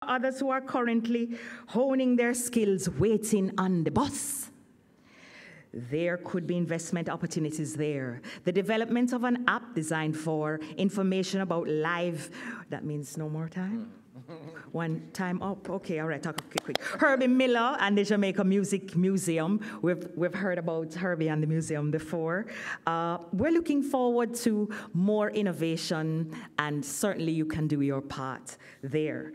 others who are currently honing their skills waiting on the bus. There could be investment opportunities there. The development of an app designed for information about live, that means no more time? One time up, okay, all right, okay, quick. Herbie Miller and the Jamaica Music Museum. We've heard about Herbie and the museum before. We're looking forward to more innovation, and certainly you can do your part there.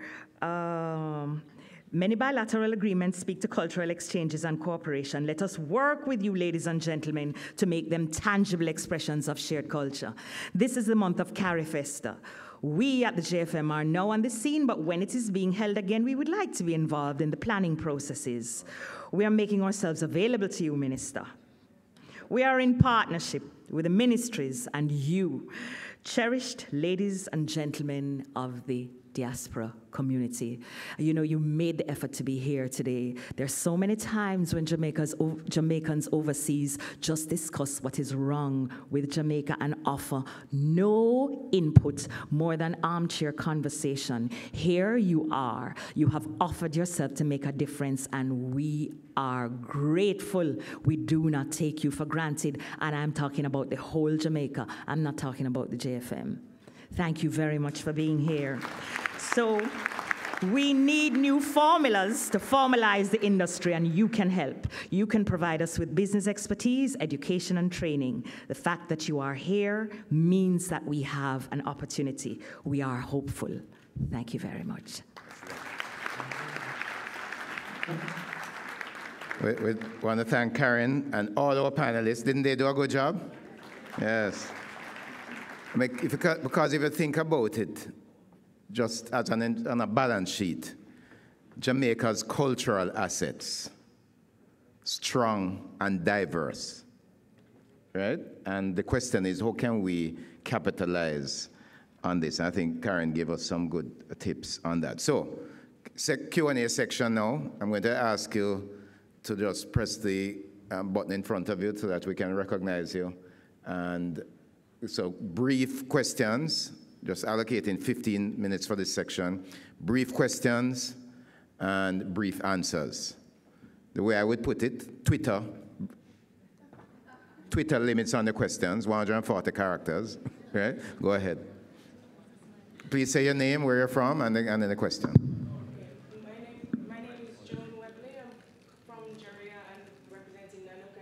Many bilateral agreements speak to cultural exchanges and cooperation. Let us work with you, ladies and gentlemen, to make them tangible expressions of shared culture. This is the month of Carifesta. We at the JFM are now on the scene, but when it is being held again, we would like to be involved in the planning processes. We are making ourselves available to you, Minister. We are in partnership with the ministries and you, cherished ladies and gentlemen of the Diaspora community. You know, you made the effort to be here today. There's so many times when Jamaicans overseas just discuss what is wrong with Jamaica and offer no input more than armchair conversation. Here you are. You have offered yourself to make a difference, and we are grateful. We do not take you for granted, and I'm talking about the whole Jamaica. I'm not talking about the JFM. Thank you very much for being here. So we need new formulas to formalize the industry, and you can help. You can provide us with business expertise, education, and training. The fact that you are here means that we have an opportunity. We are hopeful. Thank you very much. We want to thank Karen and all our panelists. Didn't they do a good job? Yes. I mean, because if you think about it, just as on a balance sheet, Jamaica's cultural assets, strong and diverse, right? And the question is, how can we capitalize on this? And I think Karen gave us some good tips on that. So, Q&A section now. I'm going to ask you to just press the button in front of you so that we can recognize you. And so brief questions, just allocating 15 minutes for this section. Brief questions and brief answers. The way I would put it, Twitter limits on the questions, 140 characters, right? Go ahead. Please say your name, where you're from, and then the question.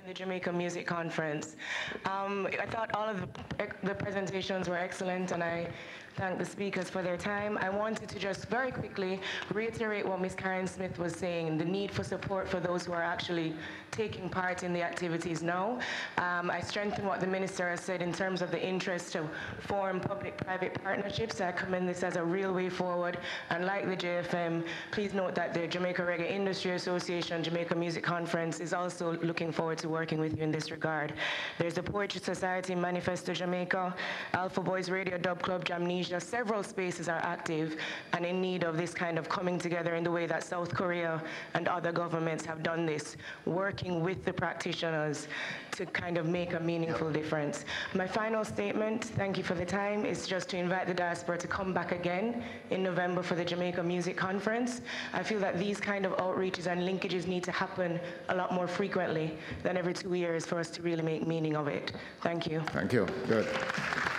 The Jamaica Music Conference. I thought all of the presentations were excellent, and I thank the speakers for their time. I wanted to just very quickly reiterate what Ms. Karen Smith was saying, the need for support for those who are actually taking part in the activities now. I strengthen what the minister has said in terms of the interest to form public-private partnerships. I commend this as a real way forward. And like the JFM, please note that the Jamaica Reggae Industry Association, Jamaica Music Conference is also looking forward to working with you in this regard. There's the Poetry Society, Manifesto Jamaica, Alpha Boys Radio, Dub Club, Jamnesia. Several spaces are active and in need of this kind of coming together in the way that South Korea and other governments have done this, working with the practitioners to kind of make a meaningful difference. My final statement, thank you for the time, is just to invite the diaspora to come back again in November for the Jamaica Music Conference. I feel that these kind of outreaches and linkages need to happen a lot more frequently than every 2 years for us to really make meaning of it. Thank you. Thank you. Good.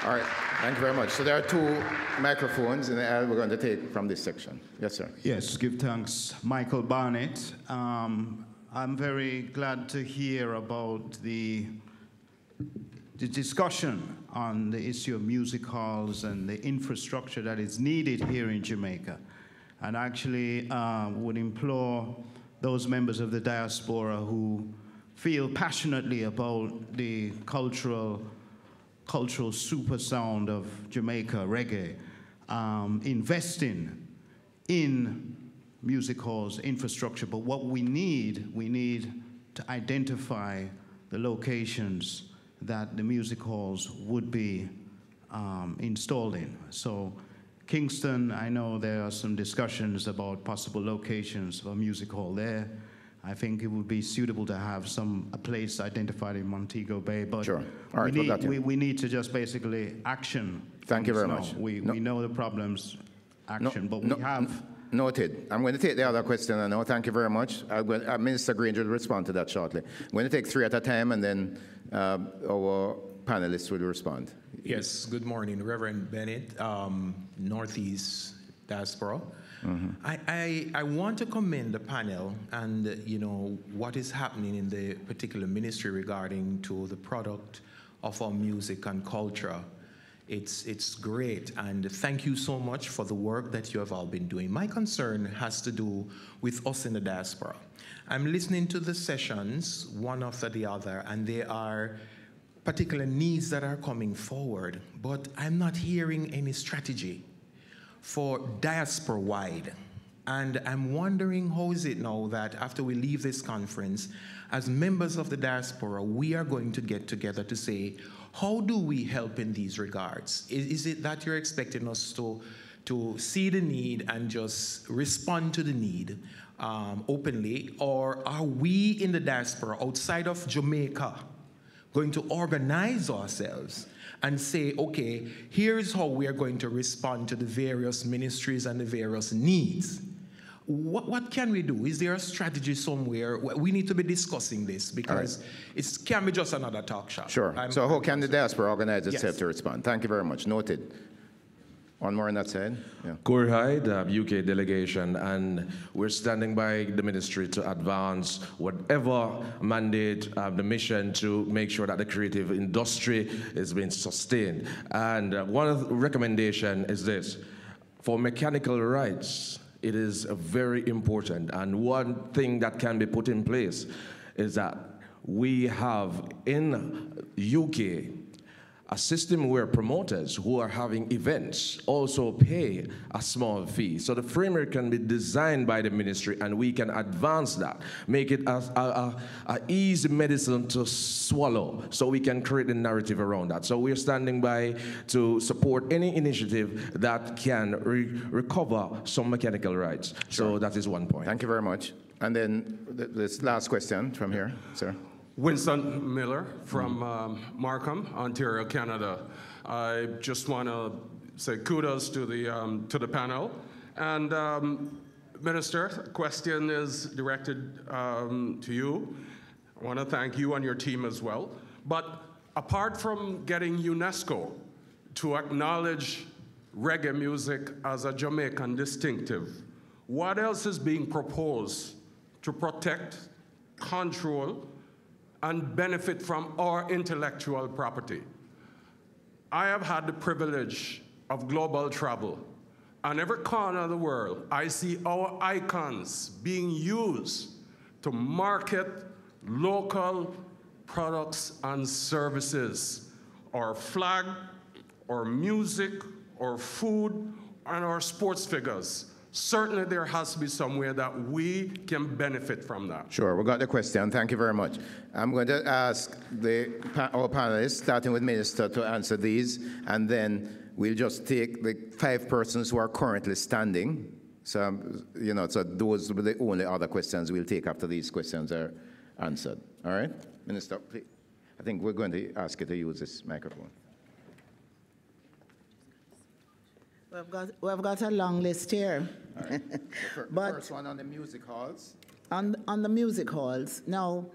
All right. Thank you very much. So there are 2 microphones in the aisle we're going to take from this section. Yes, sir. Yes, give thanks. Michael Barnett. I'm very glad to hear about the discussion on the issue of music halls and the infrastructure that is needed here in Jamaica. And actually would implore those members of the diaspora who feel passionately about the cultural super sound of Jamaica reggae, investing in music halls, infrastructure. But what we need to identify the locations that the music halls would be installed in. So Kingston, I know there are some discussions about possible locations for a music hall there. I think it would be suitable to have a place identified in Montego Bay, but sure. All right, we need to just basically action. Thank you very much. We know the problems, action, but we have Noted. I'm going to take the other question now. Thank you very much. Minister Granger will respond to that shortly. I'm going to take 3 at a time, and then our panelists will respond. Yes, good morning, Reverend Bennett, Northeast Diaspora. I want to commend the panel and, what is happening in the particular ministry regarding to the product of our music and culture. It's great, and thank you so much for the work that you have all been doing. My concern has to do with us in the diaspora. I'm listening to the sessions, one after the other, and there are particular needs that are coming forward, but I'm not hearing any strategy for diaspora-wide. And I'm wondering, how is it now that after we leave this conference, as members of the diaspora, we are going to get together to say, how do we help in these regards? Is it that you're expecting us to see the need and just respond to the need openly, or are we in the diaspora outside of Jamaica going to organize ourselves and say, okay, here's how we are going to respond to the various ministries and the various needs? What can we do? Is there a strategy somewhere? We need to be discussing this because it can't be just another talk shop. Sure. So how can the diaspora organize itself to respond? Thank you very much. Noted. One more on that side. Yeah. Corey Hyde, UK delegation, and we're standing by the ministry to advance whatever mandate, the mission to make sure that the creative industry is being sustained. And one of the recommendation is this: for mechanical rights, it is very important. And one thing that can be put in place is that we have in UK a system where promoters who are having events also pay a small fee. So the framework can be designed by the ministry, and we can advance that, make it a easy medicine to swallow, so we can create a narrative around that. So we're standing by to support any initiative that can recover some mechanical rights. Sure. So that is one point. Thank you very much. And then this last question from here, sir. Winston Miller from Markham, Ontario, Canada. I just want to say kudos to the panel. And Minister, the question is directed to you. I want to thank you and your team as well. But apart from getting UNESCO to acknowledge reggae music as a Jamaican distinctive, what else is being proposed to protect, control, and benefit from our intellectual property? I have had the privilege of global travel. On every corner of the world, I see our icons being used to market local products and services. Our flag, our music, our food, and our sports figures. Certainly there has to be somewhere that we can benefit from that. Sure, we got the question. Thank you very much. I'm going to ask our panelists, starting with Minister, to answer these, and then we'll just take the 5 persons who are currently standing. So, so those will be the only other questions we'll take after these questions are answered. All right? Minister, please. I think we're going to ask you to use this microphone. We've got a long list here. All right. The first one on the music halls. On the music halls. Now,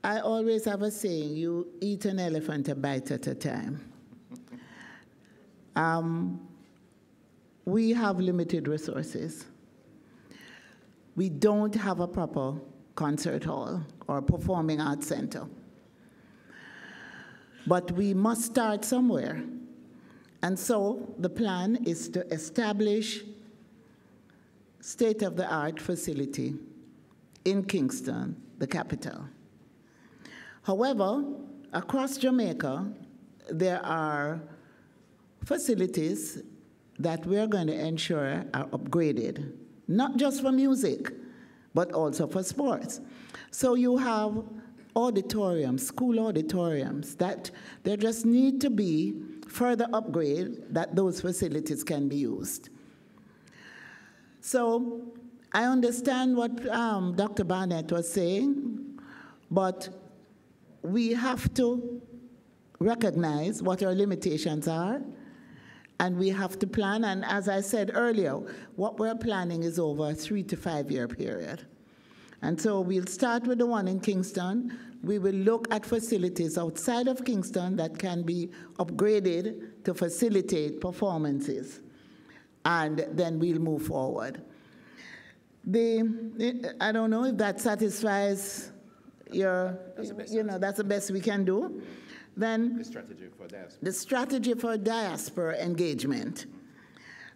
I always have a saying, you eat an elephant a bite at a time. We have limited resources. We don't have a proper concert hall or performing arts center. But we must start somewhere. And so the plan is to establish state-of-the-art facility in Kingston, the capital. However, across Jamaica, there are facilities that we're going to ensure are upgraded, not just for music, but also for sports. So you have auditoriums, school auditoriums, that there just need to be further upgrade that those facilities can be used. So I understand what Dr. Barnett was saying, but we have to recognize what our limitations are And we have to plan, and as I said earlier, what we're planning is over a 3 to 5 year period. And so we'll start with the one in Kingston. We will look at facilities outside of Kingston that can be upgraded to facilitate performances. And then we'll move forward. I don't know if that satisfies your, that's the best we can do. Then the strategy for diaspora engagement.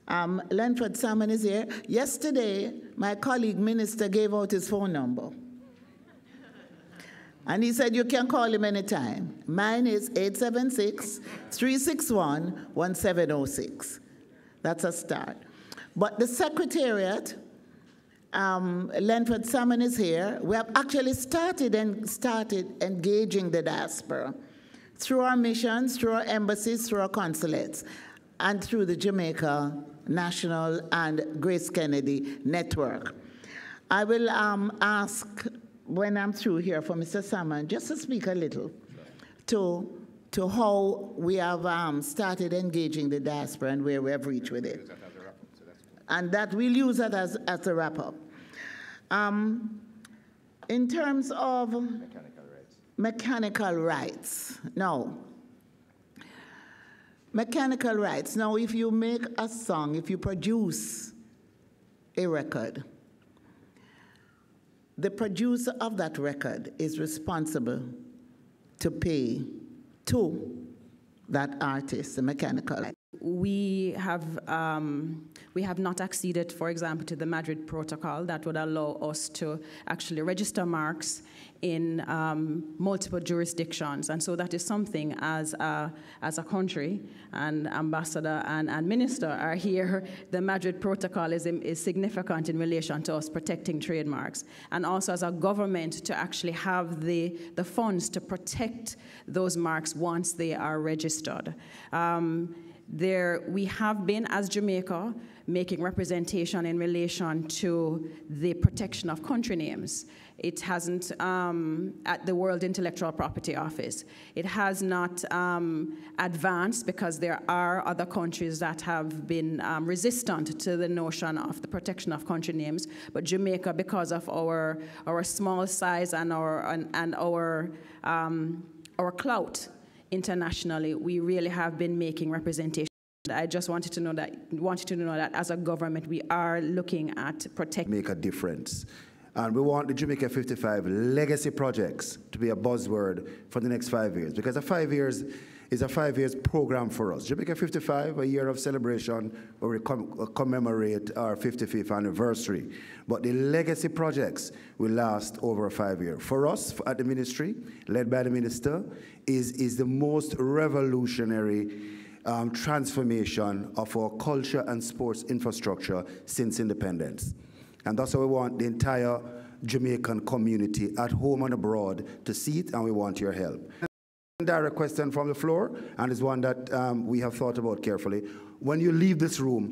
Lenford Salmon is here. Yesterday, my colleague minister gave out his phone number. And he said, you can call him anytime. Mine is 876-361-1706. That's a start. But the Secretariat, Lenford Salmon is here. We have actually started engaging the diaspora through our missions, through our embassies, through our consulates, and through the Jamaica National and Grace Kennedy Network. I will ask, when I'm through here, for Mr. Salmon just to speak a little to how we have started engaging the diaspora and where we have reached with it. And that we'll use that as a wrap-up. In terms of mechanical rights. Now, mechanical rights. Now, if you make a song, if you produce a record, the producer of that record is responsible to pay to that artist the mechanical rights. We have not acceded, for example, to the Madrid Protocol that would allow us to actually register marks in multiple jurisdictions, and so that is something as a country, and Ambassador and Minister are here. The Madrid Protocol is significant in relation to us protecting trademarks, and also as a government to actually have the funds to protect those marks once they are registered. We have been, as Jamaica, making representation in relation to the protection of country names. It hasn't, at the World Intellectual Property Office, it has not advanced because there are other countries that have been resistant to the notion of the protection of country names. But Jamaica, because of our small size and our clout internationally, we really have been making representation. I just wanted to know that as a government, we are looking at protecting. Make a difference. And we want the Jamaica 55 legacy projects to be a buzzword for the next 5 years, because a 5 years is a 5 years program for us. Jamaica 55, a year of celebration where we commemorate our 55th anniversary. But the legacy projects will last over 5 years. For us, at the ministry, led by the minister, is the most revolutionary transformation of our culture and sports infrastructure since independence. And that's how we want the entire Jamaican community at home and abroad to see it, and we want your help. Direct question from the floor, and it's one that we have thought about carefully. When you leave this room,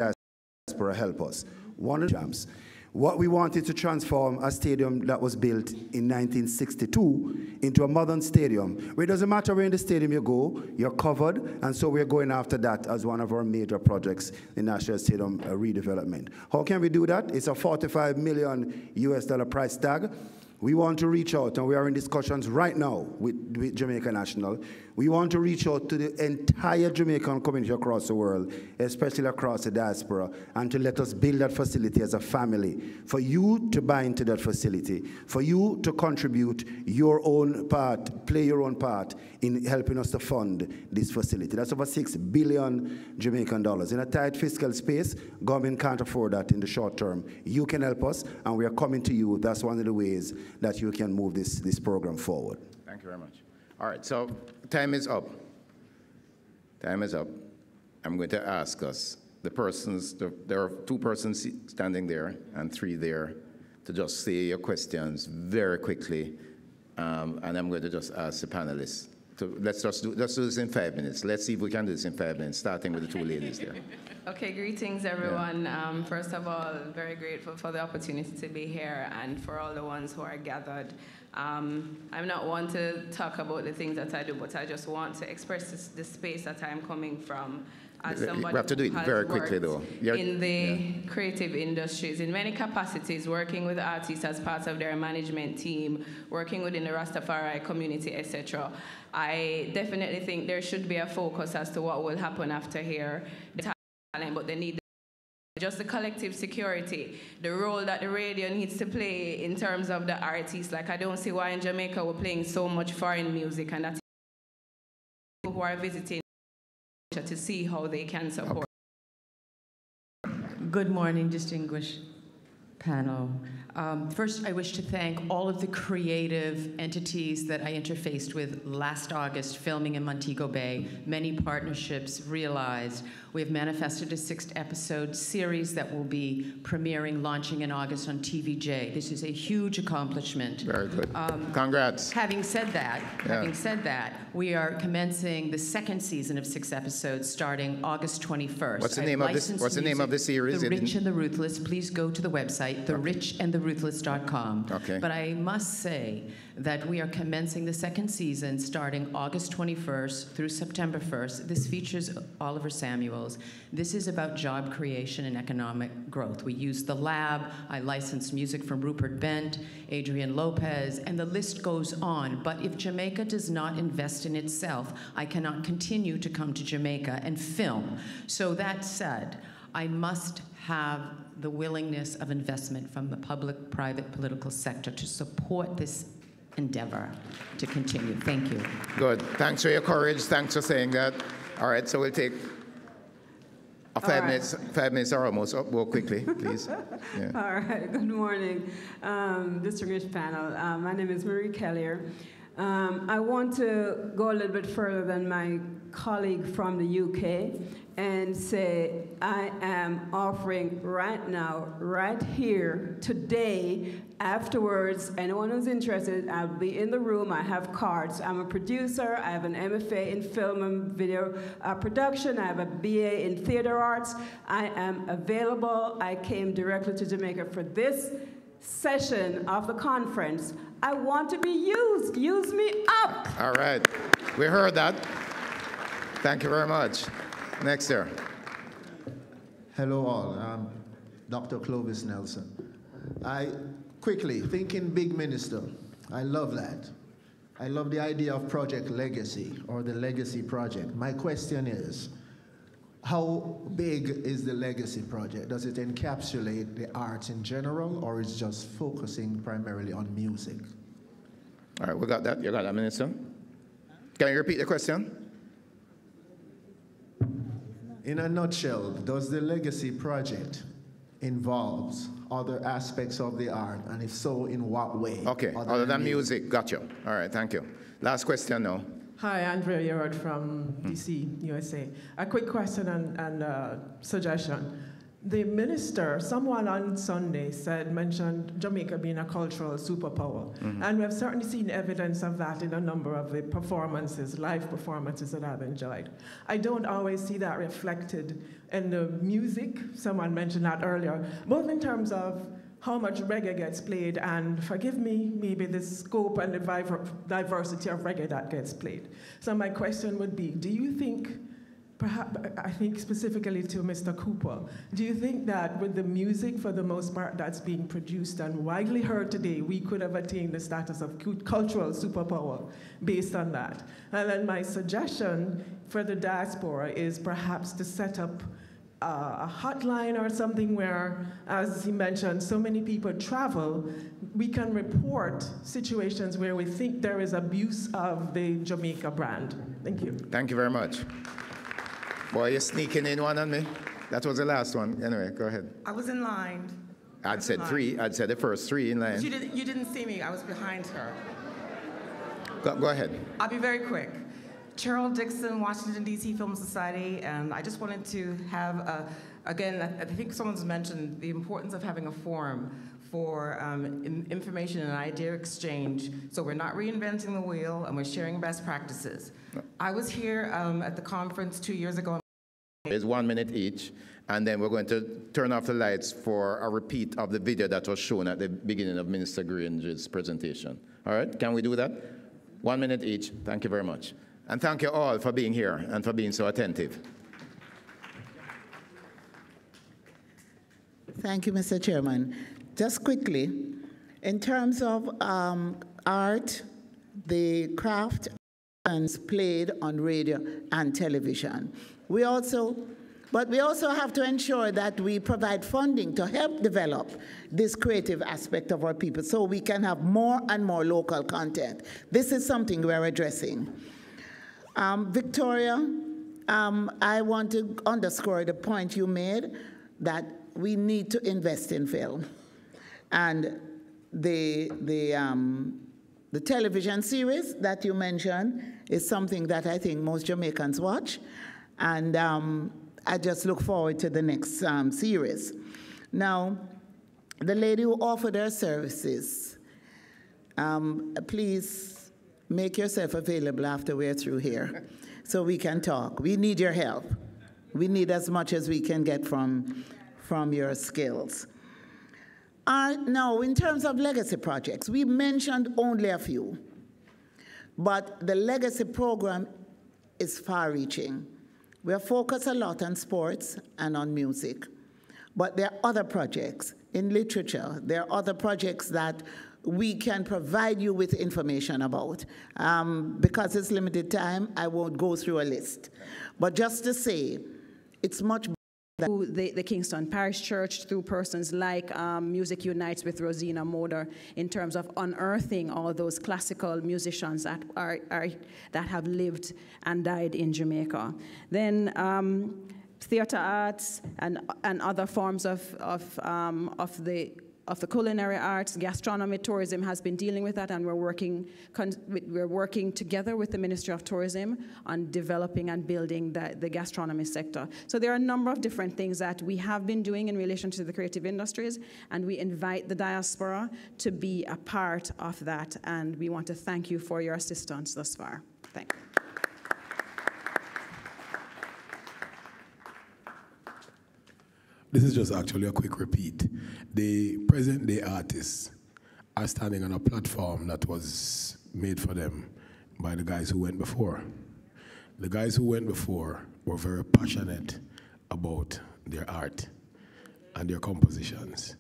Diaspora, help us. One of the jams. What we wanted to transform a stadium that was built in 1962 into a modern stadium, where it doesn't matter where in the stadium you go, you're covered, and so we're going after that as one of our major projects, the National Stadium redevelopment. How can we do that? It's a $45 million US price tag. We want to reach out, and we are in discussions right now with Jamaica National. We want to reach out to the entire Jamaican community across the world, especially across the diaspora, and to let us build that facility as a family. For you to buy into that facility, for you to contribute your own part, play your own part in helping us to fund this facility. That's over $6 billion Jamaican dollars. In a tight fiscal space, government can't afford that in the short term. You can help us, and we are coming to you. That's one of the ways that you can move this program forward. Thank you very much. All right, so time is up. Time is up. I'm going to ask us, there are 2 persons standing there and 3 there, to just say your questions very quickly, and I'm going to just ask the panelists. Let's do this in 5 minutes. Let's see if we can do this in 5 minutes, starting with the 2 ladies there. Okay, greetings everyone. Yeah. First of all, very grateful for the opportunity to be here and for all the ones who are gathered. I'm not one to talk about the things that I do, but I just want to express the space that I'm coming from as somebody we have to do it very quickly, though. In the creative industries, in many capacities, working with artists as part of their management team, working within the Rastafari community, etc. I definitely think there should be a focus as to what will happen after here. But they need just the collective security, the role that the radio needs to play in terms of the artists. Like, I don't see why in Jamaica we're playing so much foreign music, and that's people who are visiting to see how they can support. Good morning, distinguished panel. First, I wish to thank all of the creative entities that I interfaced with last August, filming in Montego Bay. Many partnerships realized. We have manifested a 6-episode series that will be premiering, launching in August on TVJ. This is a huge accomplishment. Very good. Congrats. Having said that, we are commencing the 2nd season of 6 episodes starting August 21st. What's the name of this? What's the name of the series? The Rich and the Ruthless. Please go to the website, therichandtheruthless.com. Okay. But I must say that we are commencing the 2nd season starting August 21st through September 1st. This features Oliver Samuels. This is about job creation and economic growth. We use the lab. I licensed music from Rupert Bent, Adrian Lopez, and the list goes on. But if Jamaica does not invest in itself, I cannot continue to come to Jamaica and film. So that said, I must have the willingness of investment from the public, private, political sector to support this endeavor to continue. Thank you. Good. Thanks for your courage. Thanks for saying that. All right, so we'll take 5 minutes. 5 minutes are almost up. Go quickly, please. Yeah. All right. Good morning, distinguished panel. My name is Marie Kellier. I want to go a little bit further than my colleague from the UK and say I am offering right now, right here, today, afterwards, anyone who's interested, I'll be in the room, I have cards. I'm a producer, I have an MFA in film and video production, I have a BA in theater arts. I am available. I came directly to Jamaica for this session of the conference. I want to be used. Use me up. All right. We heard that. Thank you very much. Next year. Hello all. I'm Dr. Clovis Nelson. Quickly, thinking big minister. I love that. I love the idea of Project Legacy or the Legacy Project. My question is, how big is the Legacy Project? Does it encapsulate the arts in general, or is it just focusing primarily on music? All right, we got that. You got that, Minister. Can you repeat the question? In a nutshell, does the Legacy Project involve other aspects of the art, and if so, in what way? Okay, other than music. Got you. All right, thank you. Last question now. Hi, Andrea Yerod from DC, USA. A quick question and suggestion. The minister, someone on Sunday mentioned Jamaica being a cultural superpower. And we have certainly seen evidence of that in a number of the performances, live performances that I've enjoyed. I don't always see that reflected in the music. Someone mentioned that earlier, both in terms of how much reggae gets played, and forgive me, maybe the scope and the diversity of reggae that gets played. So my question would be, do you think, perhaps, I think specifically to Mr. Cooper, do you think that with the music, for the most part, that's being produced and widely heard today, we could have attained the status of cultural superpower based on that? And then my suggestion for the diaspora is perhaps to set up a hotline or something where, as he mentioned, so many people travel, we can report situations where we think there is abuse of the Jamaica brand. Thank you. Thank you very much. Boy, you're sneaking in one on me. That was the last one. Anyway, go ahead. I was in line. I'd said three. I'd said the first 3 in line. You didn't see me. I was behind her. Go ahead. I'll be very quick. Cheryl Dixon, Washington, D.C. Film Society, and I just wanted to have, again, I think someone's mentioned the importance of having a forum for information and idea exchange, so we're not reinventing the wheel and we're sharing best practices. I was here at the conference 2 years ago. It's 1 minute each, and then we're going to turn off the lights for a repeat of the video that was shown at the beginning of Minister Grange's presentation. All right, can we do that? 1 minute each. Thank you very much. And thank you all for being here and for being so attentive. Thank you, Mr. Chairman. Just quickly, in terms of art, the craft is played on radio and television. We also have to ensure that we provide funding to help develop this creative aspect of our people so we can have more and more local content. This is something we're addressing. Victoria, I want to underscore the point you made that we need to invest in film. And the television series that you mentioned is something that I think most Jamaicans watch. And I just look forward to the next series. Now, the lady who offered her services, please make yourself available after we're through here so we can talk. We need your help. We need as much as we can get from your skills. Now, in terms of legacy projects, we mentioned only a few, but the legacy program is far-reaching. We are focused a lot on sports and on music, but there are other projects in literature. There are other projects that we can provide you with information about. Because it's limited time, I won't go through a list. But just to say, it's much through the Kingston Parish Church, through persons like Music Unites with Rosina Moder, in terms of unearthing all those classical musicians that have lived and died in Jamaica. Then theater arts and other forms of the culinary arts, gastronomy, tourism has been dealing with that, and we're working together with the Ministry of Tourism on developing and building the gastronomy sector. So there are a number of different things that we have been doing in relation to the creative industries, and we invite the diaspora to be a part of that, and we want to thank you for your assistance thus far. Thank you. This is just actually a quick repeat. The present-day artists are standing on a platform that was made for them by the guys who went before. The guys who went before were very passionate about their art and their compositions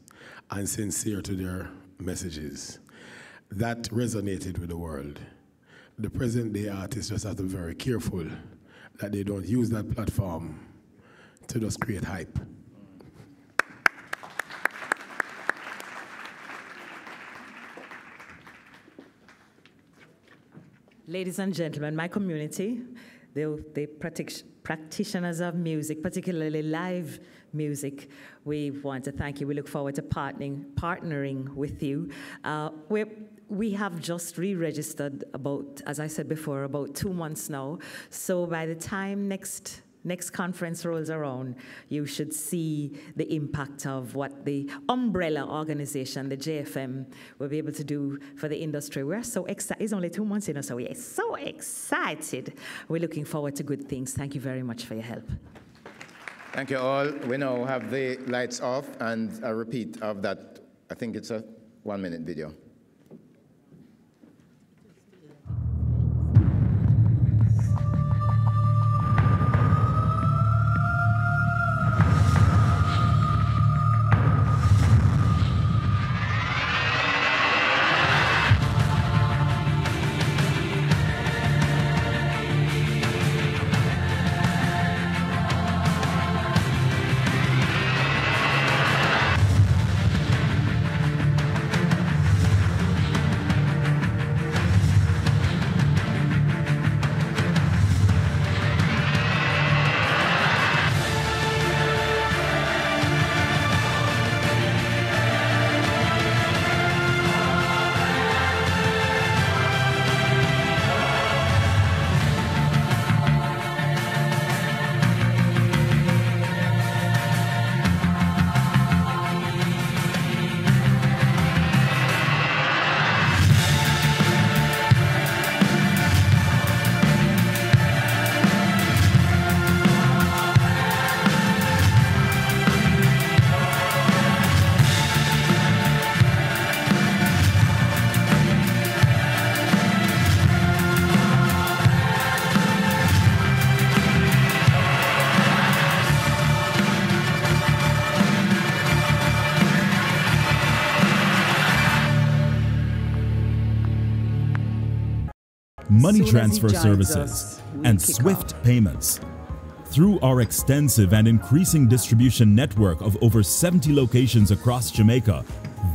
and sincere to their messages. That resonated with the world. The present-day artists just have to be very careful that they don't use that platform to just create hype. Ladies and gentlemen, my community, the practitioners of music, particularly live music, we want to thank you. We look forward to partnering with you. We have just re-registered about, as I said before, about 2 months now. So by the time next conference rolls around, you should see the impact of what the umbrella organization, the JFM, will be able to do for the industry. We're so excited. It's only 2 months in, so we're so excited. We're looking forward to good things. Thank you very much for your help. Thank you all. We now have the lights off and a repeat of that. I think it's a 1-minute video. money Soon as transfer he joins services, us, we and kick swift payments. Through our extensive and increasing distribution network of over 70 locations across Jamaica,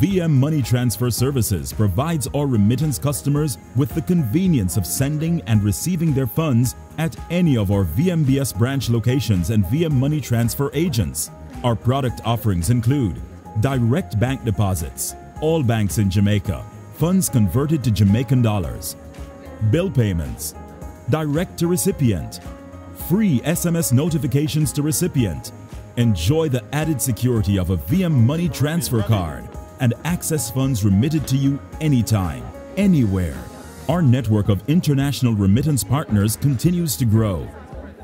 VM Money Transfer Services provides our remittance customers with the convenience of sending and receiving their funds at any of our VMBS branch locations and VM Money Transfer agents. Our product offerings include direct bank deposits, all banks in Jamaica, funds converted to Jamaican dollars, bill payments, direct to recipient, free SMS notifications to recipient. Enjoy the added security of a VM Money Transfer card and access funds remitted to you anytime, anywhere. Our network of international remittance partners continues to grow.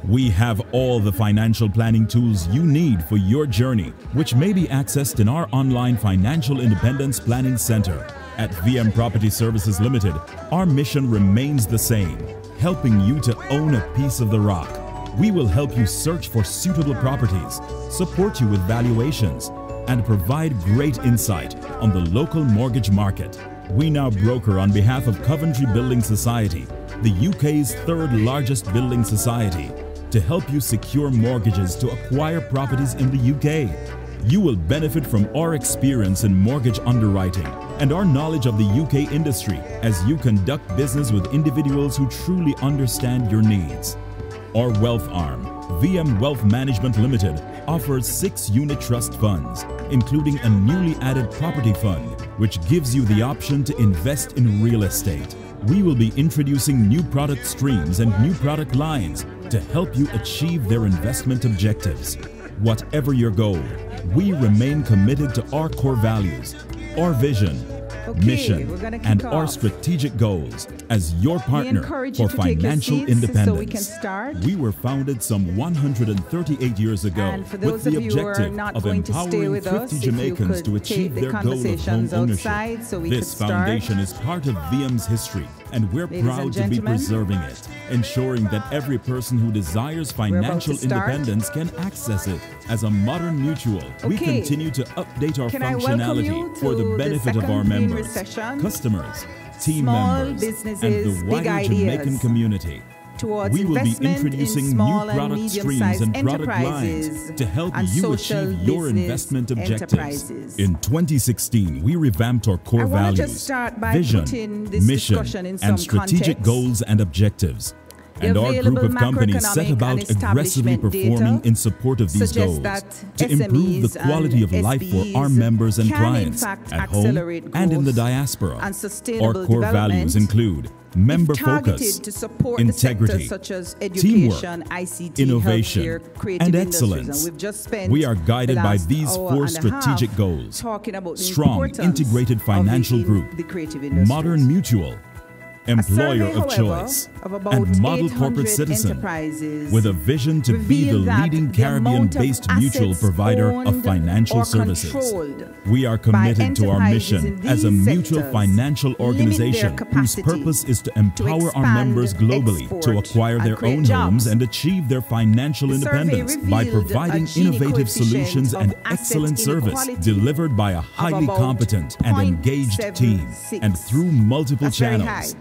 We have all the financial planning tools you need for your journey, which may be accessed in our online Financial Independence Planning Center. At VM Property Services Limited, our mission remains the same, helping you to own a piece of the rock. We will help you search for suitable properties, support you with valuations, and provide great insight on the local mortgage market. We now broker on behalf of Coventry Building Society, the UK's third largest building society, to help you secure mortgages to acquire properties in the UK. You will benefit from our experience in mortgage underwriting and our knowledge of the UK industry as you conduct business with individuals who truly understand your needs. Our wealth arm, VM Wealth Management Limited, offers 6 unit trust funds, including a newly added property fund, which gives you the option to invest in real estate. We will be introducing new product streams and new product lines to help you achieve their investment objectives. Whatever your goal, we remain committed to our core values, our vision, mission, and our strategic goals as your partner for financial independence. We were founded some 138 years ago with the objective of empowering 50 Jamaicans to achieve their goal of home ownership. This foundation is part of VM's history, and we're proud to be preserving it, ensuring that every person who desires financial independence can access it as a modern mutual. We continue to update our functionality for the benefit of our members, customers, team members, and the wider Jamaican community. We will be introducing new product streams and product lines to help you achieve your investment objectives. In 2016, we revamped our core values, vision, mission, and strategic goals and objectives. And our group of companies set about aggressively performing in support of these goals to improve the quality of life for our members and clients at home and in the diaspora. Our core values include member focus, integrity, teamwork, innovation, and excellence. We are guided by these 4 strategic goals: strong, integrated financial group, modern mutual, employer of choice, and model corporate citizen, with a vision to be the leading Caribbean-based mutual provider of financial services. We are committed to our mission as a mutual financial organization whose purpose is to empower our members globally to acquire their own homes and achieve their financial independence by providing innovative solutions and excellent service delivered by a highly competent and engaged team and through multiple channels.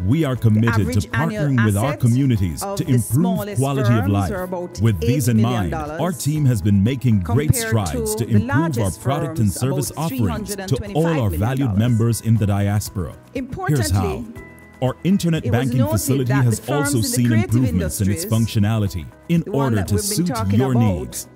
We are committed to partnering with our communities to improve quality of life. With these in mind, our team has been making great strides to improve our product and service offerings to all our valued members in the diaspora. Here's how. Our internet banking facility has also seen improvements in its functionality in order to suit your needs.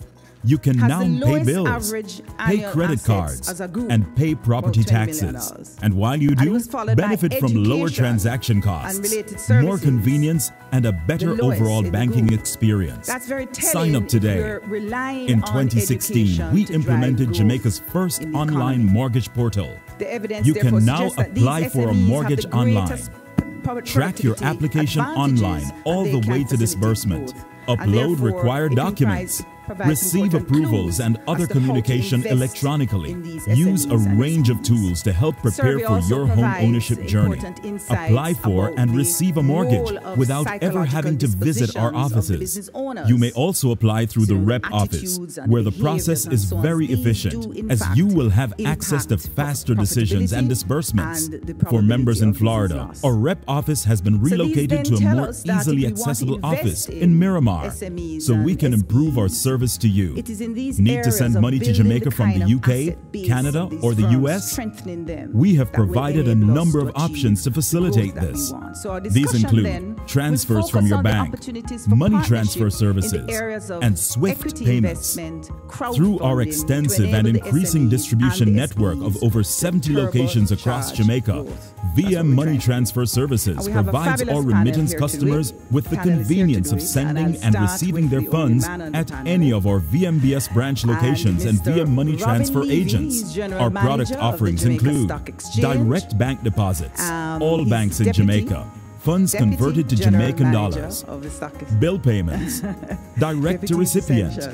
You can now pay bills, pay credit cards, and pay property taxes. And while you do, benefit from lower transaction costs, more convenience, and a better overall banking experience. Sign up today. In 2016, we implemented Jamaica's first online mortgage portal. You can now apply for a mortgage online, track your application online all the way to disbursement, upload required documents, receive approvals and other communication electronically, use a range of tools to help prepare for your home ownership journey, apply for and receive a mortgage without ever having to visit our offices. You may also apply through the rep office, where the process is very efficient, as you will have access to faster decisions and disbursements. For members in Florida, our rep office has been relocated to a more easily accessible office in Miramar, so we can improve our service to you. Need to send money to Jamaica from the UK, Canada, or the US? We have provided a number of options to facilitate this. These include transfers from your bank, money transfer services, and SWIFT payments. Through our extensive and increasing distribution network of over 70 locations across Jamaica, VM Money Transfer Services provides our remittance customers with the convenience of sending and receiving their funds at any of our VMBS branch locations and VM Money Transfer agents. Our product offerings include direct bank deposits, all banks in Jamaica, funds converted to Jamaican dollars, bill payments, direct to recipient,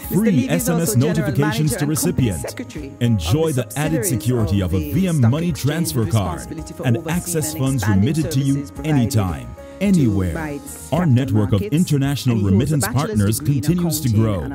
free SMS notifications to recipient. Enjoy the added security of a VM Money Transfer card and access funds remitted to you anytime, anywhere. Our network of international remittance partners continues to grow.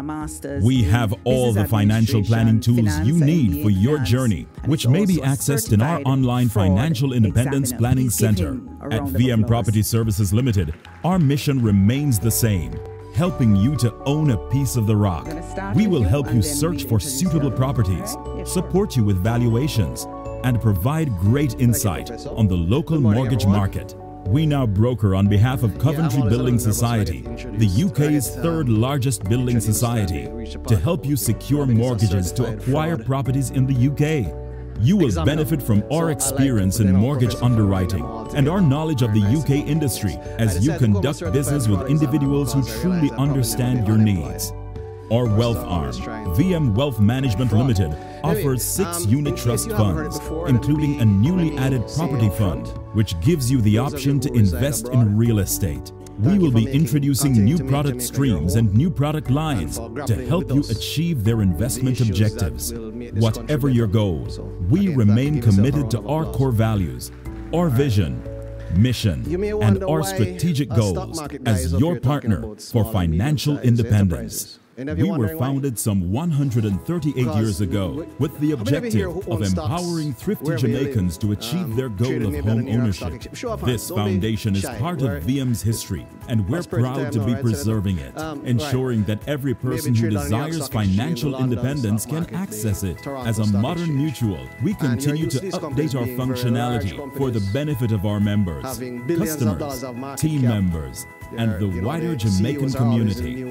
We have all the financial planning tools you need for your journey, which may be accessed in our online Financial Independence Planning Center. At VM Property Services Limited, our mission remains the same: helping you to own a piece of the rock. We will help you search for suitable properties, support you with valuations, and provide great insight on the local mortgage market. We now broker on behalf of Coventry Building Society, the UK's third largest building society, to help you secure mortgages to acquire properties in the UK. You will benefit from our experience in mortgage underwriting and our knowledge of the UK industry as you conduct business with individuals who truly understand your needs. Our wealth arm, VM Wealth Management Limited, offers 6 unit trust funds, including a newly added property fund, which gives you the option to invest in real estate. We will be introducing new product streams and new product lines to help you achieve their investment objectives. Whatever your goals, we remain committed to our core values, our vision, mission, and our strategic goals as your partner for financial independence. We were founded some 138 years ago with the objective of empowering thrifty Jamaicans to achieve their goal of home ownership. This foundation is part of VM's history, and we're proud to be preserving it, ensuring that every person who desires financial independence can access it. As a modern mutual, we continue to update our functionality for the benefit of our members, customers, team members, and the wider Jamaican community.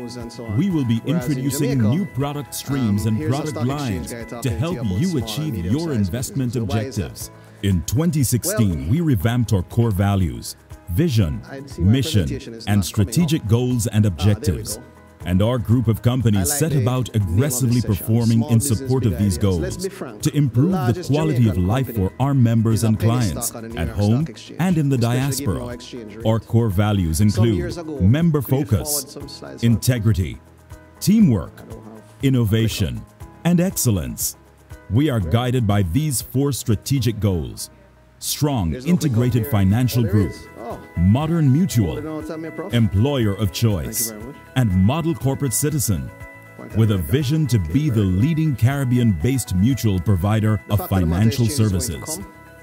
We will be introducing new product streams and product lines to help you achieve your investment objectives. In 2016, we revamped our core values, vision, mission, and strategic goals and objectives. And our group of companies set about aggressively performing in support of these goals to improve the quality of life for our members and clients at home and in the diaspora. Our core values include member focus, integrity, teamwork, innovation, and excellence. We are guided by these 4 strategic goals: strong, integrated financial group, modern mutual, employer of choice, and model corporate citizen, with a vision to be the leading Caribbean-based mutual provider of financial services.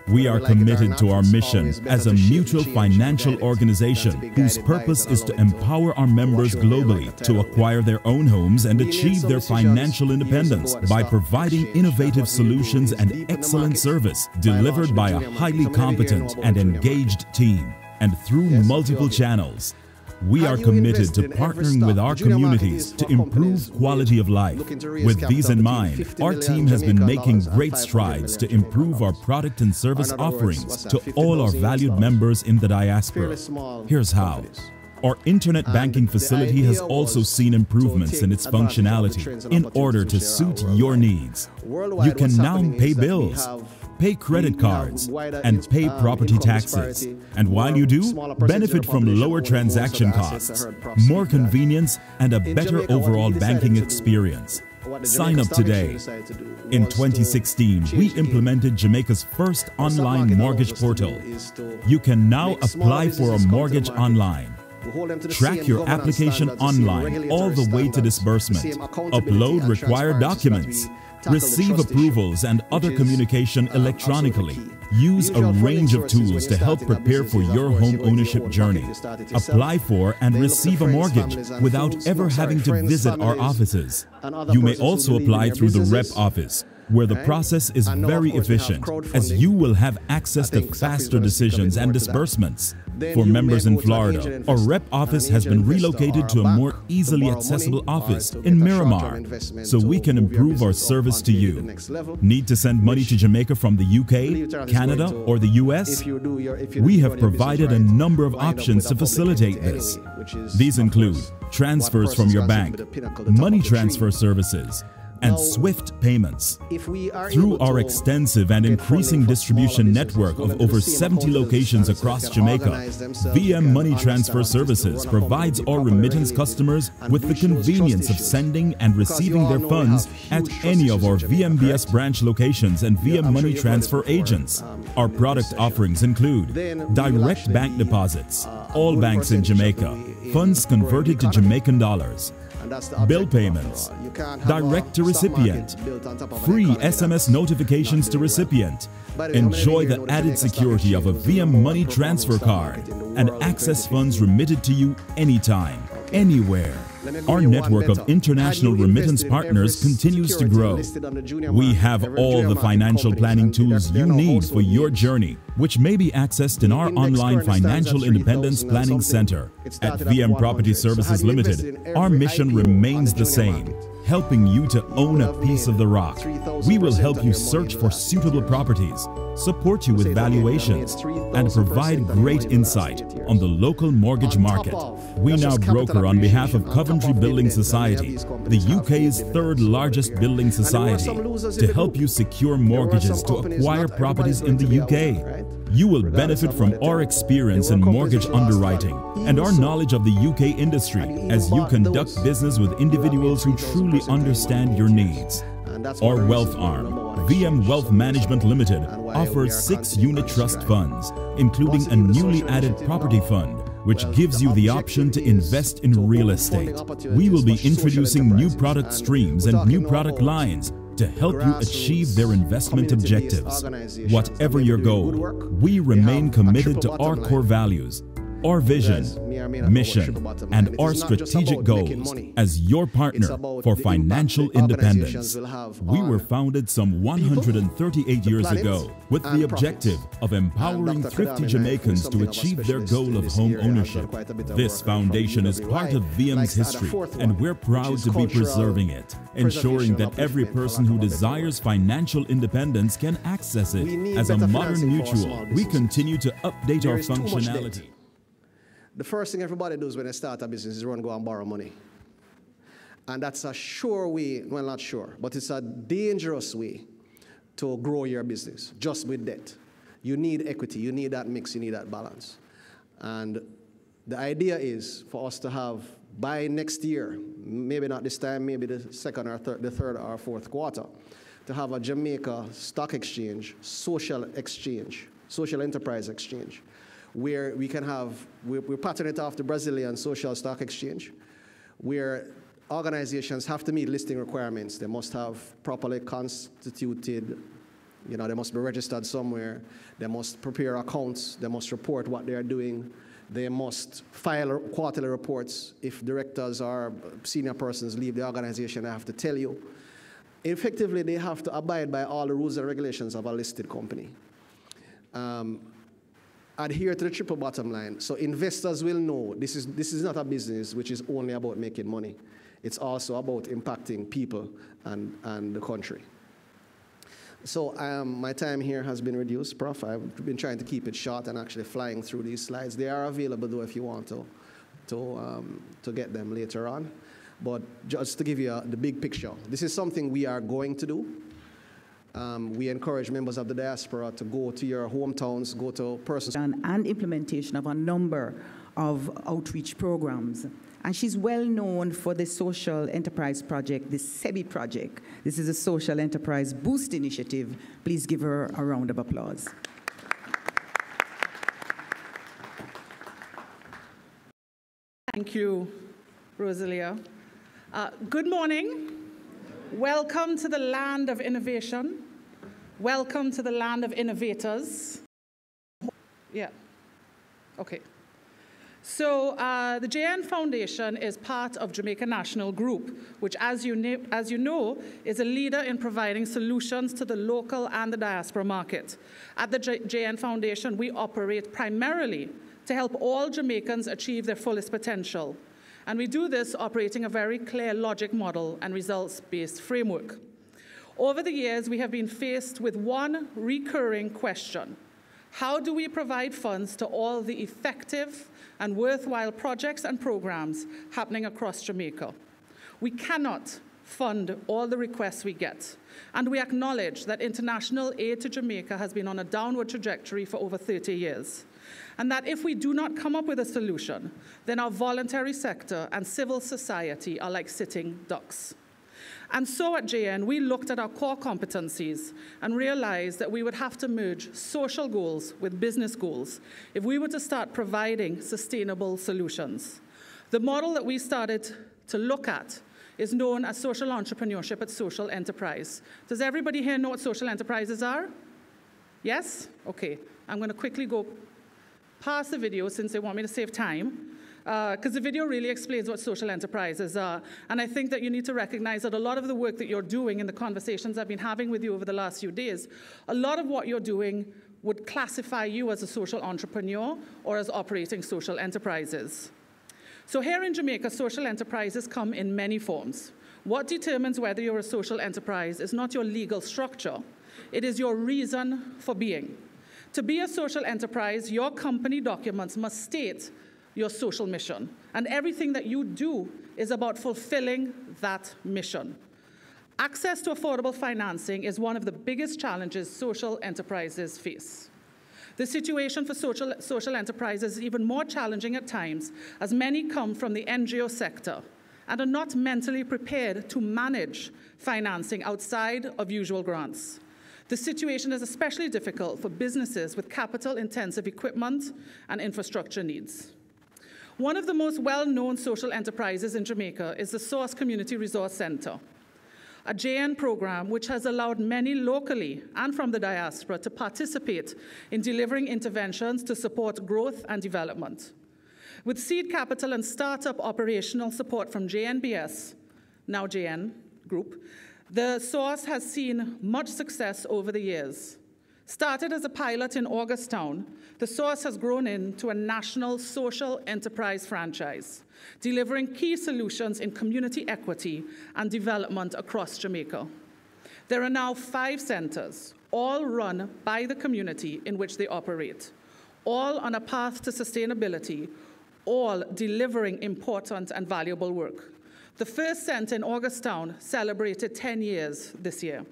We are committed to our mission as a mutual financial organization whose purpose is to empower our members globally to acquire their own homes and achieve their financial independence by providing innovative solutions and excellent service delivered by a highly competent and engaged team and through multiple channels. We are committed to partnering with our communities to improve quality of life. With these in mind, our team has been making great strides to improve our product and service offerings to all our valued members in the diaspora. Here's how. Our internet banking facility has also seen improvements in its functionality in order to suit your needs. You can now pay bills, pay credit cards, and pay property taxes. And while you do, benefit from lower transaction costs, more convenience, and a better overall banking experience. Sign up today. In 2016, we implemented Jamaica's first online mortgage portal. You can now apply for a mortgage online. Track your application online all the way to disbursement. Upload required documents. Receive approvals and other communication electronically. Use a range of tools to help prepare for your home ownership journey. Apply for and receive a mortgage without ever having to visit our offices. You may also apply through the rep office, where the process is very efficient, as you will have access to faster decisions and disbursements. For members in Florida, our rep office has been relocated to a more easily accessible office in Miramar, so we can improve our service to you. Need to send money to Jamaica from the UK, Canada, or the US? We have provided a number of options to facilitate this. These include transfers from your bank, money transfer services, and SWIFT payments. Through our extensive and increasing distribution network of over 70 locations across Jamaica, VM Money Transfer Services provides our remittance customers with the convenience of sending and receiving their funds at any of our VMBS branch locations and VM Money Transfer agents. Our product offerings include direct bank deposits, all banks in Jamaica, funds converted to Jamaican dollars, bill payments, direct to recipient, free SMS notifications to recipient. Enjoy the added security of a VM money transfer card and access funds remitted to you anytime, anywhere. Our network of international remittance partners continues to grow. We have all the financial planning tools you need for your journey, which may be accessed in our online Financial Independence Planning Center. At VM Property Services Limited, our mission remains the same: helping you to own a piece of the rock. We will help you search for suitable properties, support you with valuations, and provide great insight on the local mortgage market. We now broker on behalf of Coventry Building Society, the UK's third largest building society, to help you secure mortgages to acquire properties in the UK. You will benefit from our experience in mortgage underwriting and our knowledge of the UK industry as you conduct business with individuals who truly understand your needs. Our wealth arm, VM Wealth Management Limited, offers 6 unit trust funds, including a newly added property fund, which gives you the option to invest in real estate. We will be introducing new product streams and new product lines to help you achieve their investment objectives. Whatever your goal, we remain committed to our core values, our vision, mission, and our strategic goals as your partner for financial independence. We were founded some 138 years ago with the objective of empowering thrifty Jamaicans to achieve their goal of home ownership. This foundation is part of VM's history, and we're proud to be preserving it, ensuring that every person who desires financial independence can access it. As a modern mutual, we continue to update our functionality. The first thing everybody does when they start a business is run, go and borrow money. And that's a sure way, well, not sure, but it's a dangerous way to grow your business, just with debt. You need equity, you need that mix, you need that balance. And the idea is for us to have, by next year, maybe not this time, maybe the second or third, the third or fourth quarter, to have a Jamaica stock exchange, social enterprise exchange, where we can have, we pattern it off the Brazilian social stock exchange, where organizations have to meet listing requirements. They must have properly constituted, they must be registered somewhere. They must prepare accounts. They must report what they are doing. They must file quarterly reports. If directors or senior persons leave the organization, they have to tell you. Effectively, they have to abide by all the rules and regulations of a listed company. Adhere to the triple bottom line, so investors will know this is not a business which is only about making money. It's also about impacting people and the country. So my time here has been reduced, Prof. I've been trying to keep it short and actually flying through these slides. They are available though if you want to get them later on. But just to give you the big picture, this is something we are going to do. We encourage members of the diaspora to go to your hometowns, go to persons. And implementation of a number of outreach programs. And she's well known for the social enterprise project, the SEBI project. This is a social enterprise boost initiative. Please give her a round of applause. Thank you, Rosalia. Good morning. Welcome to the land of innovation. Welcome to the land of innovators. Yeah. Okay. So the JN Foundation is part of Jamaica National Group, which, as you know, is a leader in providing solutions to the local and the diaspora market. At the JN Foundation, we operate primarily to help all Jamaicans achieve their fullest potential. And we do this operating a very clear logic model and results-based framework. Over the years, we have been faced with one recurring question. How do we provide funds to all the effective and worthwhile projects and programs happening across Jamaica? We cannot fund all the requests we get, and we acknowledge that international aid to Jamaica has been on a downward trajectory for over 30 years, and that if we do not come up with a solution, then our voluntary sector and civil society are like sitting ducks. And so at JN, we looked at our core competencies and realized that we would have to merge social goals with business goals if we were to start providing sustainable solutions. The model that we started to look at is known as social entrepreneurship at social enterprise. Does everybody here know what social enterprises are? Yes? Okay. I'm going to quickly go past the video since they want me to save time, because the video really explains what social enterprises are. And I think that you need to recognize that a lot of the work that you're doing in the conversations I've been having with you over the last few days, a lot of what you're doing would classify you as a social entrepreneur or as operating social enterprises. So here in Jamaica, social enterprises come in many forms. What determines whether you're a social enterprise is not your legal structure, it is your reason for being. To be a social enterprise, your company documents must state your social mission, and everything that you do is about fulfilling that mission. Access to affordable financing is one of the biggest challenges social enterprises face. The situation for social enterprises is even more challenging at times, as many come from the NGO sector and are not mentally prepared to manage financing outside of usual grants. The situation is especially difficult for businesses with capital-intensive equipment and infrastructure needs. One of the most well-known social enterprises in Jamaica is the Source Community Resource Center, a JN program which has allowed many locally and from the diaspora to participate in delivering interventions to support growth and development. With seed capital and startup operational support from JNBS, now JN Group, the Source has seen much success over the years. Started as a pilot in Augustown, the Source has grown into a national social enterprise franchise, delivering key solutions in community equity and development across Jamaica. There are now 5 centers, all run by the community in which they operate, all on a path to sustainability, all delivering important and valuable work. The first center in Augustown celebrated 10 years this year.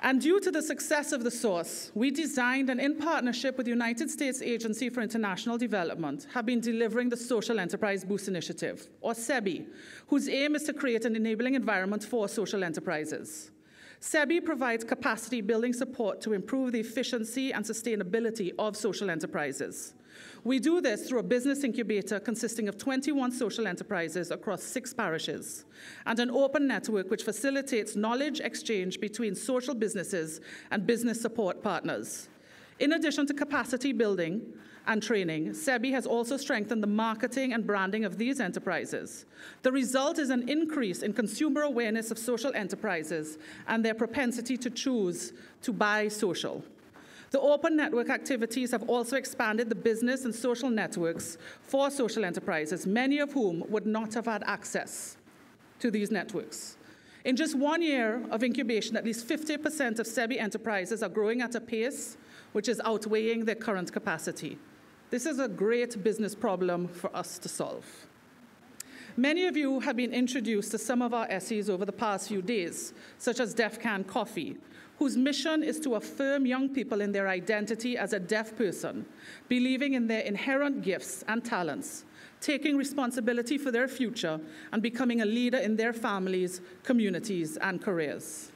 And due to the success of the Source, we designed and in partnership with the United States Agency for International Development have been delivering the Social Enterprise Boost Initiative, or SEBI, whose aim is to create an enabling environment for social enterprises. SEBI provides capacity building support to improve the efficiency and sustainability of social enterprises. We do this through a business incubator consisting of 21 social enterprises across 6 parishes, and an open network which facilitates knowledge exchange between social businesses and business support partners. In addition to capacity building and training, SEBI has also strengthened the marketing and branding of these enterprises. The result is an increase in consumer awareness of social enterprises and their propensity to choose to buy social. The open network activities have also expanded the business and social networks for social enterprises, many of whom would not have had access to these networks. In just 1 year of incubation, at least 50% of SEBI enterprises are growing at a pace which is outweighing their current capacity. This is a great business problem for us to solve. Many of you have been introduced to some of our SEs over the past few days, such as Deaf Can Coffee, whose mission is to affirm young people in their identity as a deaf person, believing in their inherent gifts and talents, taking responsibility for their future, and becoming a leader in their families, communities, and careers.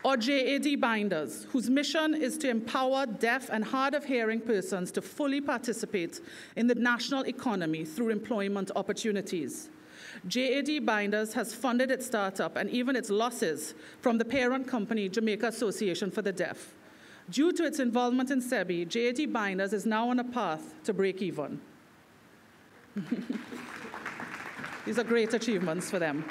Or JAD Binders, whose mission is to empower deaf and hard of hearing persons to fully participate in the national economy through employment opportunities. JAD Binders has funded its startup and even its losses from the parent company, Jamaica Association for the Deaf. Due to its involvement in SEBI, JAD Binders is now on a path to break even. These are great achievements for them.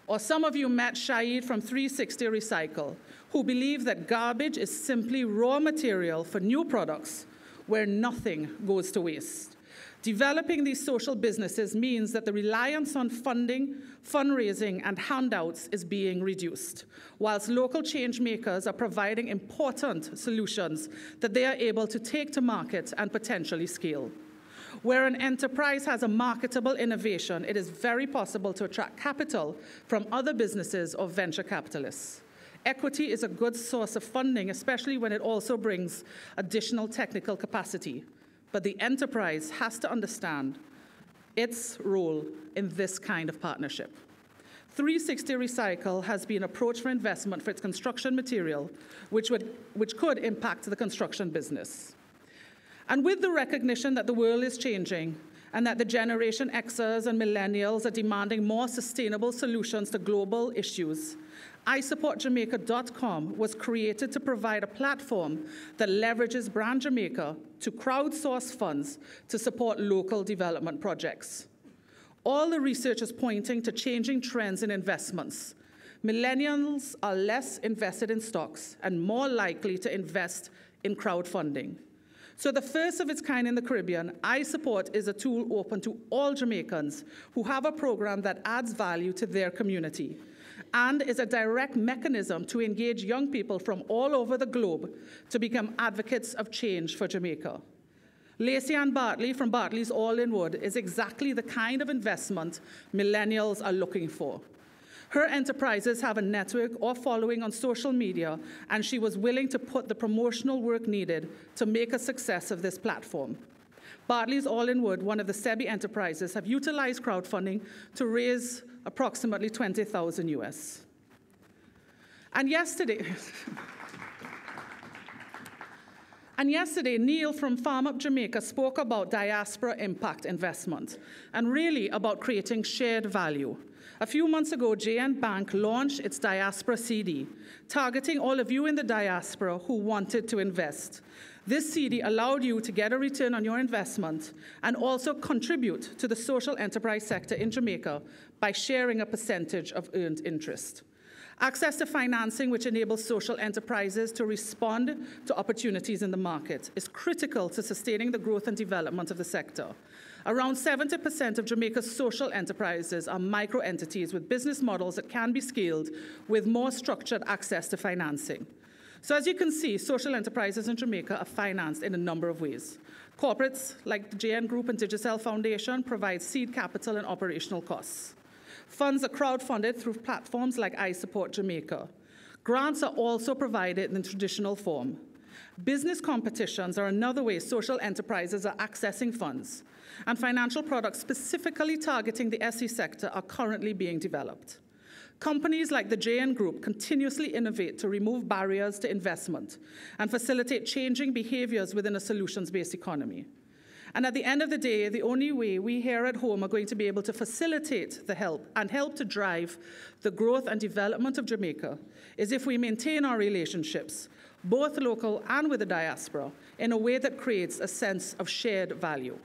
Or some of you met Shaid from 360 Recycle, who believe that garbage is simply raw material for new products where nothing goes to waste. Developing these social businesses means that the reliance on funding, fundraising, and handouts is being reduced, whilst local change makers are providing important solutions that they are able to take to market and potentially scale. Where an enterprise has a marketable innovation, it is very possible to attract capital from other businesses or venture capitalists. Equity is a good source of funding, especially when it also brings additional technical capacity. But the enterprise has to understand its role in this kind of partnership. 360 Recycle has been approached for investment for its construction material, which could impact the construction business. And with the recognition that the world is changing and that the Generation Xers and millennials are demanding more sustainable solutions to global issues, iSupportJamaica.com was created to provide a platform that leverages Brand Jamaica to crowdsource funds to support local development projects. All the research is pointing to changing trends in investments. Millennials are less invested in stocks and more likely to invest in crowdfunding. So the first of its kind in the Caribbean, iSupport is a tool open to all Jamaicans who have a program that adds value to their community and is a direct mechanism to engage young people from all over the globe to become advocates of change for Jamaica. Lacey Ann Bartley from Bartley's All-in-Wood is exactly the kind of investment millennials are looking for. Her enterprises have a network or following on social media, and she was willing to put the promotional work needed to make a success of this platform. Bartley's All-in-Wood, one of the SEBI enterprises, have utilized crowdfunding to raise approximately $20,000 US. And yesterday, Neil from Farm Up Jamaica spoke about diaspora impact investment and really about creating shared value. A few months ago, JN Bank launched its Diaspora CD, targeting all of you in the diaspora who wanted to invest. This CD allowed you to get a return on your investment and also contribute to the social enterprise sector in Jamaica by sharing a percentage of earned interest. Access to financing, which enables social enterprises to respond to opportunities in the market, is critical to sustaining the growth and development of the sector. Around 70% of Jamaica's social enterprises are micro-entities with business models that can be scaled with more structured access to financing. So as you can see, social enterprises in Jamaica are financed in a number of ways. Corporates like the JN Group and Digicel Foundation provide seed capital and operational costs. Funds are crowdfunded through platforms like iSupport Jamaica. Grants are also provided in traditional form. Business competitions are another way social enterprises are accessing funds, and financial products specifically targeting the SE sector are currently being developed. Companies like the JN Group continuously innovate to remove barriers to investment and facilitate changing behaviors within a solutions-based economy. And at the end of the day, the only way we here at home are going to be able to facilitate the help to drive the growth and development of Jamaica is if we maintain our relationships, both local and with the diaspora, in a way that creates a sense of shared value.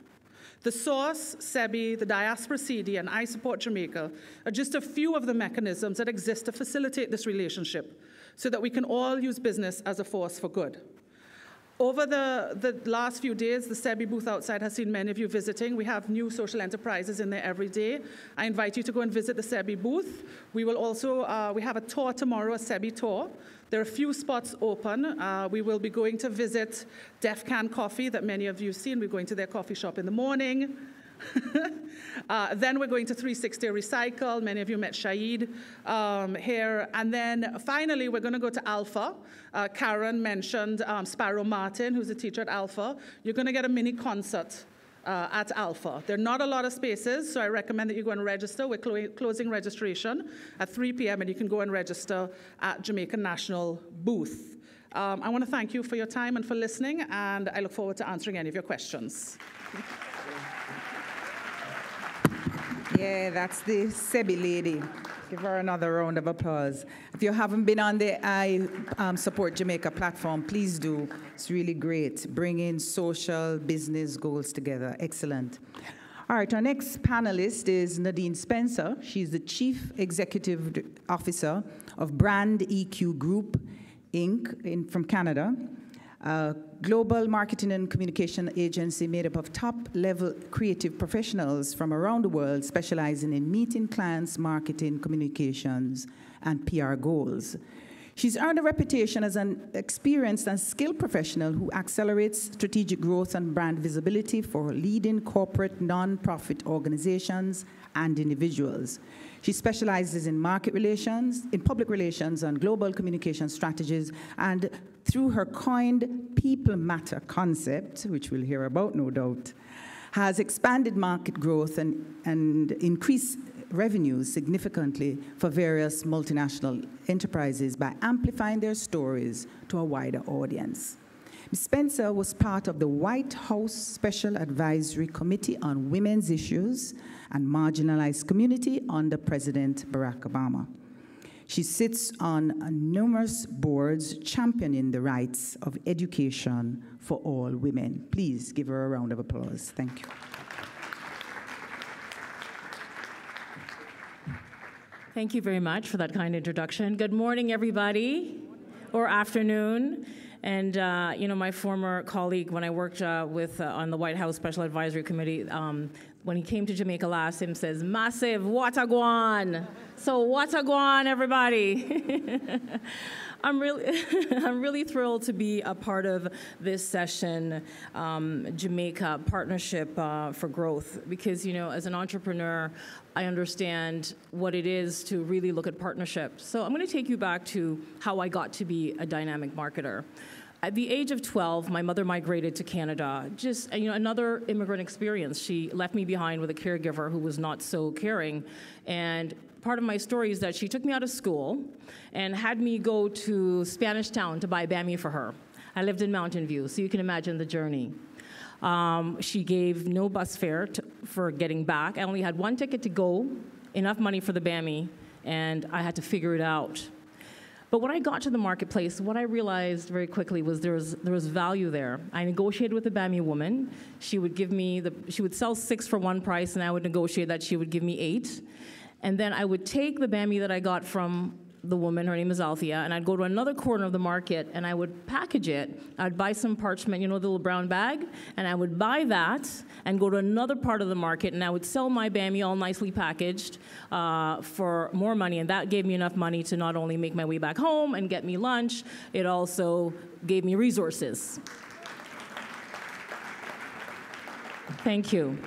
The Source, SEBI, the Diaspora CD, and iSupport Jamaica are just a few of the mechanisms that exist to facilitate this relationship so that we can all use business as a force for good. Over the last few days, the SEBI booth outside has seen many of you visiting. We have new social enterprises in there every day. I invite you to go and visit the SEBI booth. We will also, we have a tour tomorrow, a SEBI tour. There are a few spots open. We will be going to visit Def Can Coffee that many of you have seen. We're going to their coffee shop in the morning. Then we're going to 360 Recycle. Many of you met Shaid here. And then finally, we're going to go to Alpha. Karen mentioned Sparrow Martin, who's a teacher at Alpha. You're going to get a mini concert at Alpha. There are not a lot of spaces, so I recommend that you go and register. We're closing registration at 3 p.m., and you can go and register at Jamaica National booth. I want to thank you for your time and for listening, and I look forward to answering any of your questions. Yeah, that's the SEBI lady. Give her another round of applause. If you haven't been on the I Support Jamaica platform, please do. It's really great, bringing social business goals together. Excellent. All right, our next panelist is Nadine Spencer. She's the Chief Executive Officer of Brand EQ Group, Inc. From Canada. A global marketing and communication agency made up of top-level creative professionals from around the world specializing in meeting clients, marketing, communications, and PR goals. She's earned a reputation as an experienced and skilled professional who accelerates strategic growth and brand visibility for leading corporate non-profit organizations and individuals. She specializes in market relations, in public relations, and global communication strategies, and through her coined People Matter concept, which we'll hear about, no doubt, has expanded market growth and increased revenues significantly for various multinational enterprises by amplifying their stories to a wider audience. Ms. Spencer was part of the White House Special Advisory Committee on Women's Issues and Marginalized Community under President Barack Obama. She sits on numerous boards championing the rights of education for all women. Please give her a round of applause. Thank you. Thank you very much for that kind introduction. Good morning, everybody, or afternoon. And you know, my former colleague, when I worked with on the White House Special Advisory Committee, when he came to Jamaica last, him says, "Massive, what a go on." So what a go on, everybody. I'm really thrilled to be a part of this session, Jamaica Partnership for Growth, because, you know, as an entrepreneur, I understand what it is to really look at partnerships. So I'm going to take you back to how I got to be a dynamic marketer. At the age of 12, my mother migrated to Canada. Just, you know, another immigrant experience. She left me behind with a caregiver who was not so caring. And part of my story is that she took me out of school and had me go to Spanish Town to buy Bammy for her. I lived in Mountain View, so you can imagine the journey. She gave no bus fare for getting back. I only had one ticket to go, enough money for the Bammy, and I had to figure it out. But when I got to the marketplace, what I realized very quickly was there was value there. I negotiated with the Bammy woman. She would give me she would sell 6 for one price, and I would negotiate that she would give me 8. And then I would take the Bammy that I got from the woman, her name is Althea, and I'd go to another corner of the market and I would package it. I'd buy some parchment, you know, the little brown bag, and I would buy that and go to another part of the market and I would sell my Bammy all nicely packaged for more money, and that gave me enough money to not only make my way back home and get me lunch, it also gave me resources. Thank you.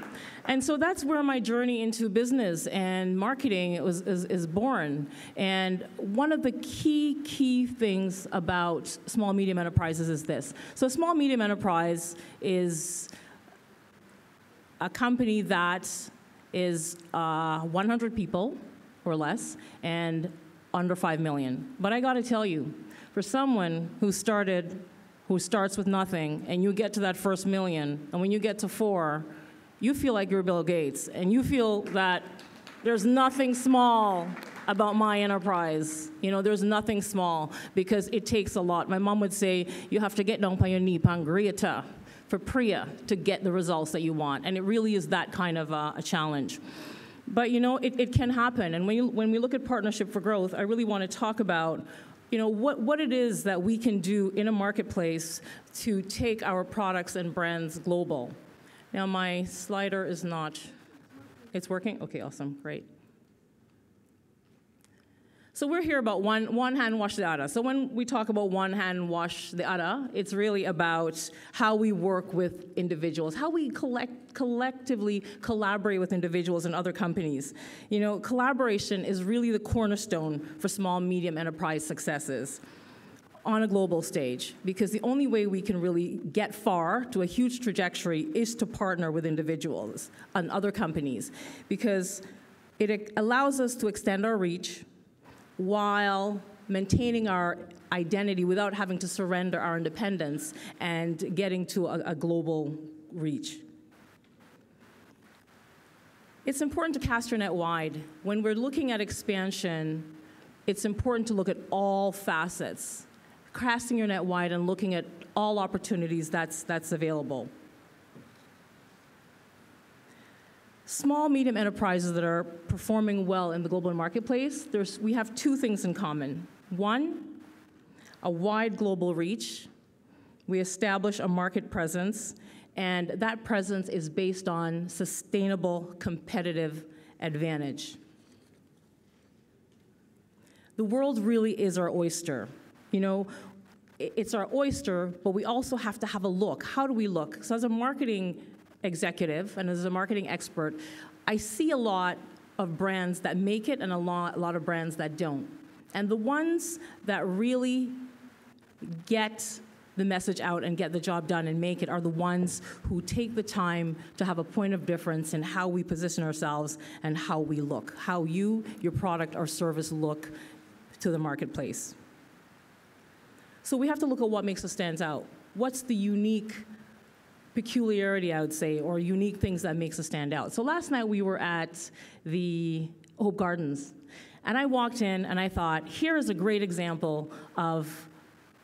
And so that's where my journey into business and marketing is born. And one of the key things about small medium enterprises is this. So a small medium enterprise is a company that is 100 people or less and under 5 million. But I gotta tell you, for someone who starts with nothing, and you get to that first million, and when you get to 4, you feel like you're Bill Gates, and you feel that there's nothing small about my enterprise. You know, there's nothing small, because it takes a lot. My mom would say, you have to get down on your knee, pangriata, for Priya, to get the results that you want. And it really is that kind of a challenge. But you know, it can happen. And when we look at Partnership for Growth, I really want to talk about what it is that we can do in a marketplace to take our products and brands global. Now my slider is not, it's working? Okay, awesome, great. So we're here about one hand wash the other. So when we talk about one hand wash the other, it's really about how we work with individuals, how we collectively collaborate with individuals and other companies. Collaboration is really the cornerstone for small, medium enterprise successes on a global stage, because the only way we can really get far to a huge trajectory is to partner with individuals and other companies, because it allows us to extend our reach while maintaining our identity without having to surrender our independence and getting to a global reach. It's important to cast your net wide. When we're looking at expansion, it's important to look at all facets, casting your net wide and looking at all opportunities that's available. Small, medium enterprises that are performing well in the global marketplace, we have two things in common. One, a wide global reach. We establish a market presence, and that presence is based on sustainable competitive advantage. The world really is our oyster. It's our oyster, but we also have to have a look. How do we look? So as a marketing executive and as a marketing expert, I see a lot of brands that make it and a lot of brands that don't. And the ones that really get the message out and get the job done and make it are the ones who take the time to have a point of difference in how we position ourselves and how we look, how your product or service look to the marketplace. So we have to look at what makes us stand out. What's the unique peculiarity, I would say, or unique things that makes us stand out. So last night we were at the Hope Gardens, and I walked in and I thought, here is a great example of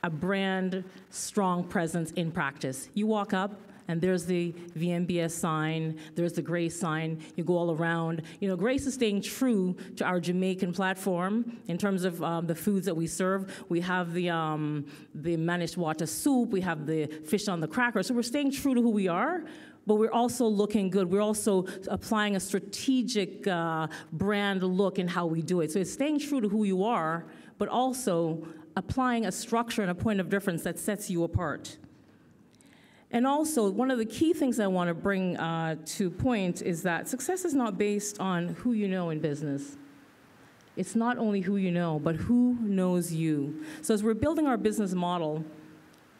a brand strong presence in practice. You walk up and there's the VMBS sign, there's the Grace sign, you go all around. Grace is staying true to our Jamaican platform in terms of the foods that we serve. We have the managed water soup, we have the fish on the cracker, so we're staying true to who we are, but we're also looking good. We're also applying a strategic brand look in how we do it. So it's staying true to who you are, but also applying a structure and a point of difference that sets you apart. And also, one of the key things I want to bring to point is that success is not based on who you know in business. It's not only who you know, but who knows you. So as we're building our business model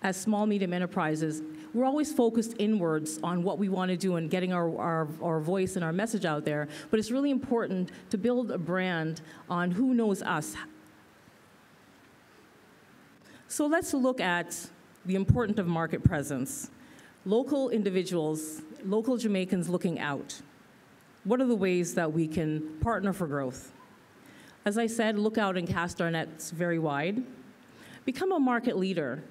as small, medium enterprises, we're always focused inwards on what we want to do and getting our voice and our message out there. But it's really important to build a brand on who knows us. So let's look at the importance of market presence. Local individuals, local Jamaicans looking out. What are the ways that we can partner for growth? As I said, look out and cast our nets very wide. Become a market leader.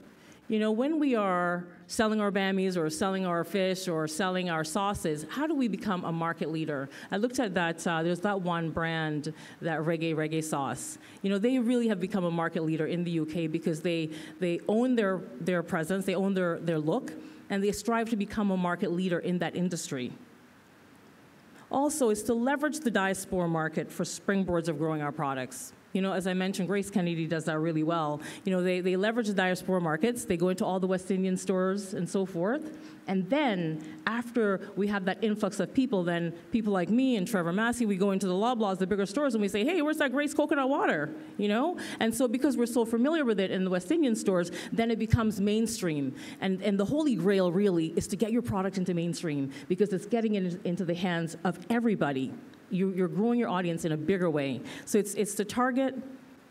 When we are selling our bammies or selling our fish or selling our sauces, how do we become a market leader? I looked at that, there's that one brand, that reggae sauce. They really have become a market leader in the UK because they own their presence, they own their look, and they strive to become a market leader in that industry. Also, is to leverage the diaspora market for springboards of growing our products. As I mentioned, Grace Kennedy does that really well. They leverage the diaspora markets, they go into all the West Indian stores and so forth, and then after we have that influx of people, then people like me and Trevor Massey, we go into the Loblaws, the bigger stores, and we say, hey, where's that Grace coconut water? And so because we're so familiar with it in the West Indian stores, then it becomes mainstream. And the holy grail really is to get your product into mainstream because it's getting it into the hands of everybody. You're growing your audience in a bigger way. So it's to target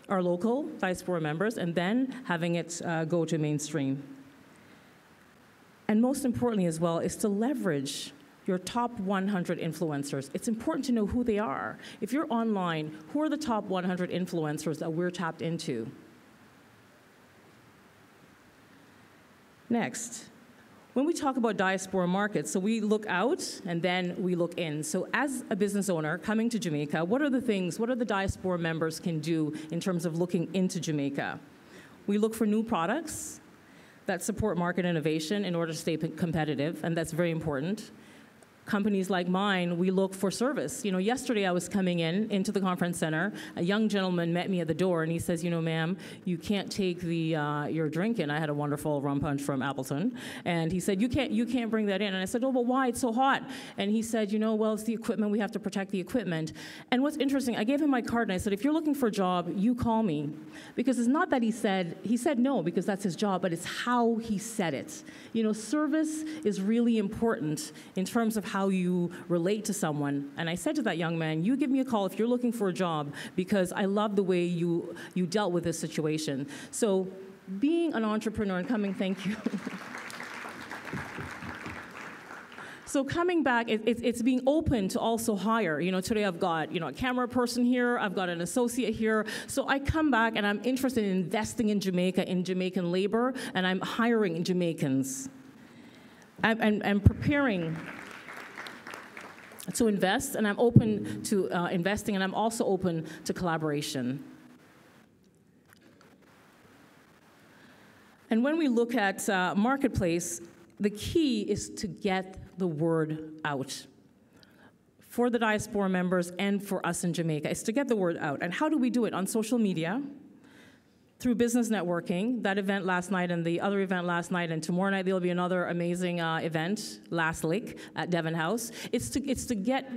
our local diaspora members and then having it go to mainstream. And most importantly as well is to leverage your top 100 influencers. It's important to know who they are. If you're online, who are the top 100 influencers that we're tapped into? Next. When we talk about diaspora markets, so we look out and then we look in. So as a business owner coming to Jamaica, what are the diaspora members can do in terms of looking into Jamaica? We look for new products that support market innovation in order to stay competitive, and that's very important. Companies like mine, we look for service. You know, yesterday I was coming into the conference center. A young gentleman met me at the door, and he says, you know, ma'am, you can't take your drink in. I had a wonderful rum punch from Appleton. And he said, you can't bring that in. And I said, oh, but why? It's so hot. And he said, you know, well, it's the equipment. We have to protect the equipment. And what's interesting, I gave him my card, and I said, if you're looking for a job, you call me. Because it's not that he said no, because that's his job, but it's how he said it. You know, service is really important in terms of how you relate to someone. And I said to that young man, you give me a call if you're looking for a job, because I love the way you dealt with this situation. So being an entrepreneur and coming, thank you. So coming back, it's being open to also hire. You know, today I've got, you know, a camera person here, I've got an associate here. So I come back and I'm interested in investing in Jamaica, in Jamaican labor, and I'm hiring Jamaicans. I'm preparing to invest, and I'm open to investing, and I'm also open to collaboration. And when we look at marketplace, the key is to get the word out for the diaspora members and for us in Jamaica. It's to get the word out. And how do we do it? On social media, through business networking, that event last night and the other event last night, and tomorrow night there'll be another amazing event, Last Lick at Devon House. It's to get,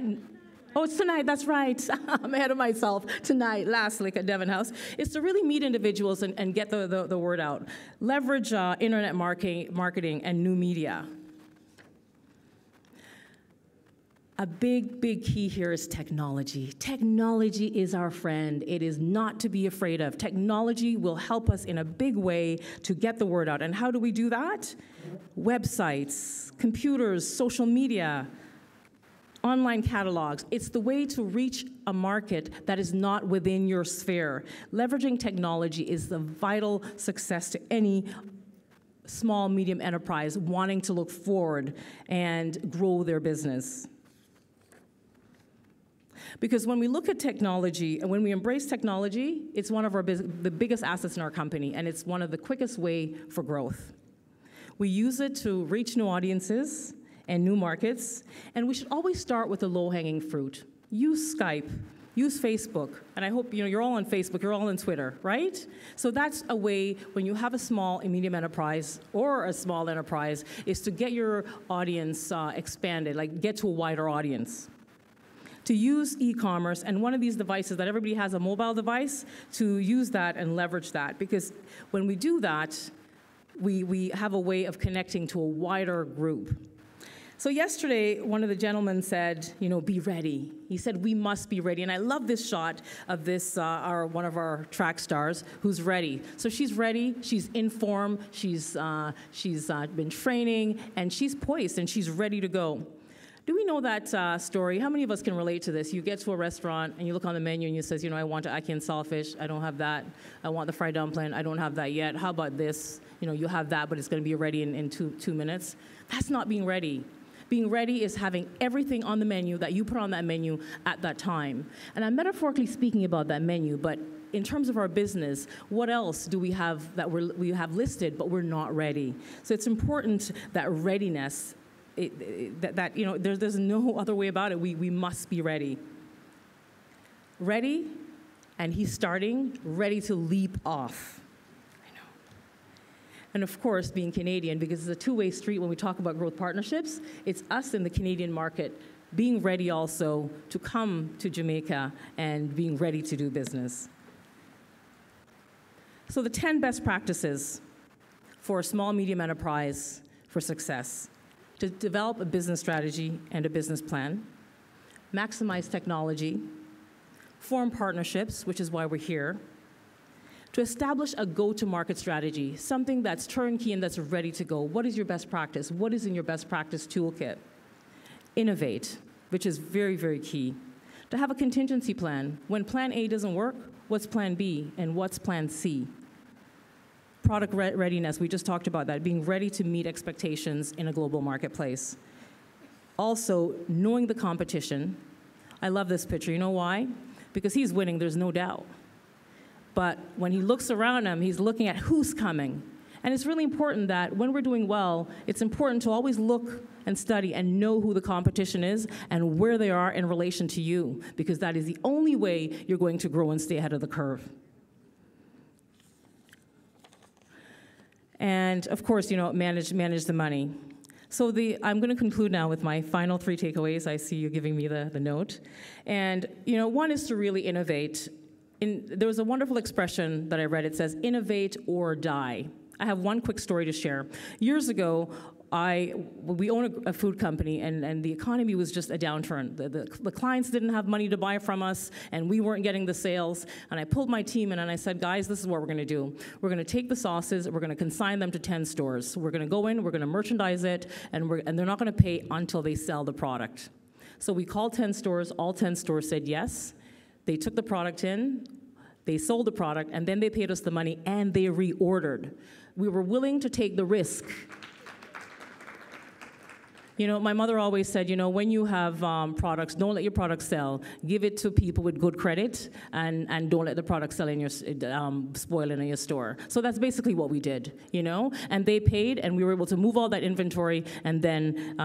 oh, it's tonight, that's right. I'm ahead of myself. Tonight, Last Lick at Devon House. It's to really meet individuals and get the word out. Leverage internet marketing and new media. A big, big key here is technology. Technology is our friend. It is not to be afraid of. Technology will help us in a big way to get the word out. And how do we do that? Websites, computers, social media, online catalogs. It's the way to reach a market that is not within your sphere. Leveraging technology is the vital success to any small, medium enterprise wanting to look forward and grow their business. Because when we look at technology, and when we embrace technology, it's one of the biggest assets in our company, and it's one of the quickest way for growth. We use it to reach new audiences and new markets, and we should always start with the low-hanging fruit. Use Skype, use Facebook, and I hope you're all on Facebook, you're all on Twitter, right? So that's a way when you have a small and medium enterprise or a small enterprise is to get your audience expanded, like get to a wider audience. To use e-commerce, and one of these devices that everybody has a mobile device, to use that and leverage that, because when we do that, we have a way of connecting to a wider group. So yesterday, one of the gentlemen said, you know, be ready. He said, we must be ready. And I love this shot of this, one of our track stars who's ready. So she's ready, she's in form, she's been training, and she's poised, and she's ready to go. Do we know that story? How many of us can relate to this? You get to a restaurant and you look on the menu and you says, you know, I want ackee and saltfish. I don't have that. I want the fried dumpling. I don't have that yet. How about this? You know, you have that, but it's going to be ready in two minutes. That's not being ready. Being ready is having everything on the menu that you put on that menu at that time. And I'm metaphorically speaking about that menu, but in terms of our business, what else do we have that we have listed, but we're not ready? So it's important that readiness, that you know, there's no other way about it. We must be ready. Ready, and he's starting, ready to leap off. I know. And of course, being Canadian, because it's a two-way street when we talk about growth partnerships, it's us in the Canadian market being ready also to come to Jamaica and being ready to do business. So the 10 best practices for a small, medium enterprise for success: to develop a business strategy and a business plan, maximize technology, form partnerships, which is why we're here, to establish a go-to-market strategy, something that's turnkey and that's ready to go. What is your best practice? What is in your best practice toolkit? Innovate, which is very, very key. To have a contingency plan. When plan A doesn't work, what's plan B and what's plan C? Product readiness, we just talked about that, being ready to meet expectations in a global marketplace. Also, knowing the competition. I love this picture. You know why? Because he's winning, there's no doubt. But when he looks around him, he's looking at who's coming. And it's really important that when we're doing well, it's important to always look and study and know who the competition is and where they are in relation to you, because that is the only way you're going to grow and stay ahead of the curve. And of course, manage the money. So I'm going to conclude now with my final 3 takeaways. I see you giving me the note. And one is to really innovate. There was a wonderful expression that I read. It says, innovate or die. I have one quick story to share. Years ago, we own a food company, and the economy was just a downturn. The clients didn't have money to buy from us, and we weren't getting the sales. And I pulled my team in, and I said, guys, this is what we're going to do. We're going to take the sauces, we're going to consign them to 10 stores. We're going to go in, we're going to merchandise it, and they're not going to pay until they sell the product. So we called 10 stores. All 10 stores said yes. They took the product in, they sold the product, and then they paid us the money, and they reordered. We were willing to take the risk. My mother always said, when you have products, don't let your products sell. Give it to people with good credit, and don't let the product sell in your spoil in your store. So that's basically what we did, And they paid, and we were able to move all that inventory and then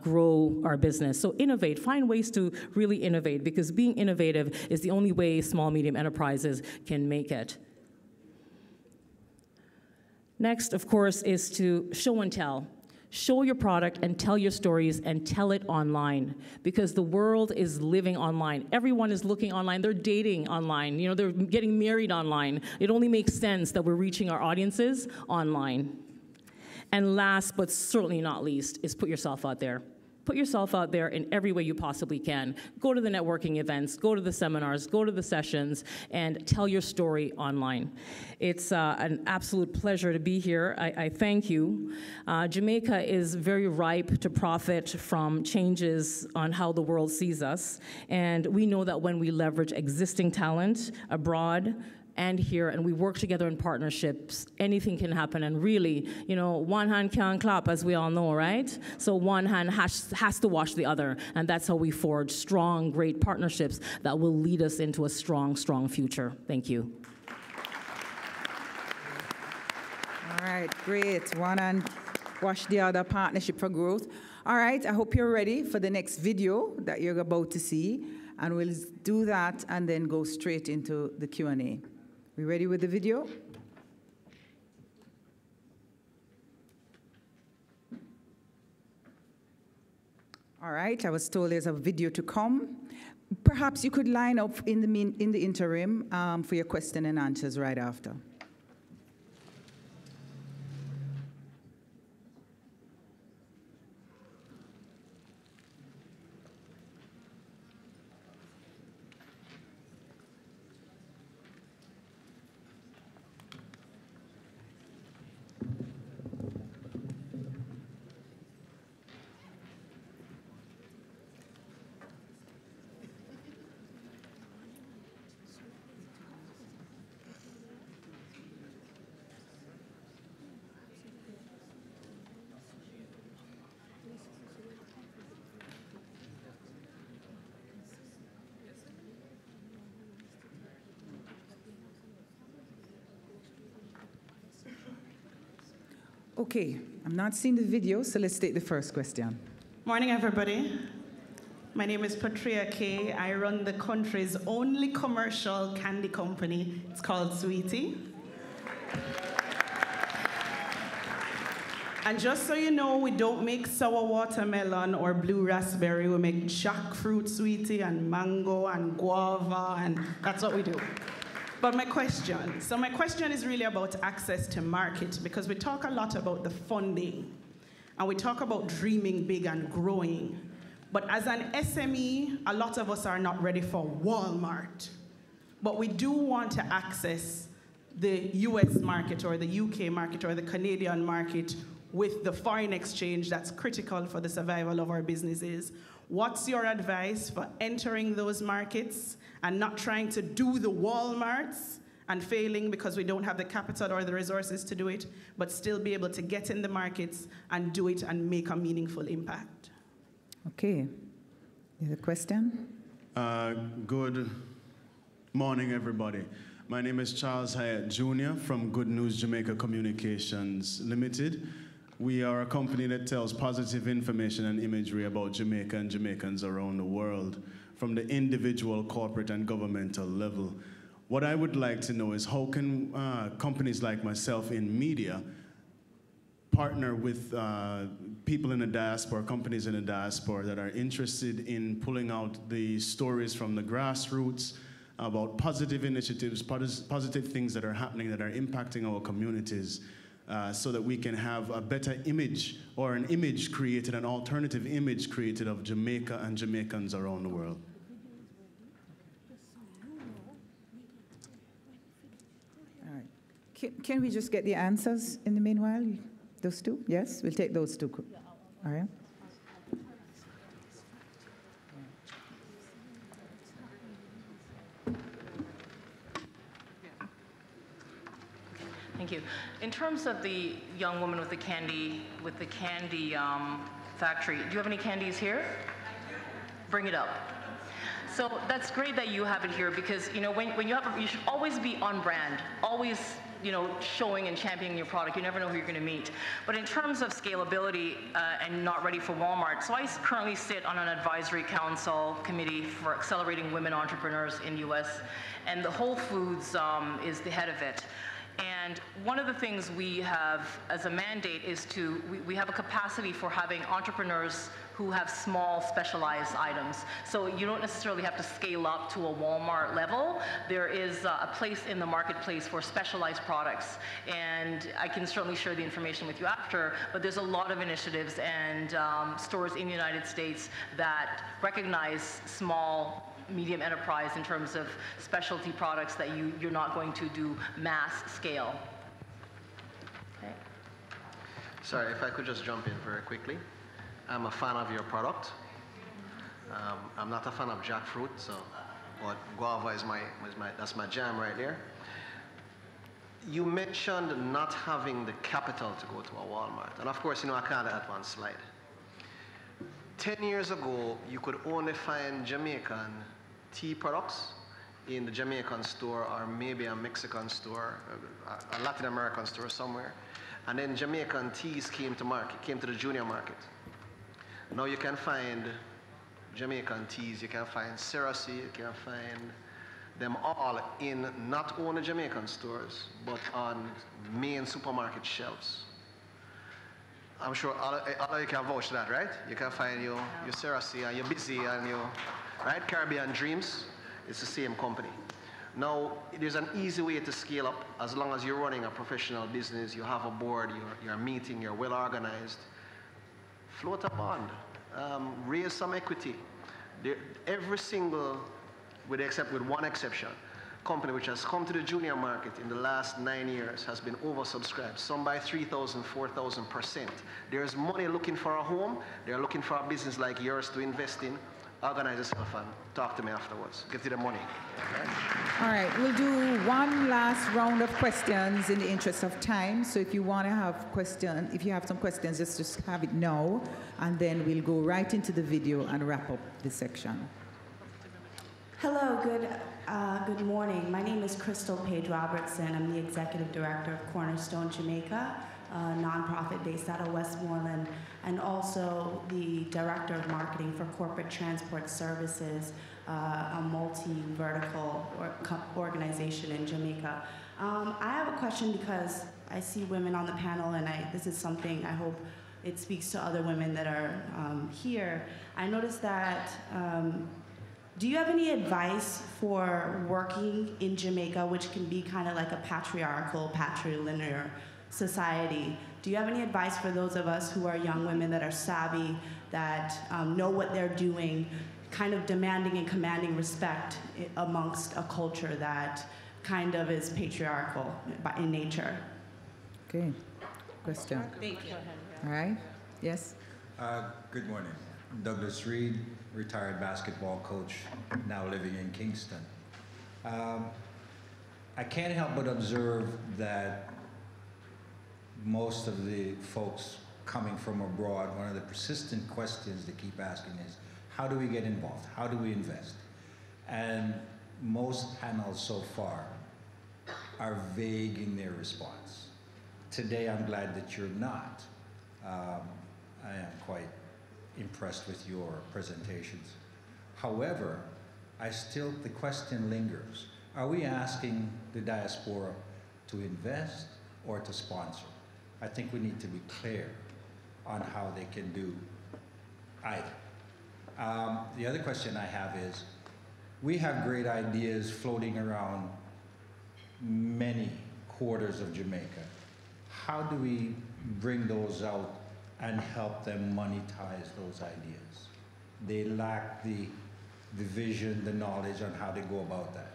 grow our business. So innovate, find ways to really innovate, because being innovative is the only way small, medium enterprises can make it. Next, of course, is to show and tell. Show your product and tell your stories and tell it online, because the world is living online. Everyone is looking online. They're dating online. They're getting married online. It only makes sense that we're reaching our audiences online. And last, but certainly not least, is put yourself out there. Put yourself out there in every way you possibly can. Go to the networking events, go to the seminars, go to the sessions, and tell your story online. It's an absolute pleasure to be here. I thank you. Jamaica is very ripe to profit from changes on how the world sees us. And we know that when we leverage existing talent abroad, and here, and we work together in partnerships, anything can happen. And really, one hand can't clap, as we all know, right? So one hand has to wash the other, and that's how we forge strong, great partnerships that will lead us into a strong, strong future. Thank you. All right, great. One hand wash the other, partnership for growth. All right, I hope you're ready for the next video that you're about to see, and we'll do that and then go straight into the Q&A. We ready with the video? All right, I was told there's a video to come. Perhaps you could line up in the interim for your question and answers right after. Okay, I'm not seeing the video, so let's take the first question. Morning, everybody. My name is Patria Kay. I run the country's only commercial candy company. It's called Sweetie. And just so you know, we don't make sour watermelon or blue raspberry. We make jackfruit sweetie and mango and guava, and that's what we do. But my question is really about access to market, because we talk a lot about the funding, and we talk about dreaming big and growing. But as an SME, a lot of us are not ready for Walmart. But we do want to access the US market or the UK market or the Canadian market with the foreign exchange that's critical for the survival of our businesses. What's your advice for entering those markets and not trying to do the Walmarts and failing because we don't have the capital or the resources to do it, but still be able to get in the markets and do it and make a meaningful impact? Okay. Is a question? Good morning, everybody. My name is Charles Hyatt Jr. from Good News Jamaica Communications Limited. We are a company that tells positive information and imagery about Jamaica and Jamaicans around the world, from the individual, corporate, and governmental level. What I would like to know is how can companies like myself in media partner with people in the diaspora, companies in the diaspora that are interested in pulling out the stories from the grassroots about positive initiatives, positive things that are happening that are impacting our communities, so that we can have a better image, or an image created, an alternative image created of Jamaica and Jamaicans around the world. All right. Can we just get the answers in the meanwhile? Those two? Yes, we'll take those two. All right. Thank you. In terms of the young woman with the candy factory, do you have any candies here? Bring it up. So that's great that you have it here, because when you have you should always be on brand, always showing and championing your product. You never know who you're going to meet. But in terms of scalability and not ready for Walmart, so I currently sit on an advisory council committee for accelerating women entrepreneurs in U.S., and the Whole Foods is the head of it. And one of the things we have as a mandate is we have a capacity for having entrepreneurs who have small specialized items. So you don't necessarily have to scale up to a Walmart level. There is a place in the marketplace for specialized products. And I can certainly share the information with you after, but there's a lot of initiatives and stores in the United States that recognize small, medium enterprise in terms of specialty products that you're not going to do mass scale. Okay. Sorry, if I could just jump in very quickly. I'm a fan of your product. I'm not a fan of jackfruit, but guava is that's my jam right there. You mentioned not having the capital to go to a Walmart, and of course, I can't add one slide. 10 years ago, you could only find Jamaican tea products in the Jamaican store, or maybe a Mexican store, a Latin American store somewhere. And then Jamaican teas came to the junior market. Now you can find Jamaican teas, you can find Cerasi, you can find them all in not only Jamaican stores, but on main supermarket shelves. I'm sure all of you can vouch for that, right? You can find your Cerasi and your Busy and your, right? Caribbean Dreams, it's the same company. Now, there's an easy way to scale up as long as you're running a professional business, you have a board, you're meeting, you're well organized. Float a bond, raise some equity. Every single, with one exception, company which has come to the junior market in the last 9 years has been oversubscribed, some by 3,000, 4,000%. There's money looking for a home, they're looking for a business like yours to invest in. Organize yourself and talk to me afterwards. Get you the money. All right, we'll do one last round of questions in the interest of time. So if you want to have questions, if you have some questions, just have it now, and then we'll go right into the video and wrap up this section. Hello, good morning. My name is Crystal Page Robertson. I'm the Executive Director of Cornerstone Jamaica, a nonprofit based out of Westmoreland, and also the Director of Marketing for Corporate Transport Services, a multi-vertical organization in Jamaica. I have a question because I see women on the panel, and this is something I hope it speaks to other women that are here. I noticed that, do you have any advice for working in Jamaica, which can be kind of like a patriarchal, patrilinear society? Do you have any advice for those of us who are young women that are savvy, that know what they're doing, kind of demanding and commanding respect amongst a culture that kind of is patriarchal in nature? Okay, question. Thank you. All right, yes? Good morning. I'm Douglas Reed, retired basketball coach, now living in Kingston. I can't help but observe that most of the folks coming from abroad, one of the persistent questions they keep asking is, how do we get involved? How do we invest? And most panels so far are vague in their response. Today, I'm glad that you're not. I am quite impressed with your presentations. However, the question lingers. Are we asking the diaspora to invest or to sponsor? I think we need to be clear on how they can do either. The other question I have is, we have great ideas floating around many quarters of Jamaica. How do we bring those out and help them monetize those ideas? They lack the vision, the knowledge on how to go about that.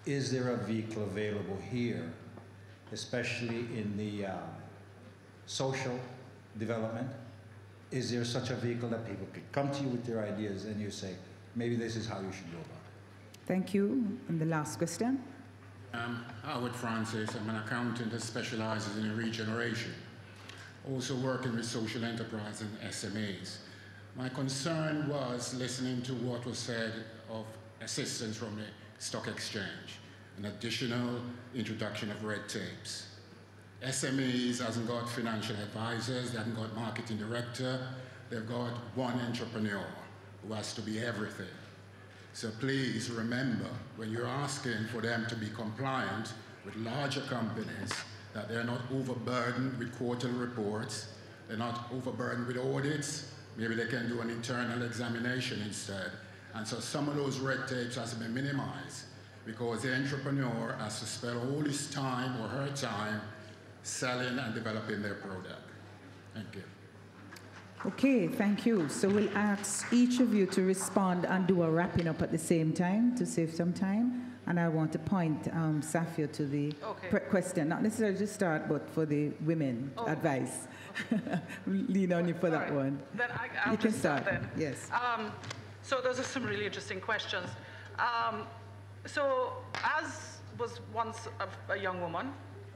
Is there a vehicle available here, especially in the social development? Is there such a vehicle that people could come to you with their ideas and you say, maybe this is how you should go about it? Thank you. And the last question. Howard Francis. I'm an accountant that specializes in regeneration, also working with social enterprise and SMEs. My concern was listening to what was said of assistance from the stock exchange, an additional introduction of red tapes. SMEs hasn't got financial advisors, they haven't got marketing director, they've got one entrepreneur who has to be everything. So please remember, when you're asking for them to be compliant with larger companies, that they're not overburdened with quarterly reports, they're not overburdened with audits, maybe they can do an internal examination instead. And so some of those red tapes has to be minimized because the entrepreneur has to spend all his time or her time selling and developing their product. Thank you. Okay, thank you. So we'll ask each of you to respond and do a wrapping up at the same time to save some time. And I want to point Safia to the question, not necessarily to start, but for the women advice. Lean on you for that one. Then I'll you can just start then. Yes. So those are some really interesting questions. So as was once a young woman,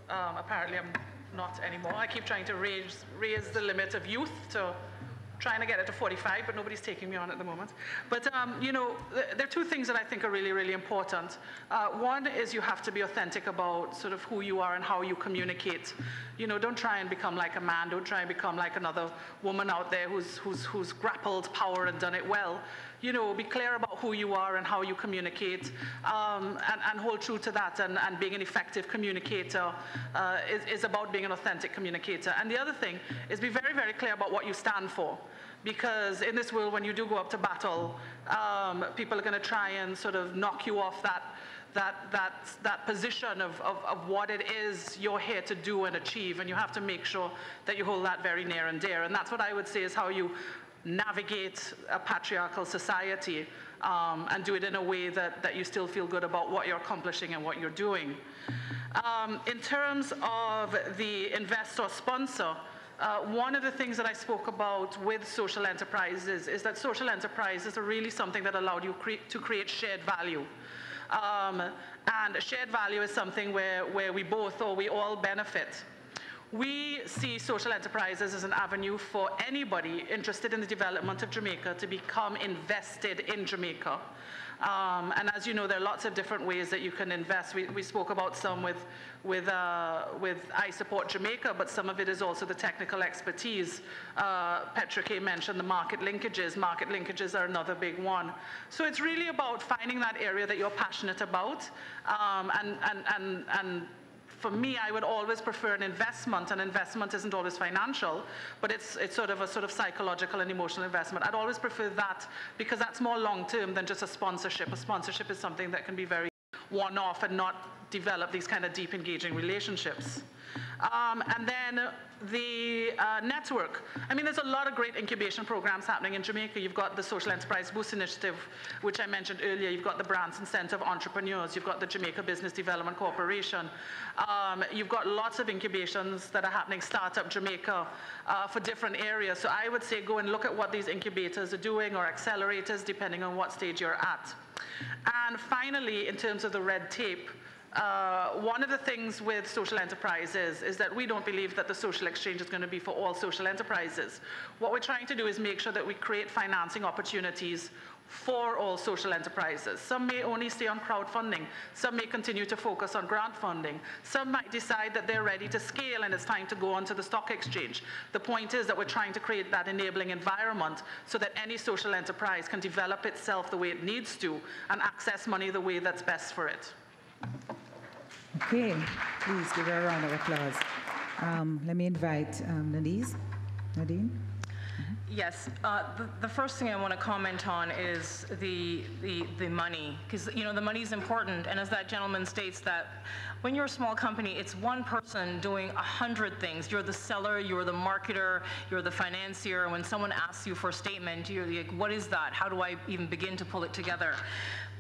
apparently I'm not anymore. I keep trying to raise the limit of youth to trying to get it to 45, but nobody's taking me on at the moment. But you know, there are two things that I think are really, really important. One is you have to be authentic about sort of who you are and how you communicate. You know, don't try and become like a man. Don't try and become like another woman out there who's grappled power and done it well. You know, be clear about who you are and how you communicate, and hold true to that. And being an effective communicator is about being an authentic communicator. And the other thing is be very, very clear about what you stand for. Because in this world, when you do go up to battle, people are going to try and sort of knock you off that position of what it is you're here to do and achieve. And you have to make sure that you hold that very near and dear. And that's what I would say is how you navigate a patriarchal society, and do it in a way that you still feel good about what you're accomplishing and what you're doing. In terms of the invest or sponsor, one of the things that I spoke about with social enterprises is that social enterprises are really something that allowed you to create shared value. And shared value is something where we both or we all benefit. We see social enterprises as an avenue for anybody interested in the development of Jamaica to become invested in Jamaica. And as you know, there are lots of different ways that you can invest. We spoke about some with I Support Jamaica, but some of it is also the technical expertise. Petra K mentioned the market linkages. Market linkages are another big one. So it's really about finding that area that you're passionate about, and for me, I would always prefer an investment. An investment isn't always financial, but it's sort of a psychological and emotional investment. I'd always prefer that because that's more long-term than just a sponsorship. A sponsorship is something that can be very one-off and not develop these kind of deep, engaging relationships. And then the network. I mean, there's a lot of great incubation programs happening in Jamaica. You've got the Social Enterprise Boost Initiative, which I mentioned earlier. You've got the Branson Center of Entrepreneurs. You've got the Jamaica Business Development Corporation. You've got lots of incubations that are happening, Startup Jamaica, for different areas. So I would say go and look at what these incubators are doing, or accelerators, depending on what stage you're at. And finally, in terms of the red tape, one of the things with social enterprises is that we don't believe that the social exchange is going to be for all social enterprises. What we're trying to do is make sure that we create financing opportunities for all social enterprises. Some may only stay on crowdfunding. Some may continue to focus on grant funding. Some might decide that they're ready to scale and it's time to go onto the stock exchange. The point is that we're trying to create that enabling environment so that any social enterprise can develop itself the way it needs to and access money the way that's best for it. Okay, please give her a round of applause. Let me invite Nadine. Yes, the first thing I want to comment on is the money, because the money is important, and as that gentleman states that when you're a small company, it's one person doing 100 things. You're the seller, you're the marketer, you're the financier, and when someone asks you for a statement, you're like, what is that? How do I even begin to pull it together?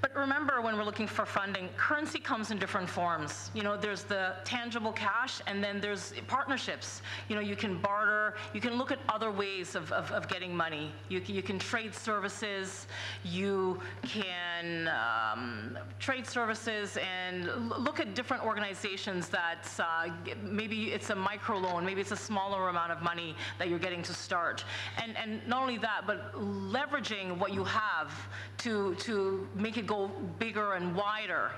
But remember, when we're looking for funding, currency comes in different forms. There's the tangible cash, and then there's partnerships. You can barter. You can look at other ways of getting money. You can trade services. You can trade services and look at different organizations that maybe it's a microloan, maybe it's a smaller amount of money that you're getting to start. And not only that, but leveraging what you have to make it go bigger and wider,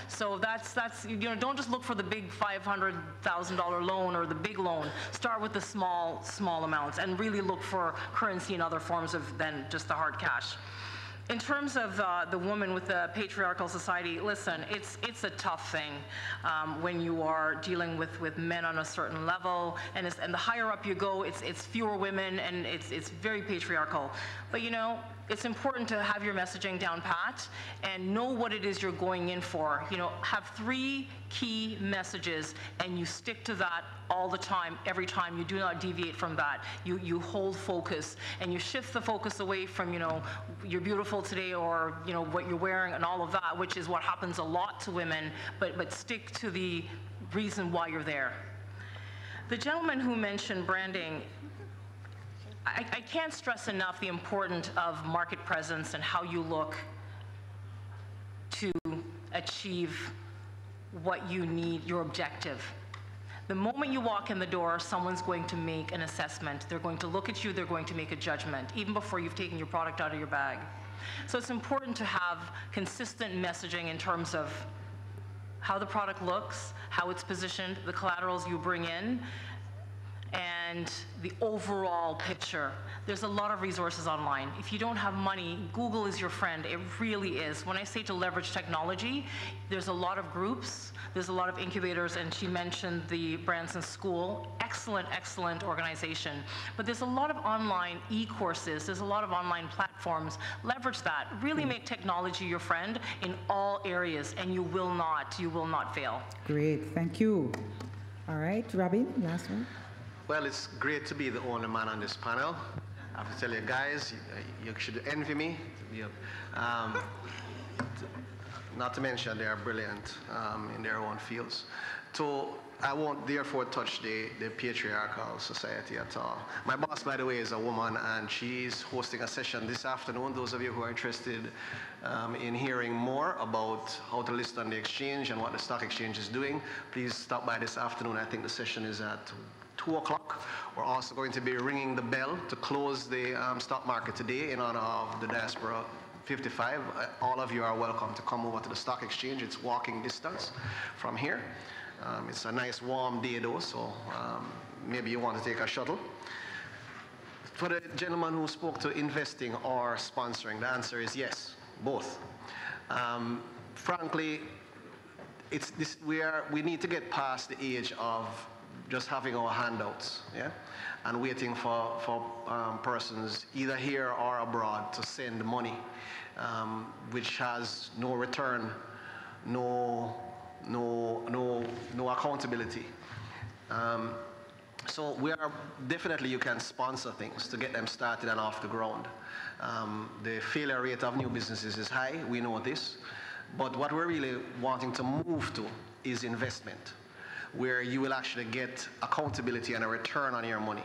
So that's don't just look for the big $500,000 loan or the big loan. Start with the small amounts and really look for currency in other forms than just the hard cash. In terms of the woman with the patriarchal society, listen, it's a tough thing when you are dealing with men on a certain level, and the higher up you go, it's fewer women, and it's very patriarchal. But it's important to have your messaging down pat and know what it is you're going in for. Have 3 key messages, and you stick to that all the time, every time. You do not deviate from that. You hold focus, and you shift the focus away from, you're beautiful today, or, what you're wearing and all of that, which is what happens a lot to women, but stick to the reason why you're there. The gentleman who mentioned branding, I can't stress enough the importance of market presence and how you look to achieve what you need, your objective. The moment you walk in the door, someone's going to make an assessment. They're going to look at you, they're going to make a judgment, even before you've taken your product out of your bag. So it's important to have consistent messaging in terms of how the product looks, how it's positioned, the collaterals you bring in, and the overall picture. There's a lot of resources online. If you don't have money, Google is your friend. It really is. When I say to leverage technology, there's a lot of groups, there's a lot of incubators, and she mentioned the Branson School. Excellent, excellent organization. But there's a lot of online e-courses, there's a lot of online platforms. Leverage that. Really make technology your friend in all areas, and you will not fail. Great, thank you. All right, Robin, last one. Well, it's great to be the only man on this panel. I have to tell you guys, you should envy me. Not to mention they are brilliant in their own fields. So I won't therefore touch the patriarchal society at all. My boss, by the way, is a woman, and she's hosting a session this afternoon. Those of you who are interested in hearing more about how to list on the exchange and what the stock exchange is doing, please stop by this afternoon. I think the session is at 2 o'clock. We're also going to be ringing the bell to close the stock market today in honor of the Diaspora 55. All of you are welcome to come over to the stock exchange. It's walking distance from here. It's a nice warm day though, so maybe you want to take a shuttle. For the gentleman who spoke to investing or sponsoring, the answer is yes, both. Frankly, we need to get past the age of just having our handouts, yeah, and waiting for persons either here or abroad to send money, which has no return, no accountability. So definitely you can sponsor things to get them started and off the ground. The failure rate of new businesses is high, we know this, but what we're really wanting to move to is investment, where you will actually get accountability and a return on your money.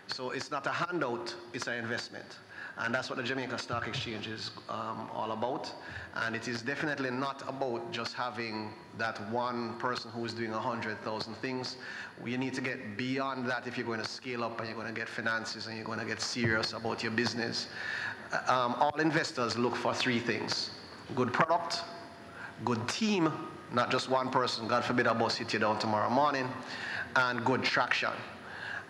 So it's not a handout, it's an investment. And that's what the Jamaica Stock Exchange is all about. And it is definitely not about just having that one person who is doing 100,000 things. You need to get beyond that if you're going to scale up and you're going to get finances and you're going to get serious about your business. All investors look for three things: good product, good team, not just one person, God forbid a bus hit you down tomorrow morning, and good traction.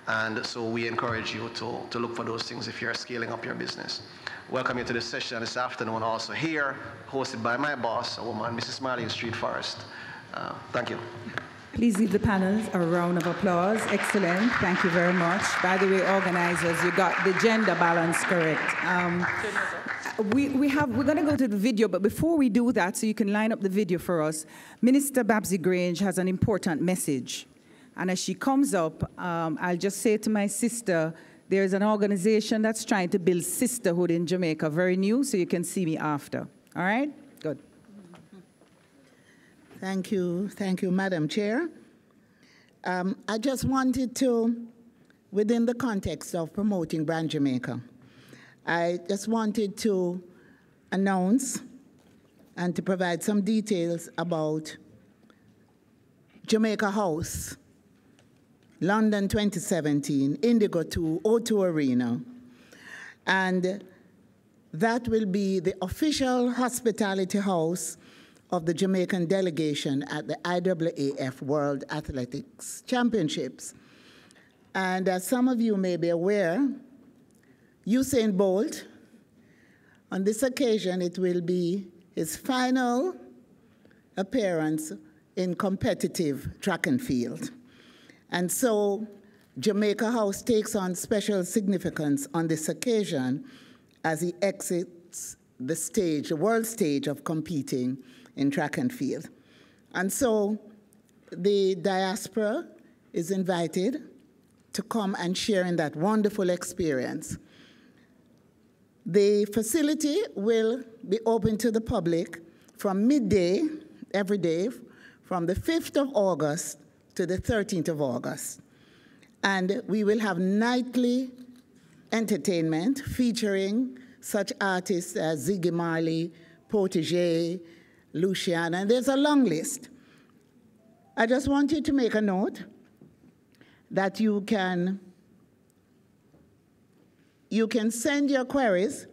And so we encourage you to look for those things if you're scaling up your business. Welcome you to this session this afternoon, also here, hosted by my boss, a woman, Mrs. Marlene Street Forest. Thank you. Please give the panel a round of applause. Excellent. Thank you very much. By the way, organizers, you got the gender balance correct. We're going to go to the video, but before we do that, so you can line up the video for us, Minister Babsy Grange has an important message. And as she comes up, I'll just say to my sister, there's an organization that's trying to build sisterhood in Jamaica, very new, so you can see me after. All right? Good. Thank you, Madam Chair. I just wanted to, within the context of promoting Brand Jamaica, I just wanted to announce and to provide some details about Jamaica House, London 2017, Indigo 2, O2 Arena. And that will be the official hospitality house of the Jamaican delegation at the IAAF World Athletics Championships. And as some of you may be aware, Usain Bolt, on this occasion, it will be his final appearance in competitive track and field. And so Jamaica House takes on special significance on this occasion as he exits the stage, the world stage of competing in track and field. And so the diaspora is invited to come and share in that wonderful experience. The facility will be open to the public from midday, every day, from the 5th of August to the 13th of August. And we will have nightly entertainment featuring such artists as Ziggy Marley, Protégé, Luciana, and there's a long list. I just want you to make a note that you can send your queries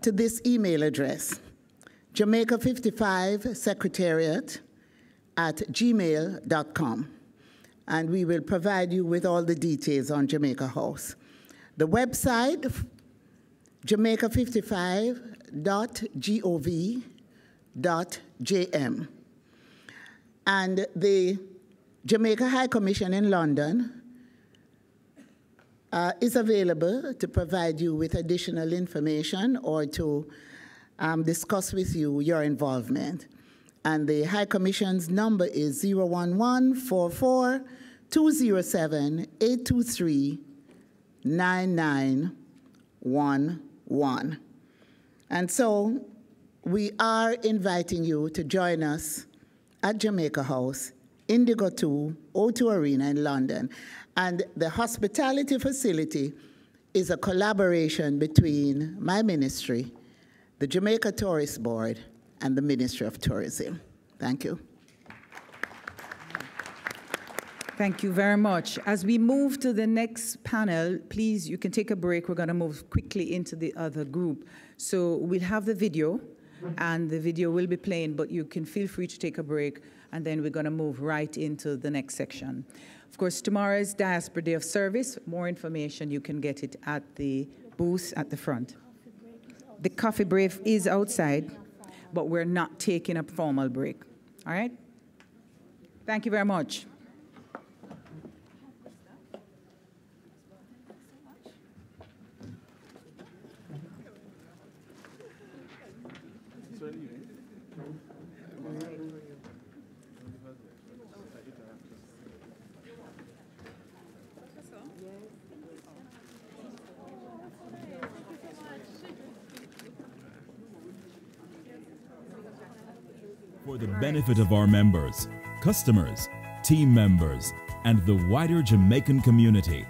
to this email address, jamaica55secretariat@gmail.com. And we will provide you with all the details on Jamaica House. The website, jamaica55.gov.jm. And the Jamaica High Commission in London is available to provide you with additional information or to discuss with you your involvement. And the High Commission's number is 011-44-207-823-9911. And so we are inviting you to join us at Jamaica House, Indigo 2, O2 Arena in London. And the hospitality facility is a collaboration between my ministry, the Jamaica Tourist Board, and the Ministry of Tourism. Thank you. Thank you very much. As we move to the next panel, please, you can take a break. We're going to move quickly into the other group. So we'll have the video, and the video will be playing, but you can feel free to take a break, and then we're going to move right into the next section. Of course, tomorrow is Diaspora Day of Service. More information, you can get it at the booth at the front. The coffee break is outside, but we're not taking a formal break. All right? Thank you very much. For the benefit of our members, customers, team members, and the wider Jamaican community,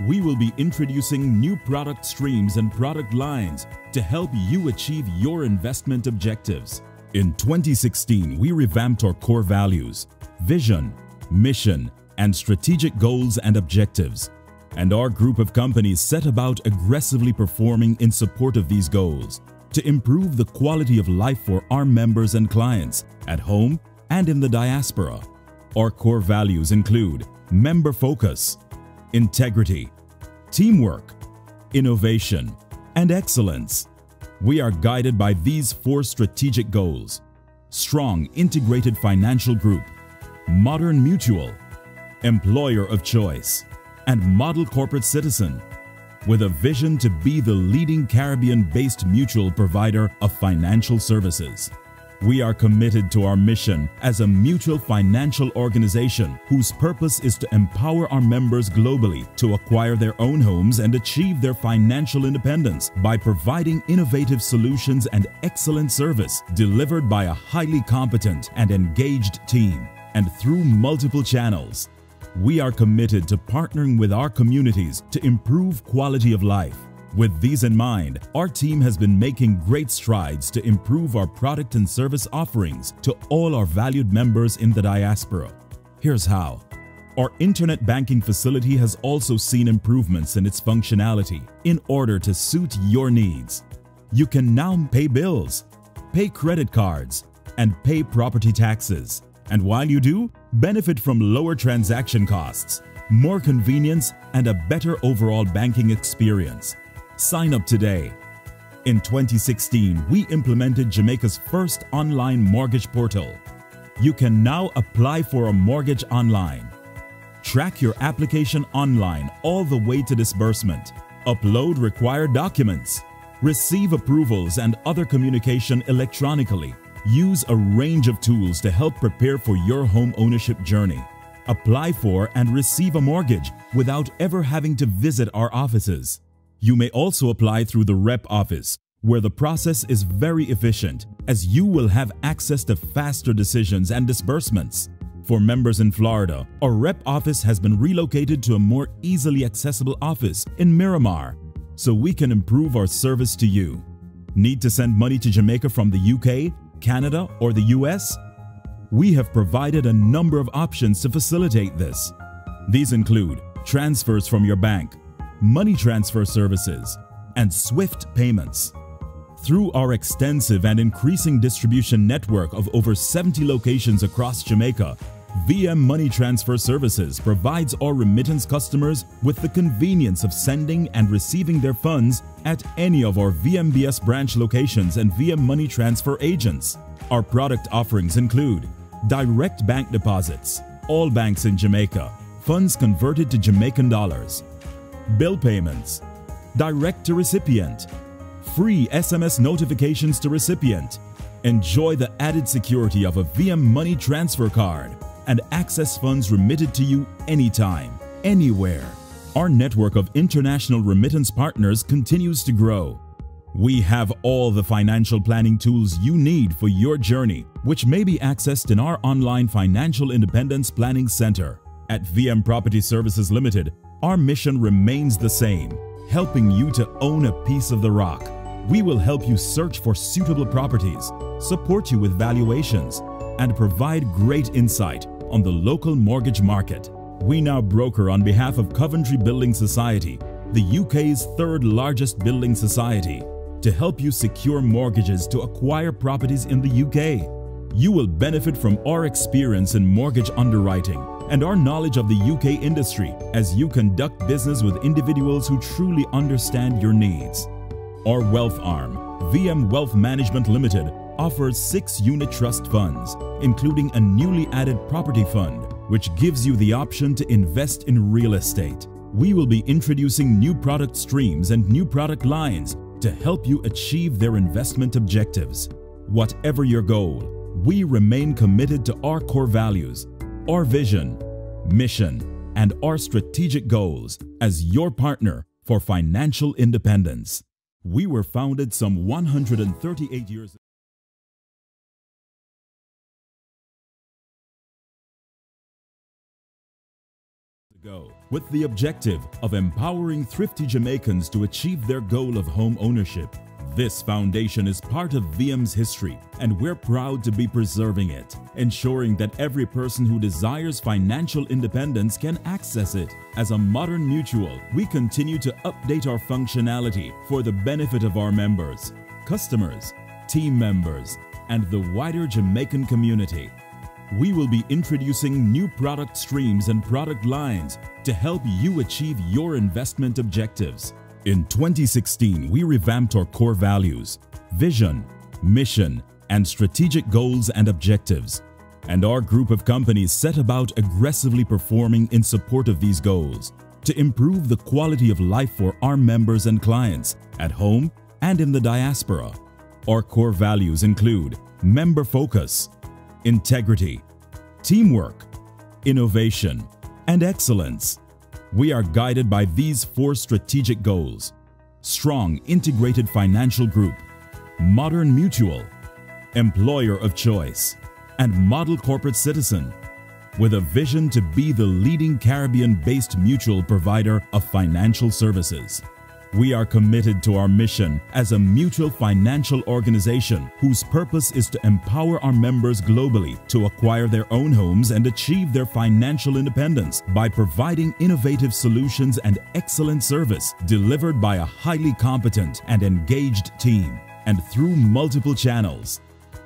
we will be introducing new product streams and product lines to help you achieve your investment objectives. In 2016, we revamped our core values, vision, mission, and strategic goals and objectives. And our group of companies set about aggressively performing in support of these goals to improve the quality of life for our members and clients at home and in the diaspora. Our core values include member focus, integrity, teamwork, innovation, and excellence. We are guided by these 4 strategic goals: strong integrated financial group, modern mutual, employer of choice, and model corporate citizen, with a vision to be the leading Caribbean-based mutual provider of financial services. We are committed to our mission as a mutual financial organization whose purpose is to empower our members globally to acquire their own homes and achieve their financial independence by providing innovative solutions and excellent service delivered by a highly competent and engaged team and through multiple channels. We are committed to partnering with our communities to improve quality of life. With these in mind, our team has been making great strides to improve our product and service offerings to all our valued members in the diaspora. Here's how. Our internet banking facility has also seen improvements in its functionality in order to suit your needs. You can now pay bills, pay credit cards, and pay property taxes. And while you do, benefit from lower transaction costs, more convenience, and a better overall banking experience. Sign up today. In 2016, we implemented Jamaica's first online mortgage portal. You can now apply for a mortgage online, track your application online all the way to disbursement, upload required documents, receive approvals and other communication electronically, use a range of tools to help prepare for your home ownership journey, apply for and receive a mortgage without ever having to visit our offices. You may also apply through the rep office, where the process is very efficient, as you will have access to faster decisions and disbursements. For members in Florida, our rep office has been relocated to a more easily accessible office in Miramar, so we can improve our service to you. Need to send money to Jamaica from the UK, Canada, or the US? We have provided a number of options to facilitate this. These include transfers from your bank, money transfer services, and SWIFT payments. Through our extensive and increasing distribution network of over 70 locations across Jamaica, VM Money Transfer Services provides our remittance customers with the convenience of sending and receiving their funds at any of our VMBS branch locations and VM Money Transfer agents. Our product offerings include direct bank deposits, all banks in Jamaica, funds converted to Jamaican dollars, bill payments, direct to recipient, free SMS notifications to recipient, enjoy the added security of a VM Money Transfer card, and access funds remitted to you anytime, anywhere. Our network of international remittance partners continues to grow. We have all the financial planning tools you need for your journey, which may be accessed in our online Financial Independence Planning Center. At VM Property Services Limited, our mission remains the same, helping you to own a piece of the rock. We will help you search for suitable properties, support you with valuations, and provide great insight on the local mortgage market. We now broker on behalf of Coventry Building Society, the UK's third largest building society, to help you secure mortgages to acquire properties in the UK. You will benefit from our experience in mortgage underwriting and our knowledge of the UK industry as you conduct business with individuals who truly understand your needs. Our wealth arm, VM Wealth Management Limited, offers 6 unit trust funds, including a newly added property fund, which gives you the option to invest in real estate. We will be introducing new product streams and new product lines to help you achieve their investment objectives. Whatever your goal, we remain committed to our core values, our vision, mission, and our strategic goals as your partner for financial independence. We were founded some 138 years ago, with the objective of empowering thrifty Jamaicans to achieve their goal of home ownership. This foundation is part of VM's history, and we're proud to be preserving it, ensuring that every person who desires financial independence can access it. As a modern mutual, we continue to update our functionality for the benefit of our members, customers, team members, and the wider Jamaican community. We will be introducing new product streams and product lines to help you achieve your investment objectives. In 2016, we revamped our core values, vision, mission, and strategic goals and objectives. And our group of companies set about aggressively performing in support of these goals to improve the quality of life for our members and clients at home and in the diaspora. Our core values include member focus, integrity, teamwork, innovation, and excellence. We are guided by these 4 strategic goals: strong integrated financial group, modern mutual, employer of choice, and model corporate citizen, with a vision to be the leading Caribbean-based mutual provider of financial services. We are committed to our mission as a mutual financial organization whose purpose is to empower our members globally to acquire their own homes and achieve their financial independence by providing innovative solutions and excellent service delivered by a highly competent and engaged team and through multiple channels.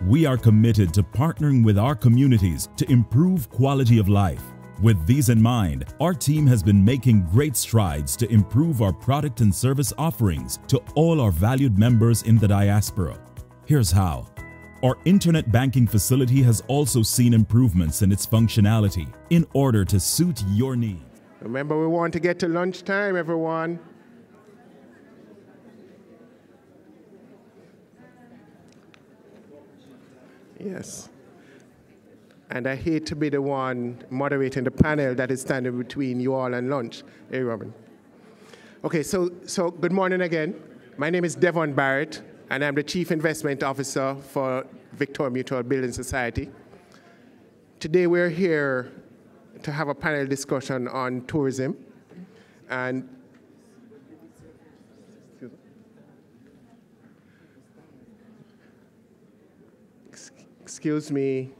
We are committed to partnering with our communities to improve quality of life. With these in mind, our team has been making great strides to improve our product and service offerings to all our valued members in the diaspora. Here's how. Our internet banking facility has also seen improvements in its functionality in order to suit your needs. Remember, we want to get to lunchtime, everyone. Yes. And I hate to be the one moderating the panel that is standing between you all and lunch. Hey, Robin. Okay, so good morning again. My name is Devon Barrett, and I'm the Chief Investment Officer for Victoria Mutual Building Society. Today we're here to have a panel discussion on tourism. And excuse me.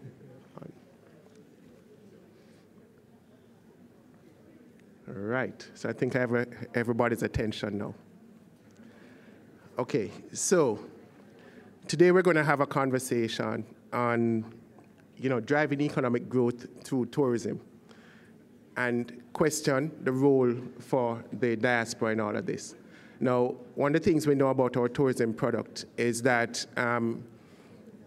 All right, so I think I have everybody's attention now. Okay, so today we're going to have a conversation on, driving economic growth through tourism and question the role for the diaspora in all of this. Now, one of the things we know about our tourism product is that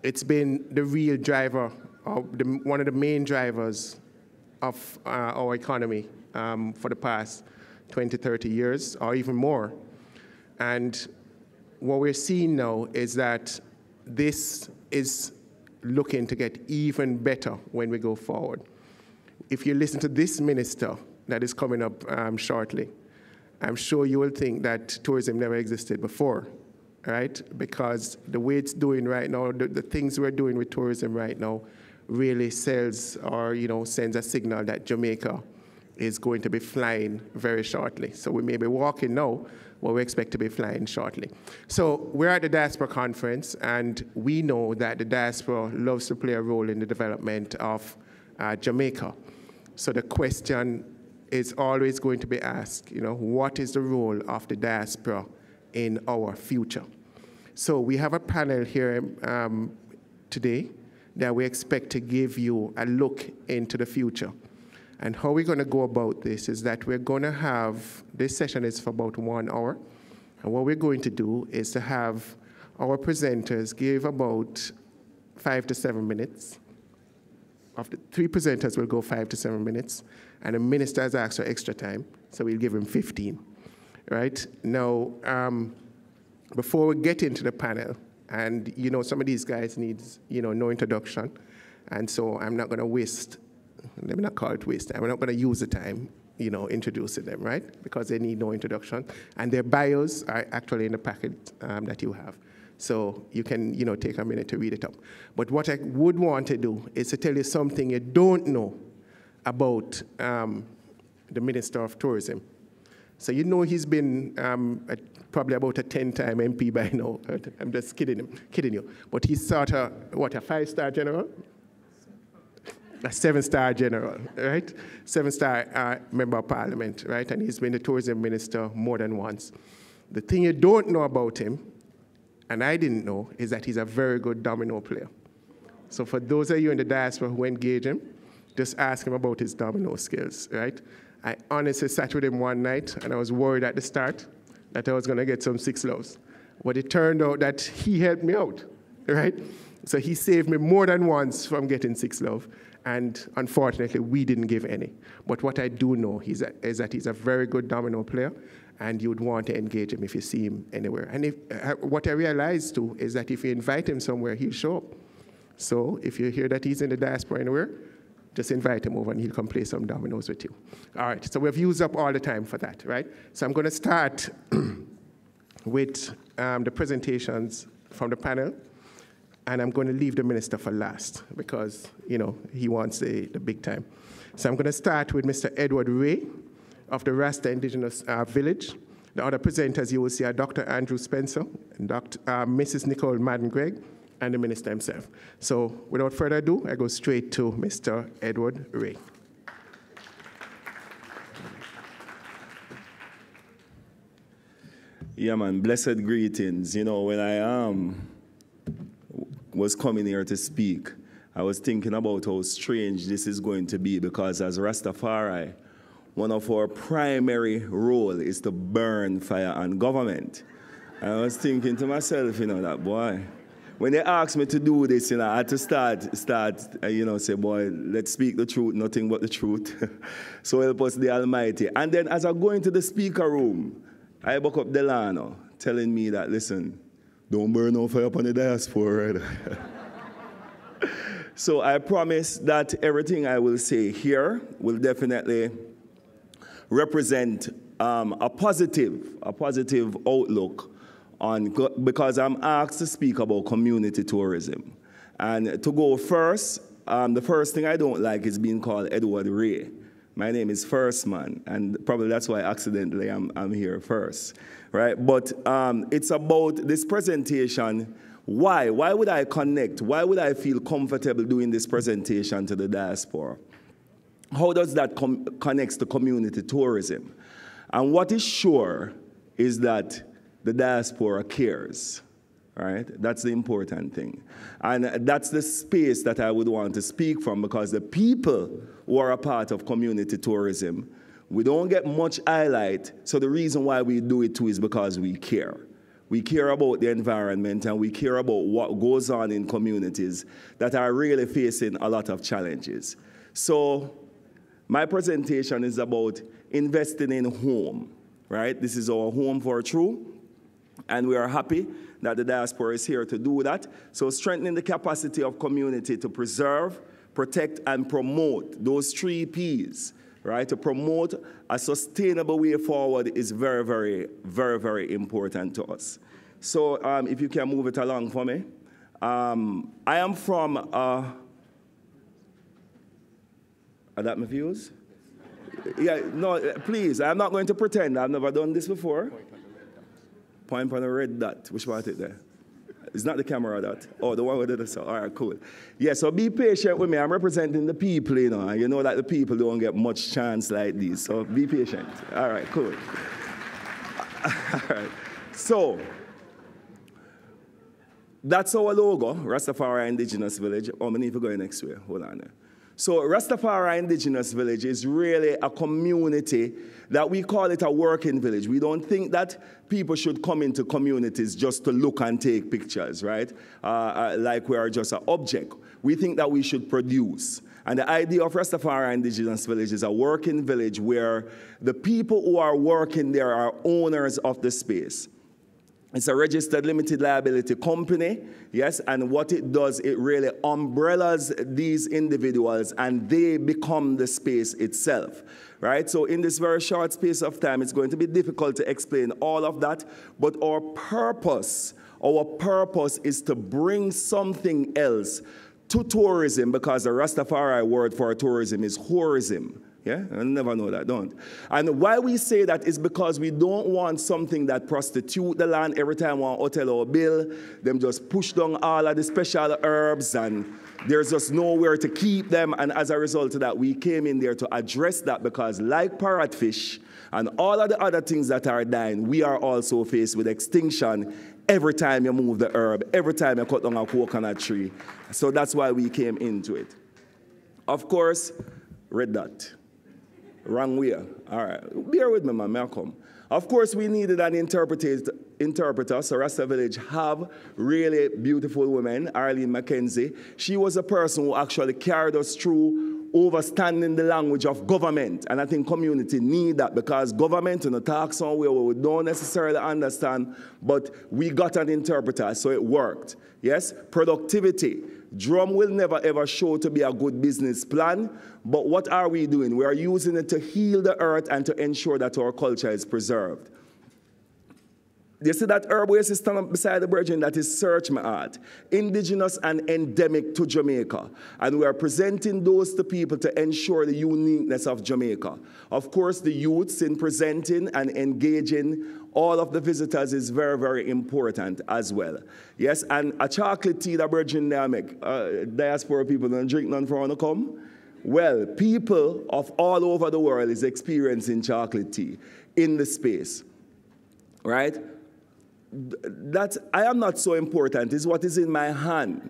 it's been the real driver, or one of the main drivers of our economy for the past 20, 30 years, or even more. And what we're seeing now is that this is looking to get even better when we go forward. If you listen to this minister that is coming up shortly, I'm sure you will think that tourism never existed before, right? Because the way it's doing right now, the things we're doing with tourism right now really sells or, sends a signal that Jamaica is going to be flying very shortly. So we may be walking now, but we expect to be flying shortly. So we're at the Diaspora Conference, and we know that the diaspora loves to play a role in the development of Jamaica. So the question is always going to be asked, what is the role of the diaspora in our future? So we have a panel here today that we expect to give you a look into the future. And how we're going to go about this is that we're going to have, this session is for about 1 hour. And what we're going to do is to have our presenters give about 5 to 7 minutes. Of the 3 presenters will go 5 to 7 minutes. And the minister has asked for extra time, so we'll give him 15. Right? Now, before we get into the panel, and some of these guys need no introduction. And so I'm not going to waste, let me not call it waste time. We're not going to use the time, introducing them, right? Because they need no introduction. And their bios are actually in the packet that you have. So you can, take a minute to read it up. But what I would want to do is to tell you something you don't know about the Minister of Tourism. So you know he's been probably about a 10-time MP by now. I'm just kidding you. But he's sort of, what, a 5-star general? A 7-star general, right? 7-star member of parliament, right? And he's been the tourism minister more than once. The thing you don't know about him, and I didn't know, is that he's a very good domino player. So for those of you in the diaspora who engage him, just ask him about his domino skills, right? I honestly sat with him one night, and I was worried at the start that I was going to get some 6 loves. But it turned out that he helped me out, right? So he saved me more than once from getting 6 love. And unfortunately, we didn't give any. But what I do know is that he's a very good domino player, and you'd want to engage him if you see him anywhere. And what I realized, too, is that if you invite him somewhere, he'll show up. So if you hear that he's in the diaspora anywhere, just invite him over and he'll come play some dominoes with you. All right, so we've used up all the time for that, right? So I'm going to start with the presentations from the panel, and I'm going to leave the minister for last because, you know, he wants the big time. So I'm going to start with Mr. Edward Ray of the Rasta Indigenous Village. The other presenters you will see are Dr. Andrew Spencer and Mrs. Nicole Madden-Gregg, and the minister himself. So without further ado, I go straight to Mr. Edward Ray. Yeah, man, blessed greetings. You know, when I was coming here to speak, I was thinking about how strange this is going to be because as Rastafari, one of our primary role is to burn fire on government. And I was thinking to myself, you know, that boy, when they asked me to do this, you know, I had to start, you know, say, boy, let's speak the truth, nothing but the truth. So help us the Almighty. And then as I go into the speaker room, I woke up Delano telling me that, listen, don't burn no fire upon the diaspora. So I promise that everything I will say here will definitely represent a positive outlook because I'm asked to speak about community tourism. And to go first, the first thing I don't like is being called Edward Ray. My name is First Man, and probably that's why accidentally I'm here first, right? But it's about this presentation. Why? Why would I connect? Why would I feel comfortable doing this presentation to the diaspora? How does that connect to community tourism? And what is sure is that the diaspora cares, right? That's the important thing. And that's the space that I would want to speak from because the people who are a part of community tourism, we don't get much highlight. So the reason why we do it too is because we care. We care about the environment and we care about what goes on in communities that are really facing a lot of challenges. So my presentation is about investing in home, right? This is our home for true. And we are happy that the diaspora is here to do that. So strengthening the capacity of community to preserve, protect, and promote those 3 Ps, right? To promote a sustainable way forward is very, very, very, very important to us. So if you can move it along for me. I am from, are that my views? Yeah, no, please, I'm not going to pretend. I've never done this before. Point on the red dot. Which part is it there? It's not the camera dot. Oh, the one with the all right, cool. Yeah, so be patient with me. I'm representing the people, you know. And you know that the people don't get much chance like this. So be patient. All right, cool. All right. So that's our logo, Rastafari Indigenous Village. Oh, I need to go next way. Hold on there. So Rastafari Indigenous Village is really a community that we call it a working village. We don't think that people should come into communities just to look and take pictures, right? Like we are just an object. We think that we should produce. And the idea of Rastafari Indigenous Village is a working village where the people who are working there are owners of the space. It's a registered limited liability company, yes, and what it does, it really umbrellas these individuals and they become the space itself, right? So in this very short space of time, it's going to be difficult to explain all of that, but our purpose is to bring something else to tourism because the Rastafari word for tourism is horism, Yeah, I never know that, don't. And why we say that is because we don't want something that prostitute the land every time one hotel or bill. Them just push down all of the special herbs and there's just nowhere to keep them. And as a result of that, we came in there to address that because like parrotfish and all of the other things that are dying, we are also faced with extinction every time you move the herb, every time you cut down a coconut tree. So that's why we came into it. Of course, red dot. Wrong way. All right. Bear with me, man. May I come? Of course, we needed an interpreter. So Rasta Village have really beautiful women. Arlene McKenzie. She was a person who actually carried us through understanding the language of government. And I think community need that because government in a talk somewhere we don't necessarily understand, but we got an interpreter, so it worked. Yes? Productivity. Drum will never ever show to be a good business plan, but what are we doing? We are using it to heal the earth and to ensure that our culture is preserved. You see that herb where you stand up beside the virgin, that is Search My Heart, indigenous and endemic to Jamaica. And we are presenting those to people to ensure the uniqueness of Jamaica. Of course, the youths in presenting and engaging all of the visitors is very, very important as well. Yes, and a chocolate tea that virgin there make. Diaspora people don't drink none for to come. Well, people of all over the world is experiencing chocolate tea in the space, right? That I am not so important, is what is in my hand.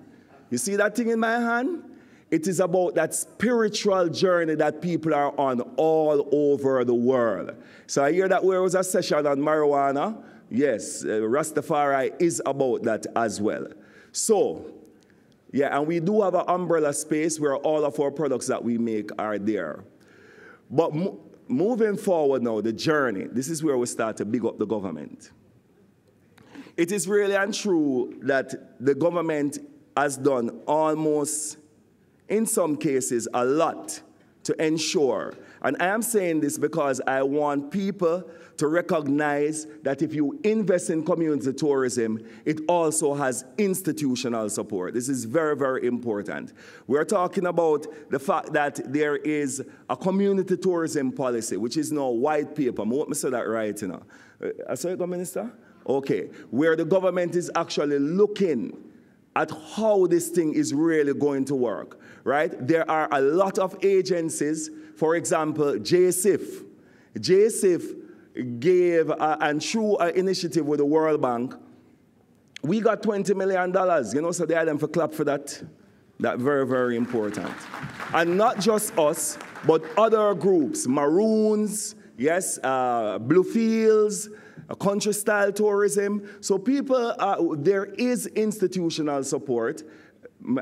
You see that thing in my hand? It is about that spiritual journey that people are on all over the world. So I hear that there was a session on marijuana. Yes, Rastafari is about that as well. So, yeah, and we do have an umbrella space where all of our products that we make are there. But moving forward now, the journey, this is where we start to big up the government. It is really untrue that the government has done almost, in some cases, a lot to ensure. And I am saying this because I want people to recognize that if you invest in community tourism, it also has institutional support. This is very, very important. We're talking about the fact that there is a community tourism policy, which is now white paper. I want me to say that right, you know. I saw it, Minister? Okay, where the government is actually looking at how this thing is really going to work, right? There are a lot of agencies, for example, JSIF. JSIF gave, and through an initiative with the World Bank, we got $20 million, you know, so they had them for clap for that. That's very, very important. And not just us, but other groups, Maroons, yes, Bluefields, country-style tourism. So people, there is institutional support.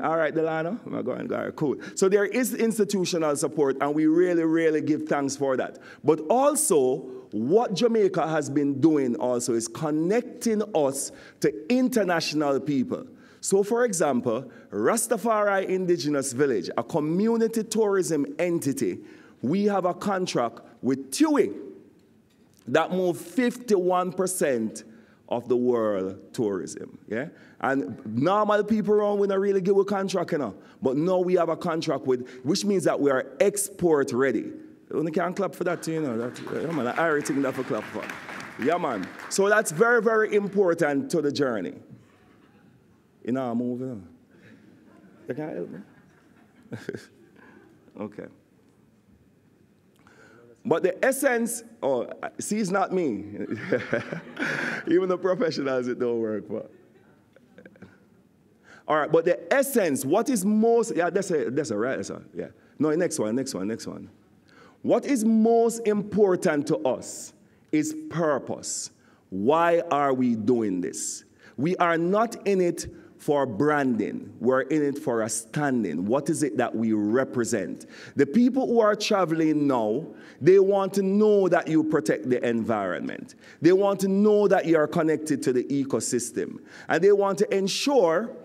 All right, Delano? I'm going, cool. So there is institutional support, and we really, really give thanks for that. But also, what Jamaica has been doing also is connecting us to international people. So, for example, Rastafari Indigenous Village, a community tourism entity, we have a contract with TUI that move 51% of the world tourism, yeah? And normal people around, we don't really give a contract, you know? But now we have a contract with, which means that we are export ready. You can't clap for that, you know? That, yeah, man, everything that for clap for. Yeah, man. So that's very, very important to the journey. You know, I'm moving. You can't help me? Okay. But the essence, oh, see, it's not me. Even the professionals, it don't work. But. All right, but the essence, what is most, yeah, that's a right, that's a, yeah. No, next one. What is most important to us is purpose. Why are we doing this? We are not in it for branding. We're in it for a standing. What is it that we represent? The people who are traveling now, they want to know that you protect the environment. They want to know that you are connected to the ecosystem. And they want to ensure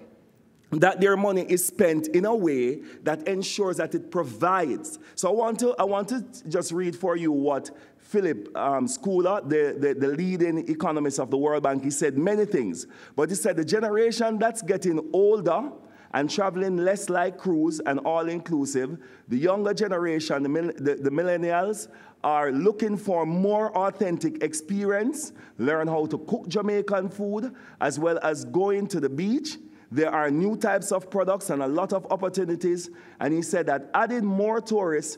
that their money is spent in a way that ensures that it provides. So I want to just read for you what Philip Schooler, the leading economist of the World Bank, he said many things. But he said the generation that's getting older and traveling less like cruise and all-inclusive. The younger generation, the millennials, are looking for more authentic experience, learn how to cook Jamaican food, as well as going to the beach. There are new types of products and a lot of opportunities. And he said that adding more tourists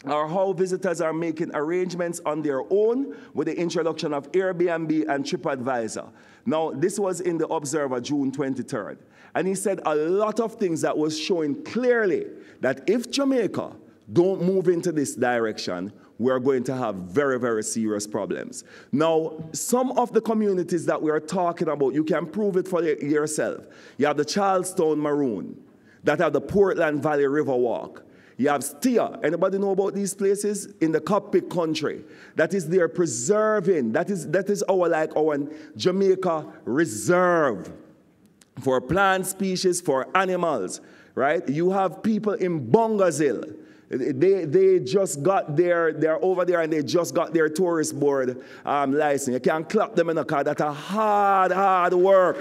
or how visitors are making arrangements on their own with the introduction of Airbnb and TripAdvisor. Now, this was in the Observer, June 23rd. And he said a lot of things that was showing clearly that if Jamaica don't move into this direction, we are going to have very, very serious problems. Now, some of the communities that we are talking about, you can prove it for yourself. You have the Charlestown Maroon, that have the Portland Valley Riverwalk. You have Stia. Anybody know about these places? In the Cockpit country. That is their preserving. That is our Jamaica reserve for plant species, for animals, right? You have people in Bongazil. They just got they're over there and they just got their tourist board license. You can't clap them in the car. That's a hard work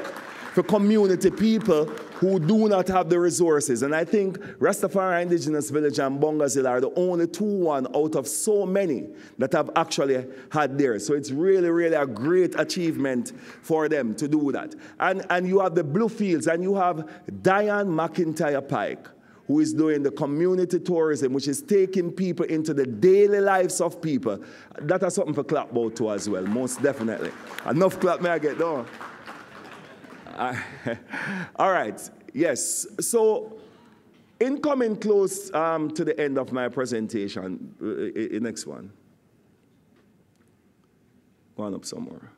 for community people who do not have the resources. And I think Rastafari Indigenous Village and Bongazil are the only one out of so many that have actually had theirs. So it's really, really a great achievement for them to do that. And you have the Bluefields, and you have Diane McIntyre Pike, who is doing the community tourism, which is taking people into the daily lives of people. That is something for clap about too as well, most definitely. Enough clap may I get done. All right, yes. So in coming close to the end of my presentation, next one. Go on up somewhere.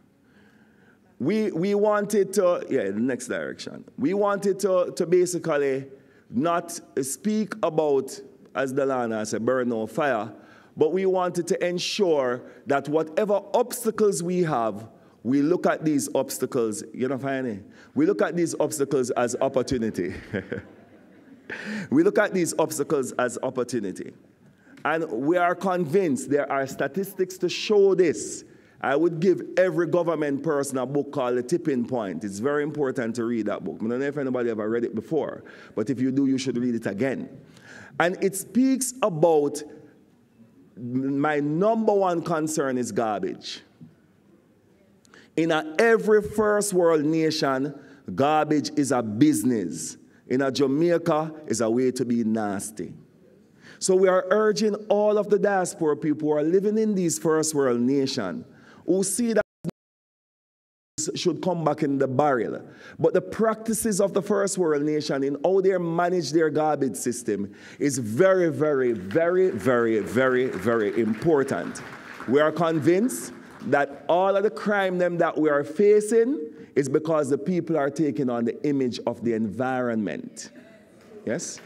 We wanted to, the next direction. We wanted to basically not speak about, as Delana said, burn no fire, but we wanted to ensure that whatever obstacles we have, we look at these obstacles, you know, finding? We look at these obstacles as opportunity. We look at these obstacles as opportunity. And we are convinced there are statistics to show this. I would give every government person a book called The Tipping Point. It's very important to read that book. I don't know if anybody ever read it before, but if you do, you should read it again. And it speaks about my number one concern is garbage. In every first world nation, garbage is a business. In Jamaica, it's a way to be nasty. So we are urging all of the diaspora people who are living in these first world nations, who see that should come back in the barrel. But the practices of the first world nation in how they manage their garbage system is very, very, very, very, very, very important. We are convinced that all of the crime that we are facing is because the people are taking on the image of the environment. Yes?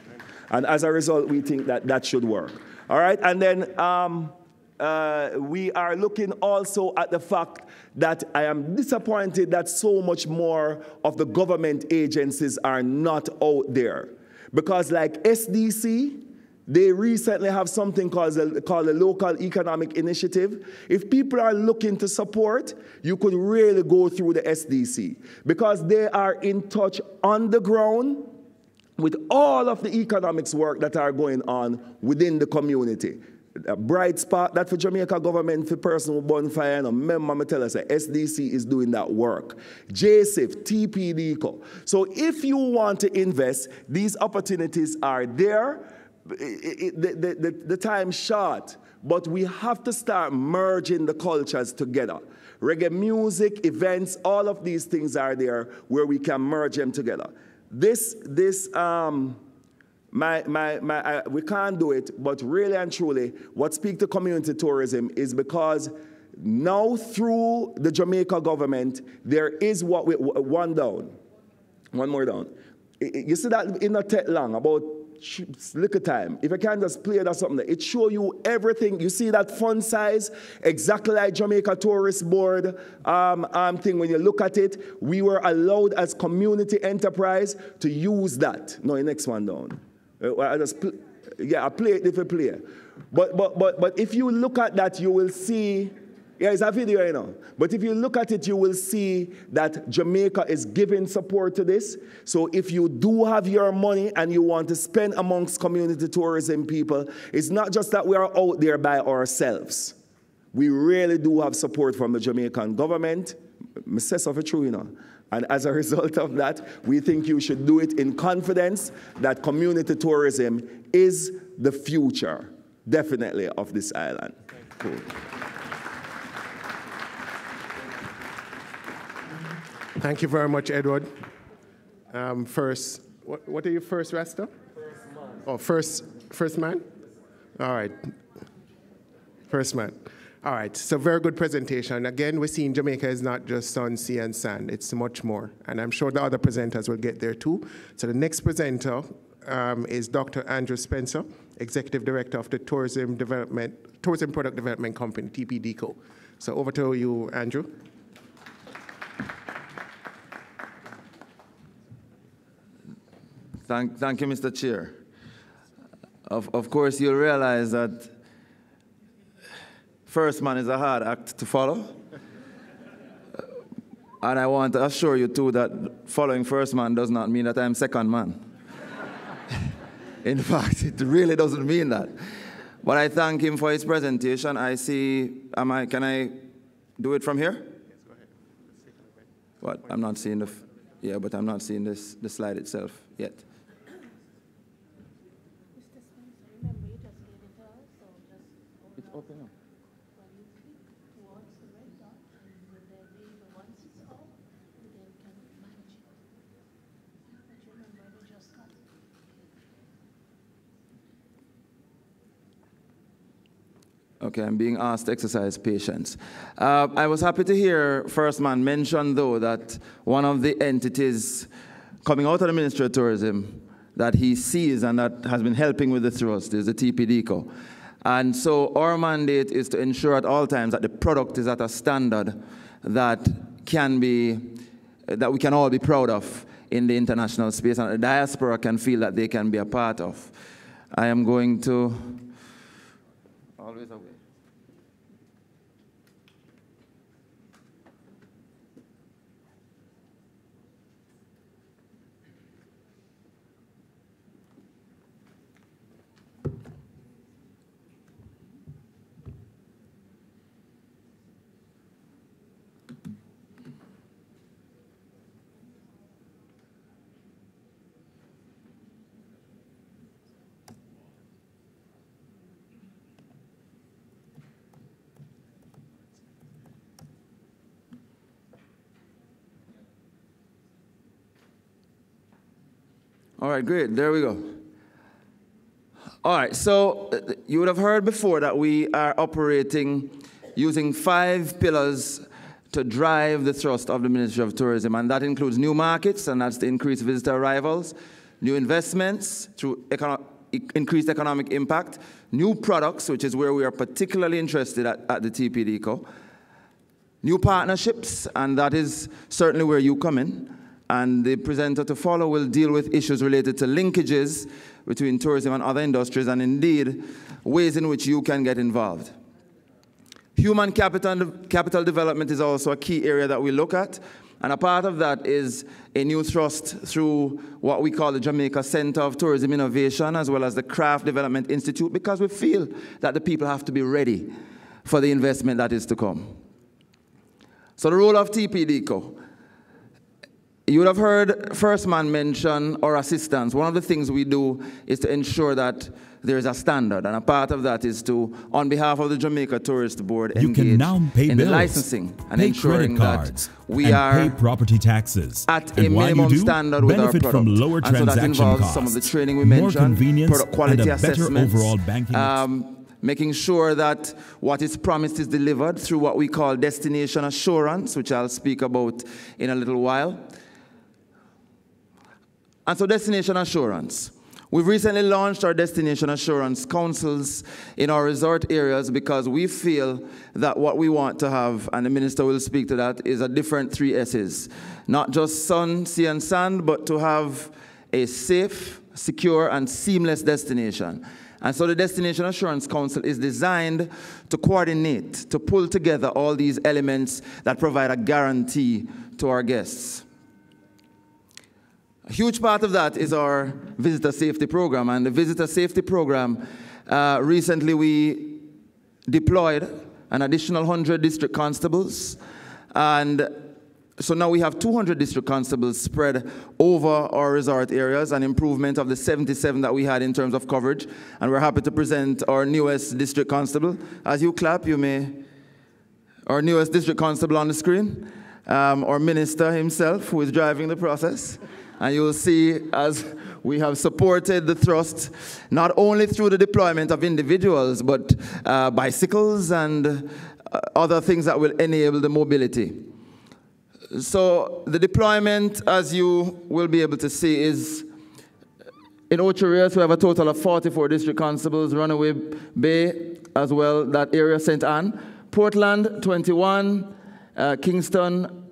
And as a result, we think that should work. All right? And then we are looking also at the fact that I am disappointed that so much more of the government agencies are not out there. Because like SDC, they recently have something called the Local Economic Initiative. If people are looking to support, you could really go through the SDC because they are in touch on the ground with all of the economics work that are going on within the community. A bright spot that for Jamaica government for personal bonfire, and remember I tell us that SDC is doing that work. JSIF, TPDCO. So if you want to invest, these opportunities are there. The time's short, but we have to start merging the cultures together. Reggae music, events, all of these things are there where we can merge them together. We can't do it, but really and truly, what speaks to community tourism is because now through the Jamaica government, there is one more down. You see that in not that long, about little time. If I can just play that something, it shows you everything. You see that font size, exactly like Jamaica Tourist Board thing. When you look at it, we were allowed as community enterprise to use that. No, the next one down. I play it if I play. But if you look at that, you will see Yeah, it's a video, you know. But if you look at it, you will see that Jamaica is giving support to this. So if you do have your money and you want to spend amongst community tourism people, it's not just that we are out there by ourselves. We really do have support from the Jamaican government. I say so for true, you know. And as a result of that, we think you should do it in confidence that community tourism is the future, definitely, of this island. Cool. Thank you very much, Edward. First, what are you first, Rasta? First man. Oh, first man? All right. First man. All right, so very good presentation. Again, we're seeing Jamaica is not just sun, sea, and sand. It's much more. And I'm sure the other presenters will get there too. So the next presenter is Dr. Andrew Spencer, Executive Director of the Tourism Product Development Company, TPDCO. So over to you, Andrew. Thank you, Mr. Chair. Of course, you'll realize that first man is a hard act to follow. And I want to assure you, too, that following first man does not mean that I'm second man. In fact, it really doesn't mean that. But I thank him for his presentation. I see, can I do it from here? Yes, go ahead. What? I'm not seeing but I'm not seeing the slide itself yet. It's open up. Okay, I'm being asked to exercise patience. I was happy to hear First Man mention, though, that one of the entities coming out of the Ministry of Tourism that he sees and that has been helping with the thrust is the TPDCO. And so our mandate is to ensure at all times that the product is at a standard that we can all be proud of in the international space, and the diaspora can feel that they can be a part of. I am going to always away. All right, great. There we go. All right, so you would have heard before that we are operating using 5 pillars to drive the thrust of the Ministry of Tourism, and that includes new markets, and that's to increase visitor arrivals, new investments through increased economic impact, new products, which is where we are particularly interested at the TPDCO, new partnerships, and that is certainly where you come in. And the presenter to follow will deal with issues related to linkages between tourism and other industries, and indeed, ways in which you can get involved. Human capital development is also a key area that we look at, and a part of that is a new thrust through what we call the Jamaica Center of Tourism Innovation, as well as the Craft Development Institute, because we feel that the people have to be ready for the investment that is to come. So the role of TPDCO. You would have heard First Man mention our assistance. One of the things we do is to ensure that there is a standard, and a part of that is to, on behalf of the Jamaica Tourist Board, engage in the licensing and ensuring that we are pay property taxes at a minimum standard with our product. From lower and so that involves costs, some of the training we mentioned, product quality assessments, overall banking making sure that what is promised is delivered through what we call destination assurance, which I'll speak about in a little while. And so destination assurance. We've recently launched our destination assurance councils in our resort areas because we feel that what we want to have, and the minister will speak to that, is a different 3 S's. Not just sun, sea, and sand, but to have a safe, secure, and seamless destination. And so the Destination Assurance Council is designed to coordinate, to pull together all these elements that provide a guarantee to our guests. A huge part of that is our visitor safety program. And the visitor safety program, recently we deployed an additional 100 district constables. And so now we have 200 district constables spread over our resort areas, an improvement of the 77 that we had in terms of coverage. And we're happy to present our newest district constable. As you clap, you may, our newest district constable on the screen, our minister himself, who is driving the process. And you'll see as we have supported the thrust, not only through the deployment of individuals, but bicycles and other things that will enable the mobility. So the deployment, as you will be able to see, is in Ocho Rios. We have a total of 44 district constables, Runaway Bay as well, that area, St. Anne. Portland, 21, Kingston,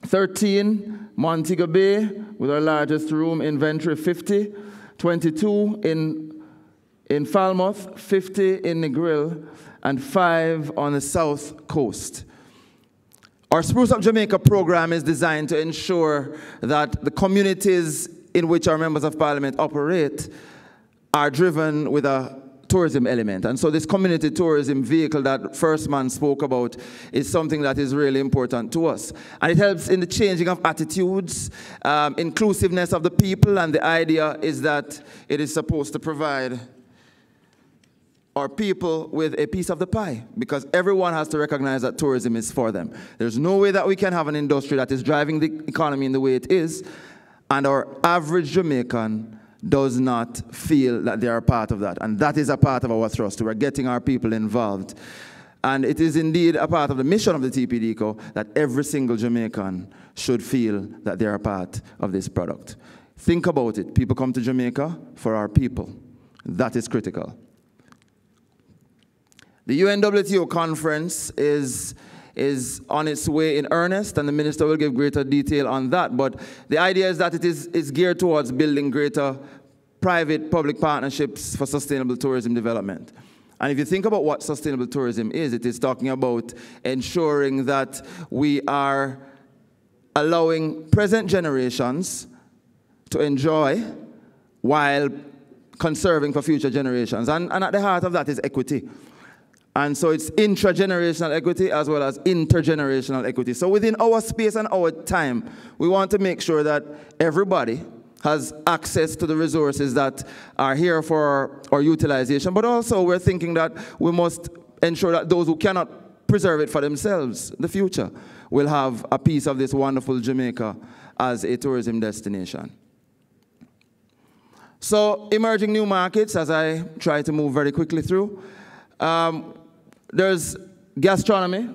13, Montego Bay, with our largest room inventory, 50, 22 in Falmouth, 50 in Negril, and 5 on the south coast. Our Spruce Up Jamaica program is designed to ensure that the communities in which our members of parliament operate are driven with a tourism element. And so this community tourism vehicle that First Man spoke about is something that is really important to us. And it helps in the changing of attitudes, inclusiveness of the people, and the idea is that it is supposed to provide our people with a piece of the pie, because everyone has to recognize that tourism is for them. There's no way that we can have an industry that is driving the economy in the way it is, and our average Jamaican does not feel that they are a part of that. And that is a part of our thrust. We're getting our people involved. And it is indeed a part of the mission of the TPDCO that every single Jamaican should feel that they're a part of this product. Think about it. People come to Jamaica for our people. That is critical. The UNWTO conference is on its way in earnest, and the minister will give greater detail on that. But the idea is that it is geared towards building greater private-public partnerships for sustainable tourism development. And if you think about what sustainable tourism is, it is talking about ensuring that we are allowing present generations to enjoy while conserving for future generations. And at the heart of that is equity. And so it's intragenerational equity as well as intergenerational equity. So within our space and our time, we want to make sure that everybody has access to the resources that are here for our utilization. But also we're thinking that we must ensure that those who cannot preserve it for themselves, the future, will have a piece of this wonderful Jamaica as a tourism destination. So emerging new markets, as I try to move very quickly through. There's gastronomy,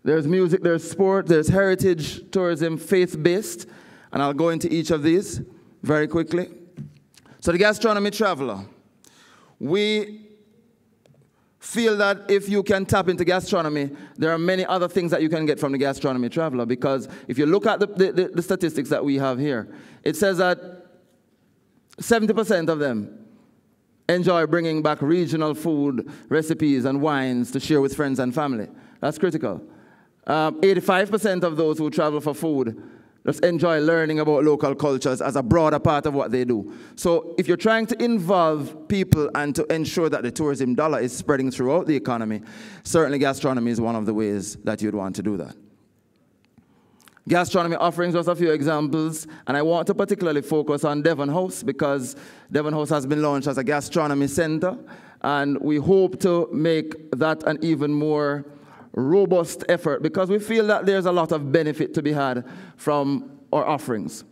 there's music, there's sport, there's heritage tourism, faith-based, and I'll go into each of these very quickly. So the gastronomy traveler. We feel that if you can tap into gastronomy, there are many other things that you can get from the gastronomy traveler, because if you look at the statistics that we have here, it says that 70% of them enjoy bringing back regional food, recipes, and wines to share with friends and family. That's critical. 85% of those who travel for food just enjoy learning about local cultures as a broader part of what they do. So if you're trying to involve people and to ensure that the tourism dollar is spreading throughout the economy, certainly gastronomy is one of the ways that you'd want to do that. Gastronomy offerings, just a few examples, and I want to particularly focus on Devon House, because Devon House has been launched as a gastronomy center, and we hope to make that an even more robust effort, because we feel that there's a lot of benefit to be had from our offerings.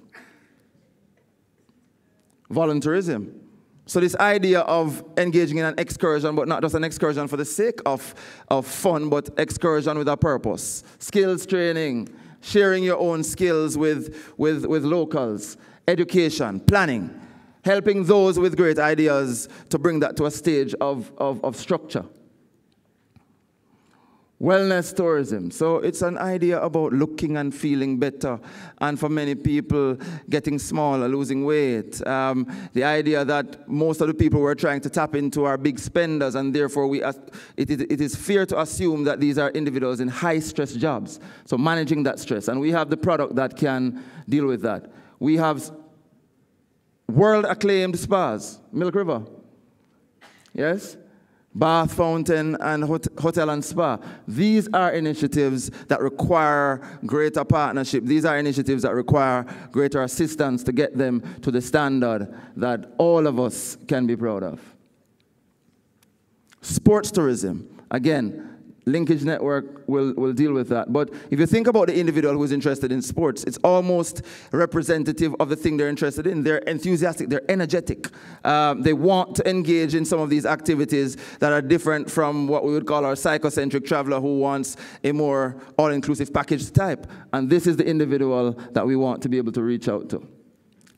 Volunteerism. So this idea of engaging in an excursion, but not just an excursion for the sake of fun, but excursion with a purpose. Skills training, sharing your own skills with locals, education, planning, helping those with great ideas to bring that to a stage of structure. Wellness tourism. So it's an idea about looking and feeling better. And for many people, getting smaller, losing weight. The idea that most of the people we're trying to tap into are big spenders, and therefore it is fair to assume that these are individuals in high-stress jobs. So managing that stress. And we have the product that can deal with that. We have world-acclaimed spas, Milk River. Yes? Bath, fountain, and hotel and spa. These are initiatives that require greater partnership. These are initiatives that require greater assistance to get them to the standard that all of us can be proud of. Sports tourism. Again, Linkage Network will deal with that. But if you think about the individual who's interested in sports, it's almost representative of the thing they're interested in. They're enthusiastic, they're energetic. They want to engage in some of these activities that are different from what we would call our psychocentric traveler who wants a more all-inclusive package type. And this is the individual that we want to be able to reach out to.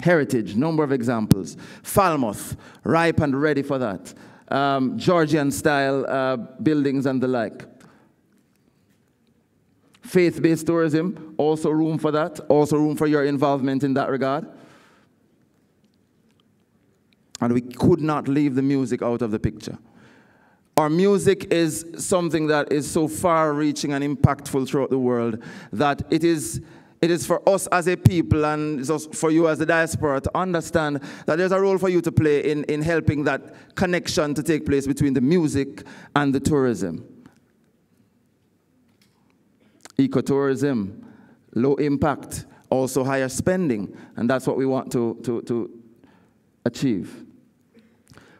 Heritage, number of examples. Falmouth, ripe and ready for that. Georgian-style buildings and the like. Faith-based tourism, also room for that, also room for your involvement in that regard. And we could not leave the music out of the picture. Our music is something that is so far-reaching and impactful throughout the world that it is for us as a people and it's also for you as the diaspora to understand that there's a role for you to play in helping that connection to take place between the music and the tourism. Ecotourism, low impact, also higher spending, and that's what we want to achieve.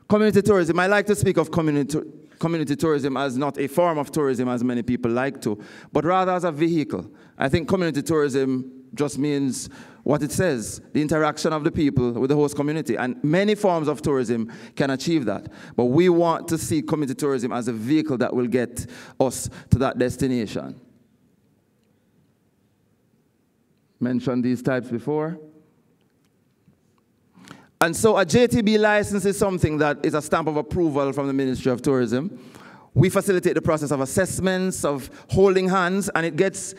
Community tourism, I like to speak of community tourism as not a form of tourism as many people like to, but rather as a vehicle. I think community tourism just means what it says, the interaction of the people with the host community, and many forms of tourism can achieve that. But we want to see community tourism as a vehicle that will get us to that destination. Mentioned these types before. And so a JTB license is something that is a stamp of approval from the Ministry of Tourism. We facilitate the process of assessments, of holding hands, and it gets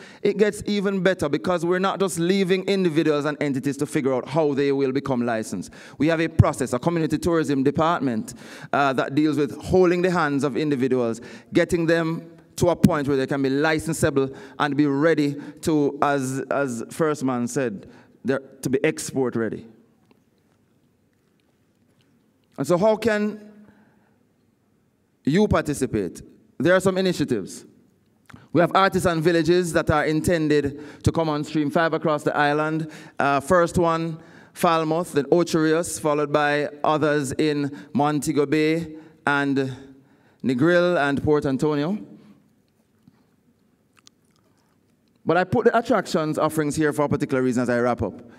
even better because we're not just leaving individuals and entities to figure out how they will become licensed. We have a process, a community tourism department that deals with holding the hands of individuals, getting them to a point where they can be licensable and be ready to, as First Man said, to be export ready. And so how can you participate? There are some initiatives. We have artisan villages that are intended to come on stream, 5 across the island. First one, Falmouth, then Ocherius, followed by others in Montego Bay and Negril and Port Antonio. But I put the attractions offerings here for a particular reason as I wrap up.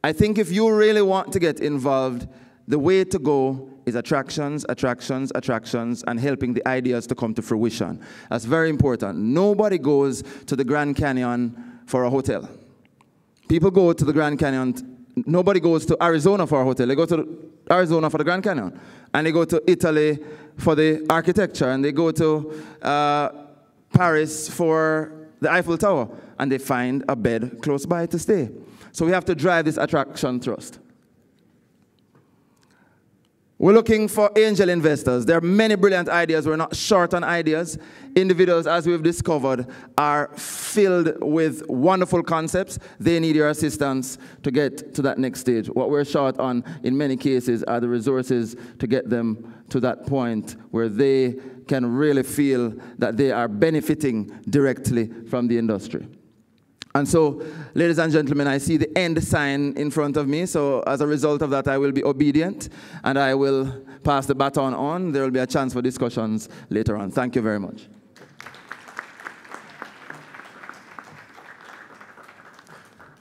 I think if you really want to get involved, the way to go is attractions, attractions, attractions, and helping the ideas to come to fruition. That's very important. Nobody goes to the Grand Canyon for a hotel. People go to the Grand Canyon. Nobody goes to Arizona for a hotel. They go to Arizona for the Grand Canyon. And they go to Italy for the architecture. And they go to Paris for the Eiffel Tower. And they find a bed close by to stay. So we have to drive this attraction thrust. We're looking for angel investors. There are many brilliant ideas. We're not short on ideas. Individuals, as we've discovered, are filled with wonderful concepts. They need your assistance to get to that next stage. What we're short on, in many cases, are the resources to get them to that point where they can really feel that they are benefiting directly from the industry. And so, ladies and gentlemen, I see the end sign in front of me. So as a result of that, I will be obedient and I will pass the baton on. There will be a chance for discussions later on. Thank you very much.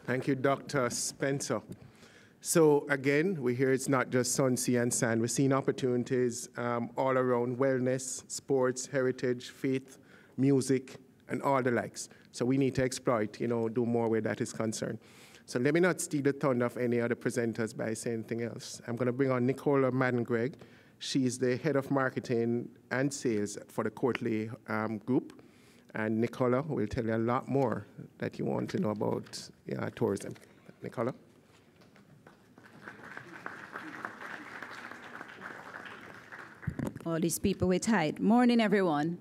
Thank you, Dr. Spencer. So again, we hear it's not just sun, sea, and sand. We're seeing opportunities all around wellness, sports, heritage, faith, music, and all the likes. So we need to exploit, do more where that is concerned. So let me not steal the thunder of any other presenters by saying anything else. I'm going to bring on Nicola Madden-Gregg. She's the head of marketing and sales for the Courtley group. And Nicola will tell you a lot more that you want to know about tourism. Nicola? All these people with height. Morning, everyone.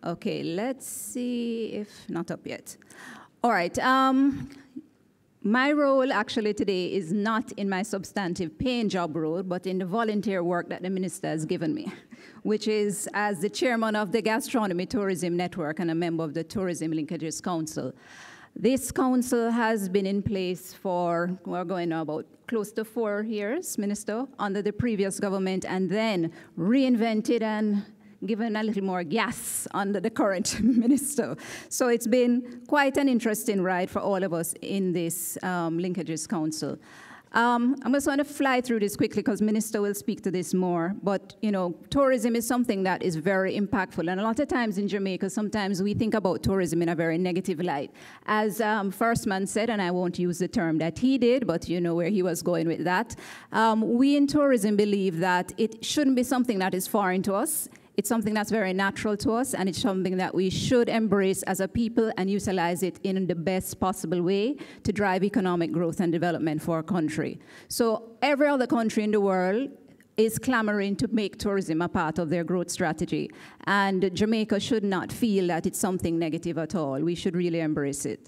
Okay, let's see if not up yet. All right. My role actually today is not in my substantive paying job role, but in the volunteer work that the minister has given me, which is as the chairman of the Gastronomy Tourism Network and a member of the Tourism Linkages Council. This council has been in place for, we're going now about close to 4 years, Minister, under the previous government, and then reinvented and given a little more gas under the current minister. So it's been quite an interesting ride for all of us in this Linkages Council. I'm just going to fly through this quickly because Minister will speak to this more. But, you know, tourism is something that is very impactful. And a lot of times in Jamaica, sometimes we think about tourism in a very negative light. As First Man said, and I won't use the term that he did, but you know where he was going with that. We in tourism believe that it shouldn't be something that is foreign to us. It's something that's very natural to us, and it's something that we should embrace as a people and utilize it in the best possible way to drive economic growth and development for our country. So every other country in the world is clamoring to make tourism a part of their growth strategy. And Jamaica should not feel that it's something negative at all. We should really embrace it.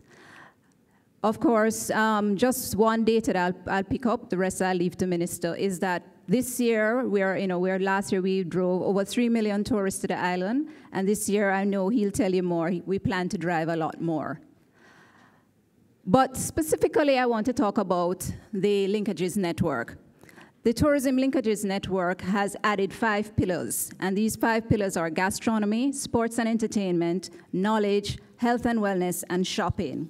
Of course, just one data that I'll pick up, the rest I'll leave to Minister, is that this year, last year we drove over 3 million tourists to the island, and this year, I know he'll tell you more, we plan to drive a lot more. But specifically, I want to talk about the Linkages Network. The Tourism Linkages Network has added 5 pillars, and these 5 pillars are gastronomy, sports and entertainment, knowledge, health and wellness, and shopping.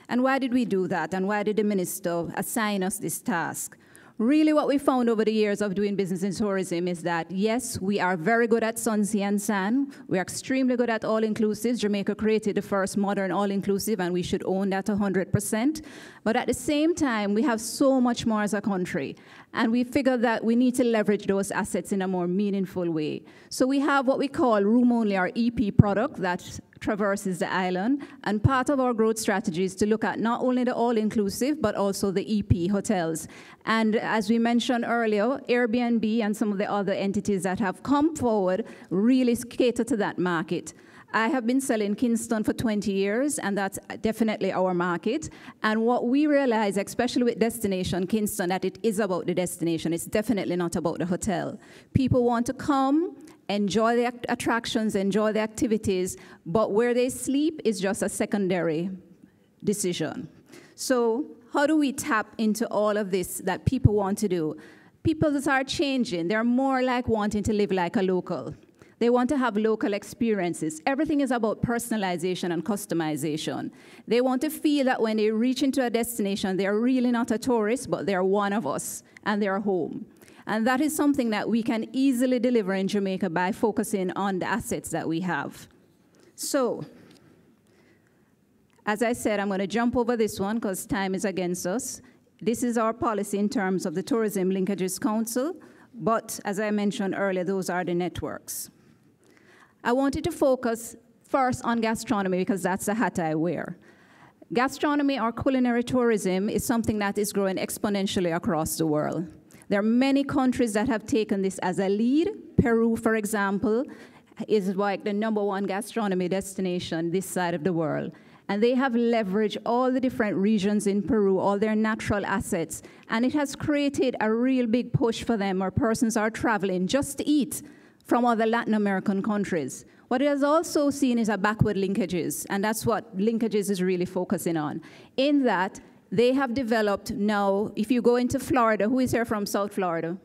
And why did we do that, and why did the minister assign us this task? Really what we found over the years of doing business in tourism is that, yes, we are very good at sun, sea, and sand. We are extremely good at all-inclusives. Jamaica created the first modern all-inclusive, and we should own that 100%. But at the same time, we have so much more as a country. And we figured that we need to leverage those assets in a more meaningful way. So we have what we call Room Only, our EP product that traverses the island. And part of our growth strategy is to look at not only the all-inclusive, but also the EP hotels. And as we mentioned earlier, Airbnb and some of the other entities that have come forward really cater to that market. I have been selling Kingston for 20 years, and that's definitely our market. And what we realize, especially with Destination Kingston, that it is about the destination. It's definitely not about the hotel. People want to come, enjoy the attractions, enjoy the activities, but where they sleep is just a secondary decision. So how do we tap into all of this that people want to do? People are changing. They're more like wanting to live like a local. They want to have local experiences. Everything is about personalization and customization. They want to feel that when they reach into a destination, they're really not a tourist, but they're one of us, and they're home. And that is something that we can easily deliver in Jamaica by focusing on the assets that we have. So, as I said, I'm going to jump over this one because time is against us. This is our policy in terms of the Tourism Linkages Council, but as I mentioned earlier, those are the networks. I wanted to focus first on gastronomy because that's the hat I wear. Gastronomy or culinary tourism is something that is growing exponentially across the world. There are many countries that have taken this as a lead. Peru, for example, is like the #1 gastronomy destination this side of the world. And they have leveraged all the different regions in Peru, all their natural assets. And it has created a real big push for them where persons are traveling just to eat from other Latin American countries. What it has also seen is a backward linkages, and that's what linkages is really focusing on. In that, they have developed now, if you go into Florida, who is here from South Florida?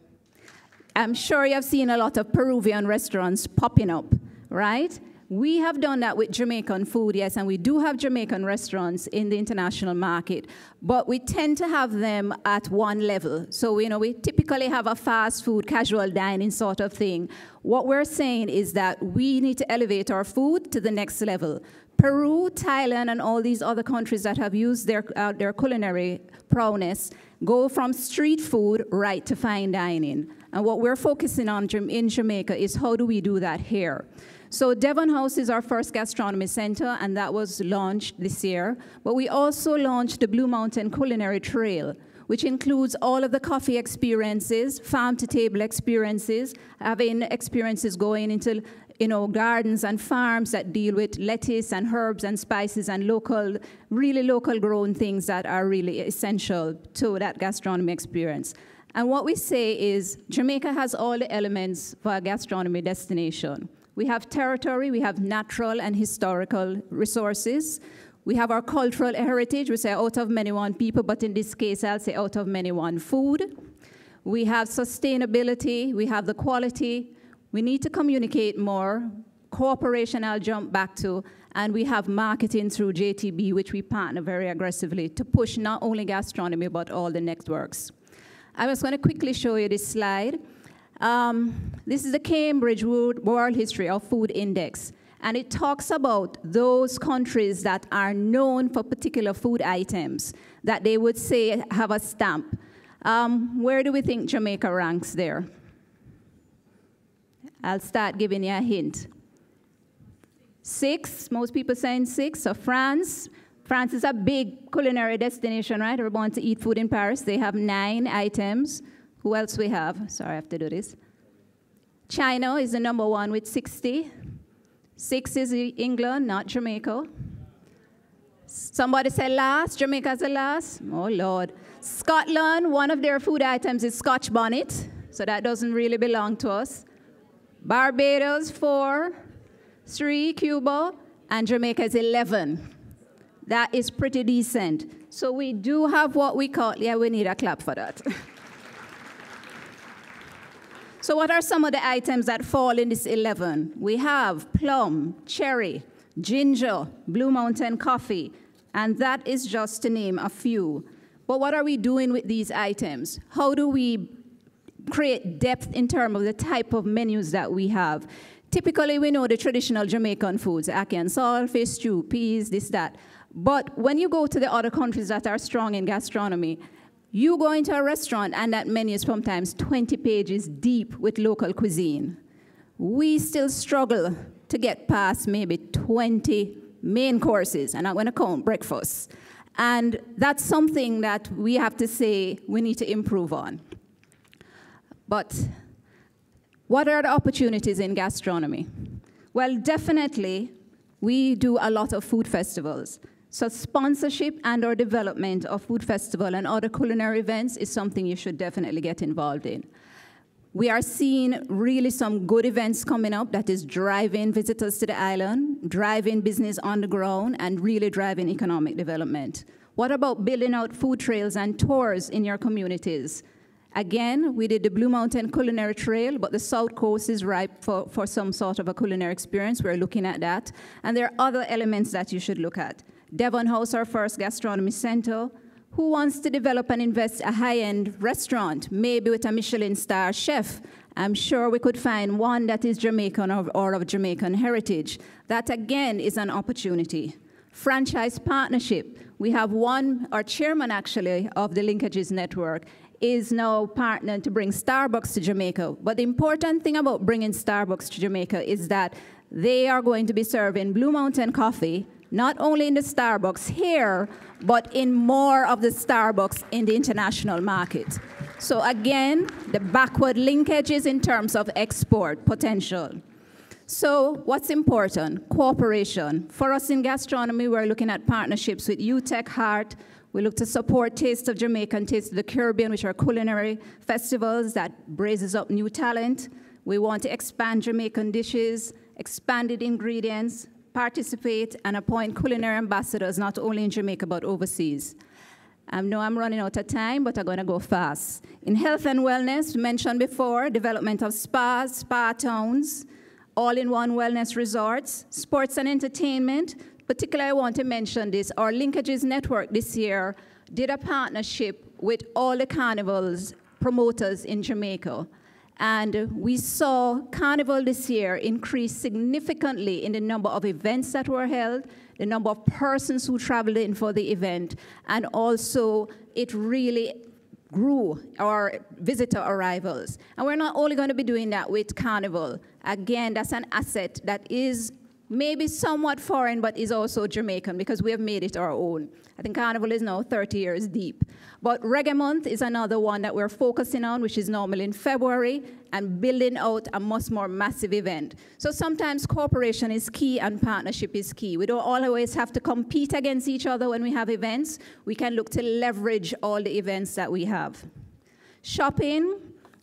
I'm sure you have seen a lot of Peruvian restaurants popping up, right? We have done that with Jamaican food, yes, and we do have Jamaican restaurants in the international market, but we tend to have them at one level. So, we typically have a fast food, casual dining sort of thing. What we're saying is that we need to elevate our food to the next level. Peru, Thailand, and all these other countries that have used their culinary prowess go from street food right to fine dining. And what we're focusing on in Jamaica is how do we do that here? So Devon House is our first gastronomy center, and that was launched this year. But we also launched the Blue Mountain Culinary Trail, which includes all of the coffee experiences, farm-to-table experiences, having experiences going into gardens and farms that deal with lettuce and herbs and spices and really local grown things that are really essential to that gastronomy experience. And what we say is Jamaica has all the elements for a gastronomy destination. We have territory, we have natural and historical resources. We have our cultural heritage. We say out of many one people, but in this case, I'll say out of many one food. We have sustainability. We have the quality. We need to communicate more. Cooperation, I'll jump back to. And we have marketing through JTB, which we partner very aggressively to push not only gastronomy, but all the networks. I was going to quickly show you this slide. This is the Cambridge World History of Food Index. And it talks about those countries that are known for particular food items that they would say have a stamp. Where do we think Jamaica ranks there? I'll start giving you a hint. 6, most people saying 6. So France is a big culinary destination, right? Everyone wants to eat food in Paris. They have 9 items. Who else we have? Sorry, I have to do this. China is the number 1 with 60. 6 is England, not Jamaica. Somebody said last. Jamaica's the last. Oh, Lord. Scotland, one of their food items is Scotch bonnet. So that doesn't really belong to us. Barbados, 4. 3, Cuba. And Jamaica is 11. That is pretty decent. So we do have what we call, yeah, we need a clap for that. So what are some of the items that fall in this 11? We have plum, cherry, ginger, Blue Mountain coffee, and that is just to name a few. But what are we doing with these items? How do we create depth in terms of the type of menus that we have? Typically, we know the traditional Jamaican foods, ackee and saltfish, stew, peas, this, that. But when you go to the other countries that are strong in gastronomy, you go into a restaurant and that menu is sometimes 20 pages deep with local cuisine. We still struggle to get past maybe 20 main courses, and I'm going to count breakfast. And that's something that we have to say we need to improve on. But what are the opportunities in gastronomy? Well, definitely, we do a lot of food festivals. So sponsorship and or development of food festival and other culinary events is something you should definitely get involved in. We are seeing really some good events coming up that is driving visitors to the island, driving business on the ground, and really driving economic development. What about building out food trails and tours in your communities? Again, we did the Blue Mountain Culinary Trail, but the South Coast is ripe for some sort of a culinary experience. We're looking at that. And there are other elements that you should look at. Devon House, our first gastronomy center. Who wants to develop and invest a high-end restaurant, maybe with a Michelin star chef? I'm sure we could find one that is Jamaican or of Jamaican heritage. That, again, is an opportunity. Franchise partnership. We have one, our chairman, actually, of the Linkages Network, is now partnered to bring Starbucks to Jamaica. But the important thing about bringing Starbucks to Jamaica is that they are going to be serving Blue Mountain coffee, not only in the Starbucks here, but in more of the Starbucks in the international market. So again, the backward linkages in terms of export potential. So what's important? Cooperation. For us in gastronomy, we're looking at partnerships with UTech Heart. We look to support Taste of Jamaica and Taste of the Caribbean, which are culinary festivals that raises up new talent. We want to expand Jamaican dishes, expanded ingredients, participate and appoint culinary ambassadors, not only in Jamaica, but overseas. I know I'm running out of time, but I'm going to go fast. In health and wellness, mentioned before, development of spas, spa towns, all-in-one wellness resorts, sports and entertainment. Particularly, I want to mention this. Our Linkages Network this year did a partnership with all the carnivals promoters in Jamaica. And we saw Carnival this year increase significantly in the number of events that were held, the number of persons who traveled in for the event, and also it really grew our visitor arrivals. And we're not only going to be doing that with Carnival. Again, that's an asset that is maybe somewhat foreign, but is also Jamaican because we have made it our own. I think Carnival is now 30 years deep. But Reggae Month is another one that we're focusing on, which is normally in February, and building out a much more massive event. So sometimes cooperation is key and partnership is key. We don't always have to compete against each other when we have events. We can look to leverage all the events that we have. Shopping.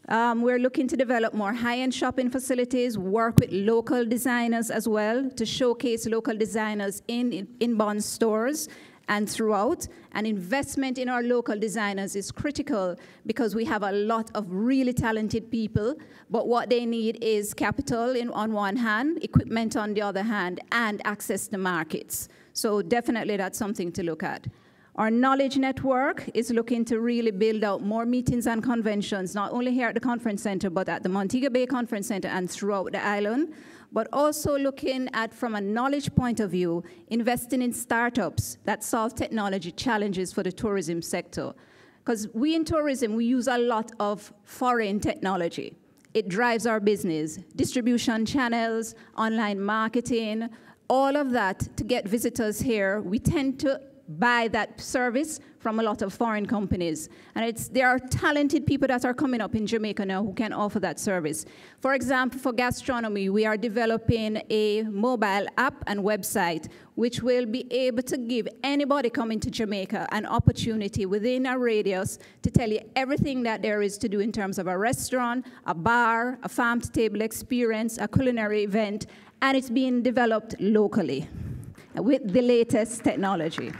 We're looking to develop more high-end shopping facilities, work with local designers as well to showcase local designers in Bond stores and throughout. And investment in our local designers is critical because we have a lot of really talented people, but what they need is capital on one hand, equipment on the other hand, and access to markets. So definitely that's something to look at. Our knowledge network is looking to really build out more meetings and conventions, not only here at the conference center, but at the Montego Bay Conference Center and throughout the island, but also looking at, from a knowledge point of view, investing in startups that solve technology challenges for the tourism sector. Because we in tourism, we use a lot of foreign technology. It drives our business, distribution channels, online marketing, all of that to get visitors here. We tend to buy that service from a lot of foreign companies. And there are talented people that are coming up in Jamaica now who can offer that service. For example, for gastronomy, we are developing a mobile app and website which will be able to give anybody coming to Jamaica an opportunity within a radius to tell you everything that there is to do in terms of a restaurant, a bar, a farm-to-table experience, a culinary event, and it's being developed locally with the latest technology.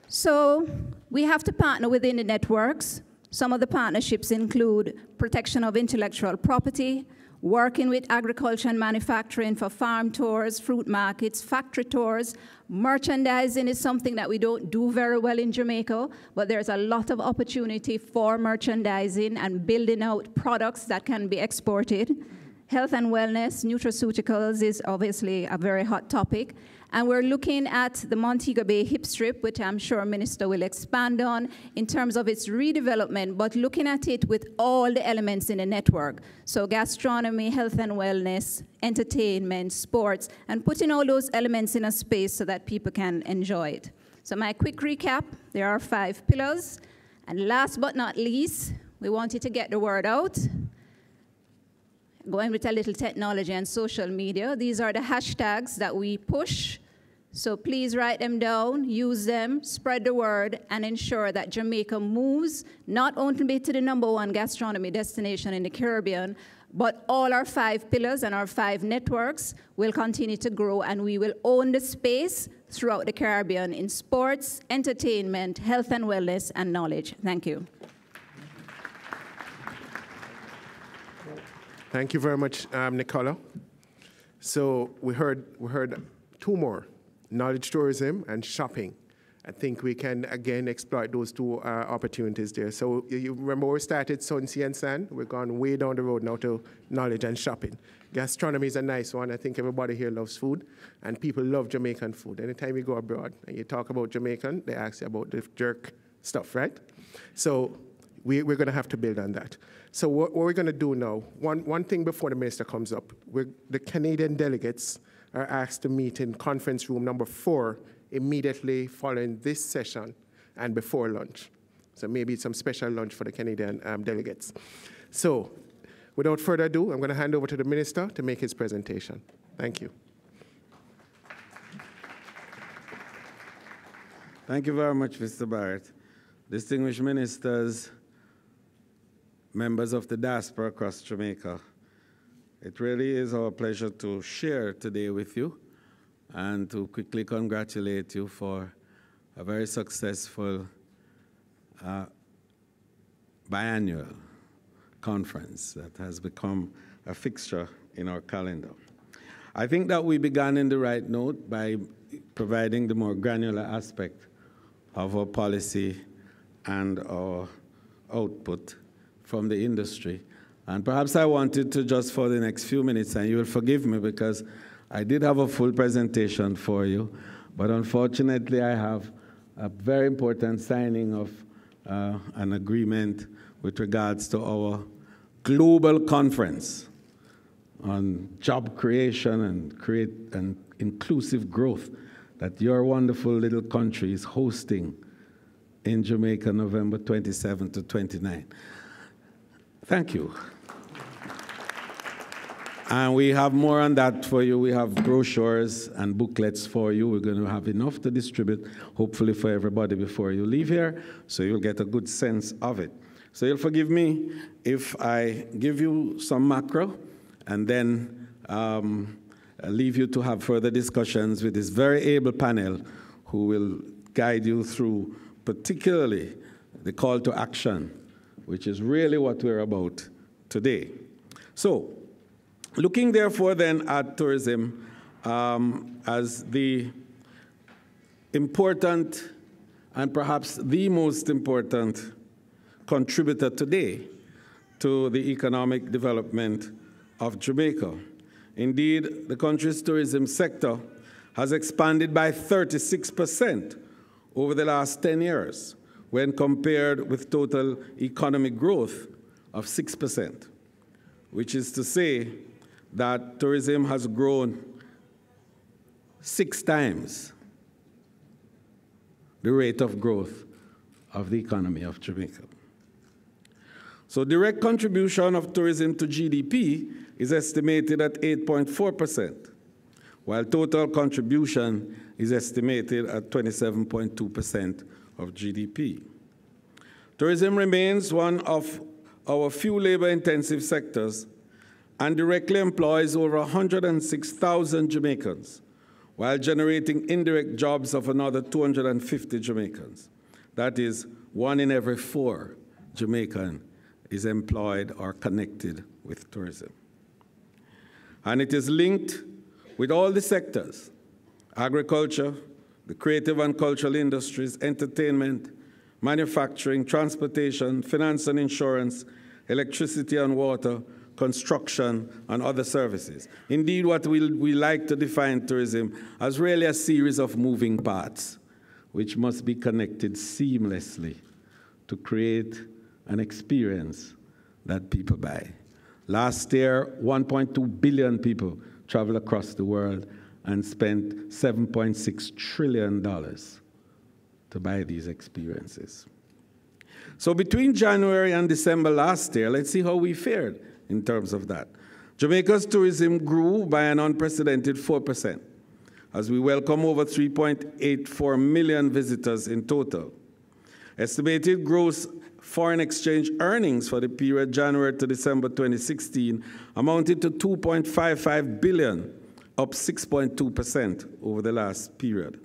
So we have to partner within the networks. Some of the partnerships include protection of intellectual property, working with agriculture and manufacturing for farm tours, fruit markets, factory tours. Merchandising is something that we don't do very well in Jamaica, but there's a lot of opportunity for merchandising and building out products that can be exported. Health and wellness, nutraceuticals is obviously a very hot topic. And we're looking at the Montego Bay Hip Strip, which I'm sure Minister will expand on in terms of its redevelopment, but looking at it with all the elements in the network. So gastronomy, health and wellness, entertainment, sports, and putting all those elements in a space so that people can enjoy it. So my quick recap, there are 5 pillars. And last but not least, we wanted to get the word out. Going with a little technology and social media. These are the hashtags that we push. So please write them down, use them, spread the word, and ensure that Jamaica moves not only to the #1 gastronomy destination in the Caribbean, but all our 5 pillars and our 5 networks will continue to grow, and we will own the space throughout the Caribbean in sports, entertainment, health and wellness, and knowledge. Thank you. Thank you very much, Nicola. So we heard 2 more, knowledge tourism and shopping. I think we can, again, exploit those 2 opportunities there. So you remember we started Sun, Sea, and Sand? We're gone way down the road now to knowledge and shopping. Gastronomy is a nice one. I think everybody here loves food, and people love Jamaican food. Anytime you go abroad and you talk about Jamaican, they ask you about the jerk stuff, right? So we're going to have to build on that. So what we're going to do now, one thing before the minister comes up, the Canadian delegates are asked to meet in conference room number 4 immediately following this session and before lunch. So maybe some special lunch for the Canadian delegates. So without further ado, I'm going to hand over to the minister to make his presentation. Thank you. Thank you very much, Mr. Barrett. Distinguished ministers, members of the diaspora across Jamaica, it really is our pleasure to share today with you and to quickly congratulate you for a very successful biannual conference that has become a fixture in our calendar. I think that we began in the right note by providing the more granular aspect of our policy and our output from the industry. And perhaps I wanted to just for the next few minutes, and you will forgive me because I did have a full presentation for you, but unfortunately I have a very important signing of an agreement with regards to our global conference on job creation and inclusive growth that your wonderful little country is hosting in Jamaica, November 27 to 29. Thank you. And we have more on that for you. We have brochures and booklets for you. We're going to have enough to distribute, hopefully for everybody before you leave here, so you'll get a good sense of it. So you'll forgive me if I give you some macro and then leave you to have further discussions with this very able panel who will guide you through particularly the call to action, which is really what we're about today. So, looking therefore then at tourism as the important and perhaps the most important contributor today to the economic development of Jamaica. Indeed, the country's tourism sector has expanded by 36% over the last 10 years when compared with total economic growth of 6%, which is to say that tourism has grown 6 times the rate of growth of the economy of Jamaica. So direct contribution of tourism to GDP is estimated at 8.4%, while total contribution is estimated at 27.2% of GDP. Tourism remains one of our few labor-intensive sectors and directly employs over 106,000 Jamaicans, while generating indirect jobs of another 250 Jamaicans. That is, 1 in every 4 Jamaican is employed or connected with tourism. And it is linked with all the sectors: agriculture, the creative and cultural industries, entertainment, manufacturing, transportation, finance and insurance, electricity and water, construction, and other services. Indeed, what we like to define tourism as really a series of moving parts, which must be connected seamlessly to create an experience that people buy. Last year, 1.2 billion people traveled across the world and spent $7.6 trillion to buy these experiences. So between January and December last year, let's see how we fared in terms of that. Jamaica's tourism grew by an unprecedented 4%, as we welcome over 3.84 million visitors in total. Estimated gross foreign exchange earnings for the period January to December 2016 amounted to $2.55 billion, up 6.2% over the last period.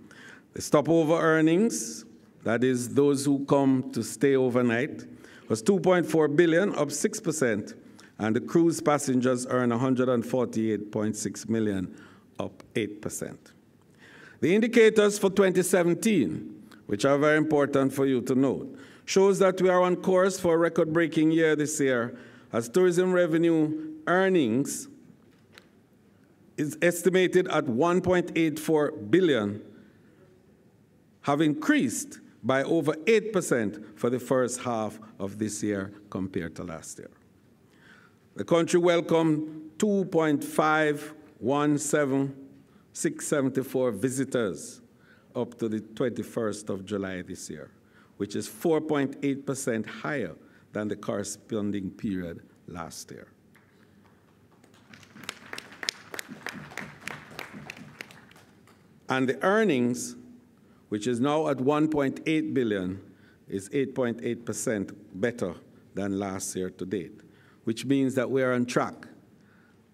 The stopover earnings, that is those who come to stay overnight, was $2.4 billion, up 6%, and the cruise passengers earned $148.6 million, up 8%. The indicators for 2017, which are very important for you to note, shows that we are on course for a record-breaking year this year, as tourism revenue earnings is estimated at $1.84 billion, have increased by over 8% for the first half of this year compared to last year. The country welcomed 2.517,674 visitors up to the 21st of July this year, which is 4.8% higher than the corresponding period last year. And the earnings, which is now at $1.8 billion, is 8.8% better than last year to date, which means that we are on track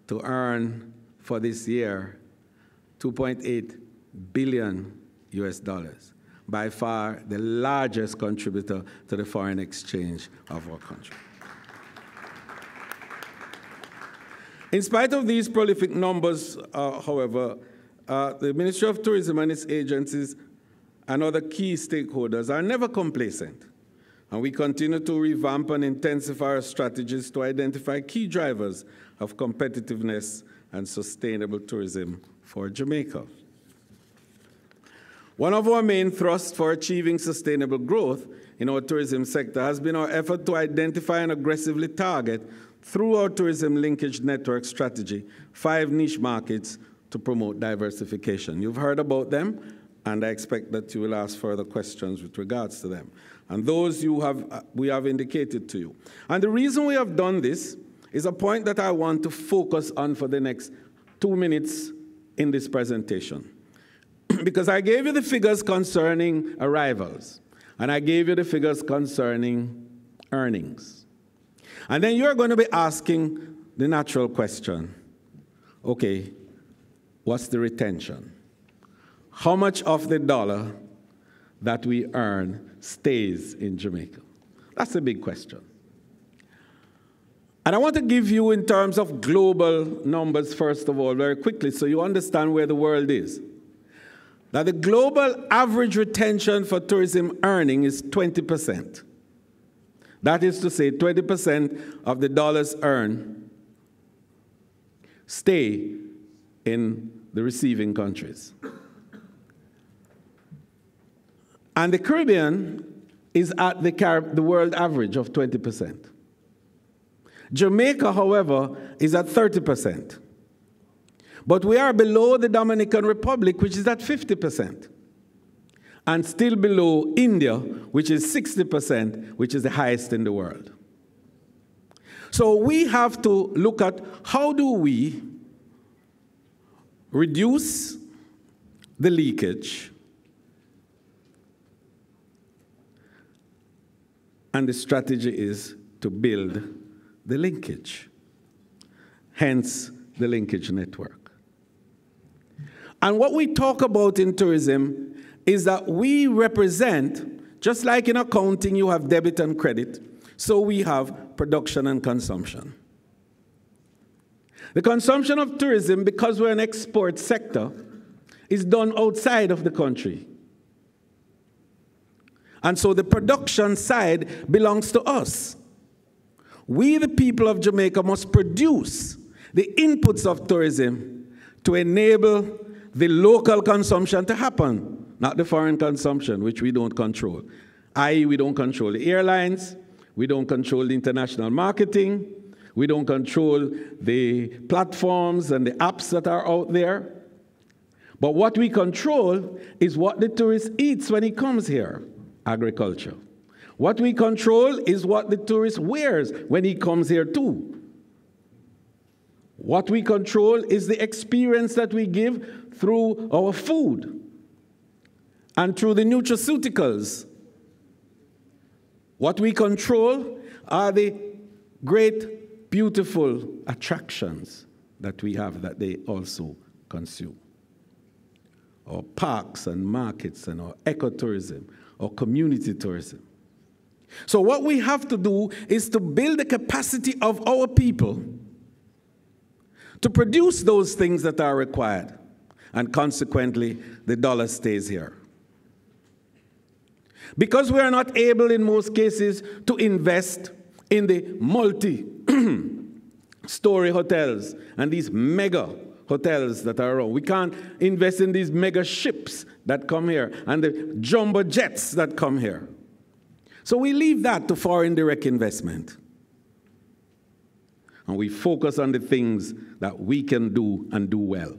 to earn for this year $2.8 billion US, by far the largest contributor to the foreign exchange of our country. In spite of these prolific numbers, however, the Ministry of Tourism and its agencies and other key stakeholders are never complacent, and we continue to revamp and intensify our strategies to identify key drivers of competitiveness and sustainable tourism for Jamaica. One of our main thrusts for achieving sustainable growth in our tourism sector has been our effort to identify and aggressively target, through our tourism linkage network strategy, 5 niche markets to promote diversification. You've heard about them, and I expect that you will ask further questions with regards to them. And those we have indicated to you. And the reason we have done this is a point that I want to focus on for the next 2 minutes in this presentation. Because I gave you the figures concerning arrivals, and I gave you the figures concerning earnings. And then you're going to be asking the natural question, okay, what's the retention? How much of the dollar that we earn stays in Jamaica? That's a big question. And I want to give you in terms of global numbers, first of all, very quickly, so you understand where the world is. Now, the global average retention for tourism earning is 20%. That is to say, 20% of the dollars earned stay in the receiving countries. And the Caribbean is at the world average of 20%. Jamaica, however, is at 30%. But we are below the Dominican Republic, which is at 50%. And still below India, which is 60%, which is the highest in the world. So we have to look at how do we reduce the leakage, and the strategy is to build the linkage, hence the linkage network. And what we talk about in tourism is that we represent, just like in accounting you have debit and credit, so we have production and consumption. The consumption of tourism, because we're an export sector, is done outside of the country. And so the production side belongs to us. We, the people of Jamaica, must produce the inputs of tourism to enable the local consumption to happen, not the foreign consumption, which we don't control. I.e., we don't control the airlines, we don't control the international marketing, we don't control the platforms and the apps that are out there. But what we control is what the tourist eats when he comes here, agriculture. What we control is what the tourist wears when he comes here too. What we control is the experience that we give through our food and through the nutraceuticals. What we control are the great, beautiful attractions that we have that they also consume. Our parks and markets and our ecotourism, our community tourism. So what we have to do is to build the capacity of our people to produce those things that are required. And consequently, the dollar stays here. Because we are not able, in most cases, to invest in the multi-story hotels and these mega hotels that are around. We can't invest in these mega ships that come here and the jumbo jets that come here. So we leave that to foreign direct investment. And we focus on the things that we can do and do well.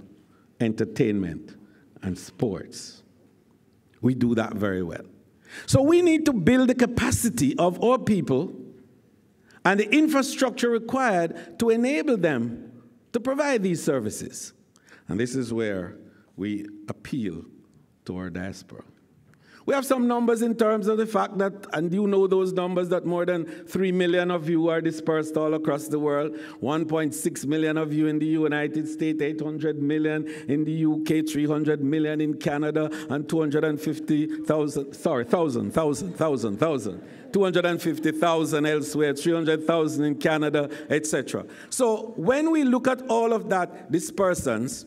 Entertainment and sports. We do that very well. So we need to build the capacity of our people and the infrastructure required to enable them to provide these services. And this is where we appeal to our diaspora. We have some numbers in terms of the fact that, and you know those numbers, that more than 3 million of you are dispersed all across the world, 1.6 million of you in the United States, 800 million in the UK, 300 million in Canada, and 250,000 elsewhere, 300,000 in Canada, etc. So when we look at all of that dispersance,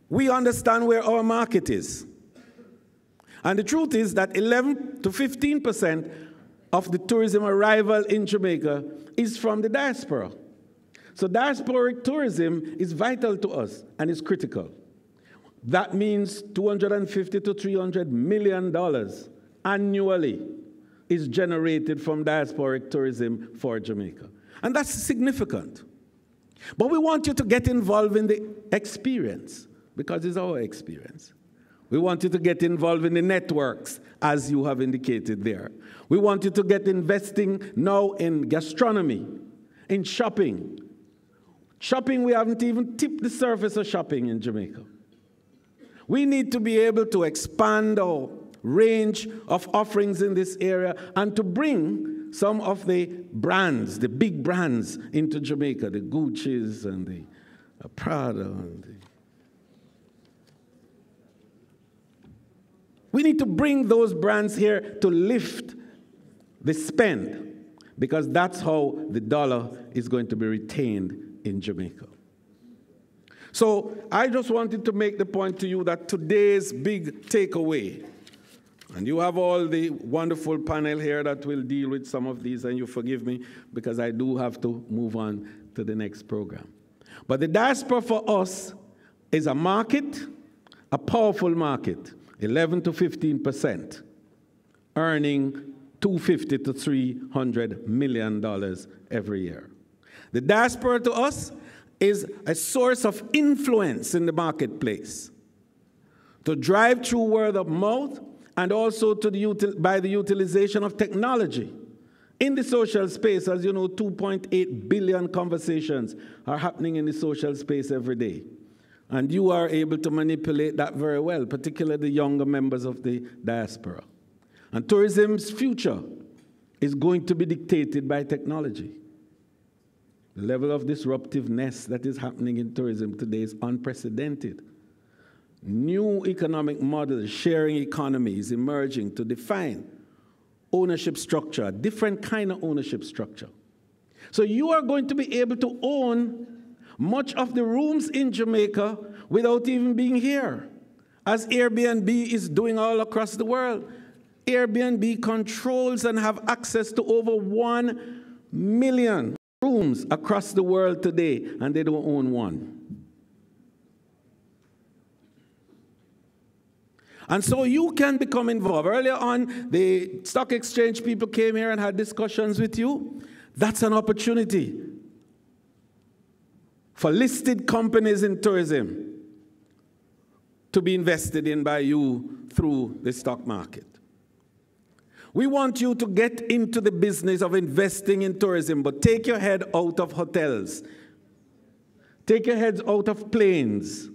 we understand where our market is. And the truth is that 11 to 15% of the tourism arrival in Jamaica is from the diaspora. So diasporic tourism is vital to us and is critical. That means $250 to $300 million annually is generated from diasporic tourism for Jamaica. And that's significant. But we want you to get involved in the experience, because it's our experience. We want you to get involved in the networks, as you have indicated there. We want you to get investing now in gastronomy, in shopping. Shopping, we haven't even tipped the surface of shopping in Jamaica. We need to be able to expand our range of offerings in this area and to bring some of the brands, the big brands, into Jamaica, the Gucci's and the Prada. We need to bring those brands here to lift the spend, because that's how the dollar is going to be retained in Jamaica. So I just wanted to make the point to you that today's big takeaway, and you have all the wonderful panel here that will deal with some of these, and you forgive me because I do have to move on to the next program. But the diaspora for us is a market, a powerful market, 11 to 15%, earning $250 to $300 million every year. The diaspora to us is a source of influence in the marketplace to drive through word of mouth and also to by the utilization of technology. In the social space, as you know, 2.8 billion conversations are happening in the social space every day. And you are able to manipulate that very well, particularly the younger members of the diaspora. And tourism's future is going to be dictated by technology. The level of disruptiveness that is happening in tourism today is unprecedented. New economic models, sharing economies emerging to define ownership structure, a different kind of ownership structure. So you are going to be able to own much of the rooms in Jamaica without even being here, as Airbnb is doing all across the world. Airbnb controls and have access to over 1 million rooms across the world today, and they don't own one. And so you can become involved. Earlier on, the stock exchange people came here and had discussions with you. That's an opportunity for listed companies in tourism to be invested in by you through the stock market. We want you to get into the business of investing in tourism, but take your head out of hotels. Take your heads out of planes.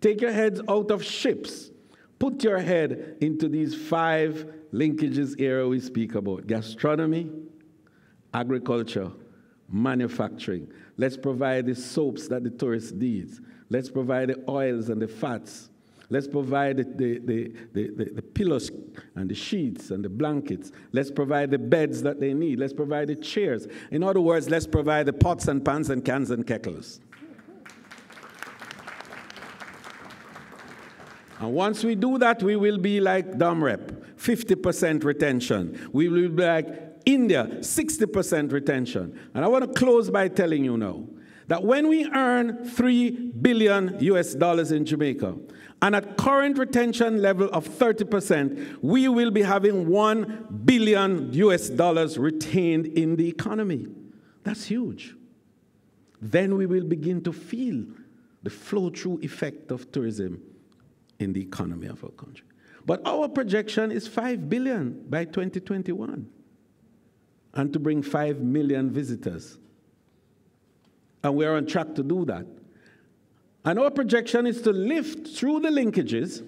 Take your heads out of ships. Put your head into these 5 linkages area we speak about: gastronomy, agriculture, manufacturing. Let's provide the soaps that the tourist needs. Let's provide the oils and the fats. Let's provide the pillows and the sheets and the blankets. Let's provide the beds that they need. Let's provide the chairs. In other words, let's provide the pots and pans and cans and kettles. And once we do that, we will be like Dumrep, 50% retention. We will be like India, 60% retention. And I want to close by telling you now that when we earn $3 billion in Jamaica, and at current retention level of 30%, we will be having $1 billion retained in the economy. That's huge. Then we will begin to feel the flow-through effect of tourism in the economy of our country. But our projection is $5 billion by 2021, and to bring 5 million visitors. And we're on track to do that. And our projection is to lift, through the linkages,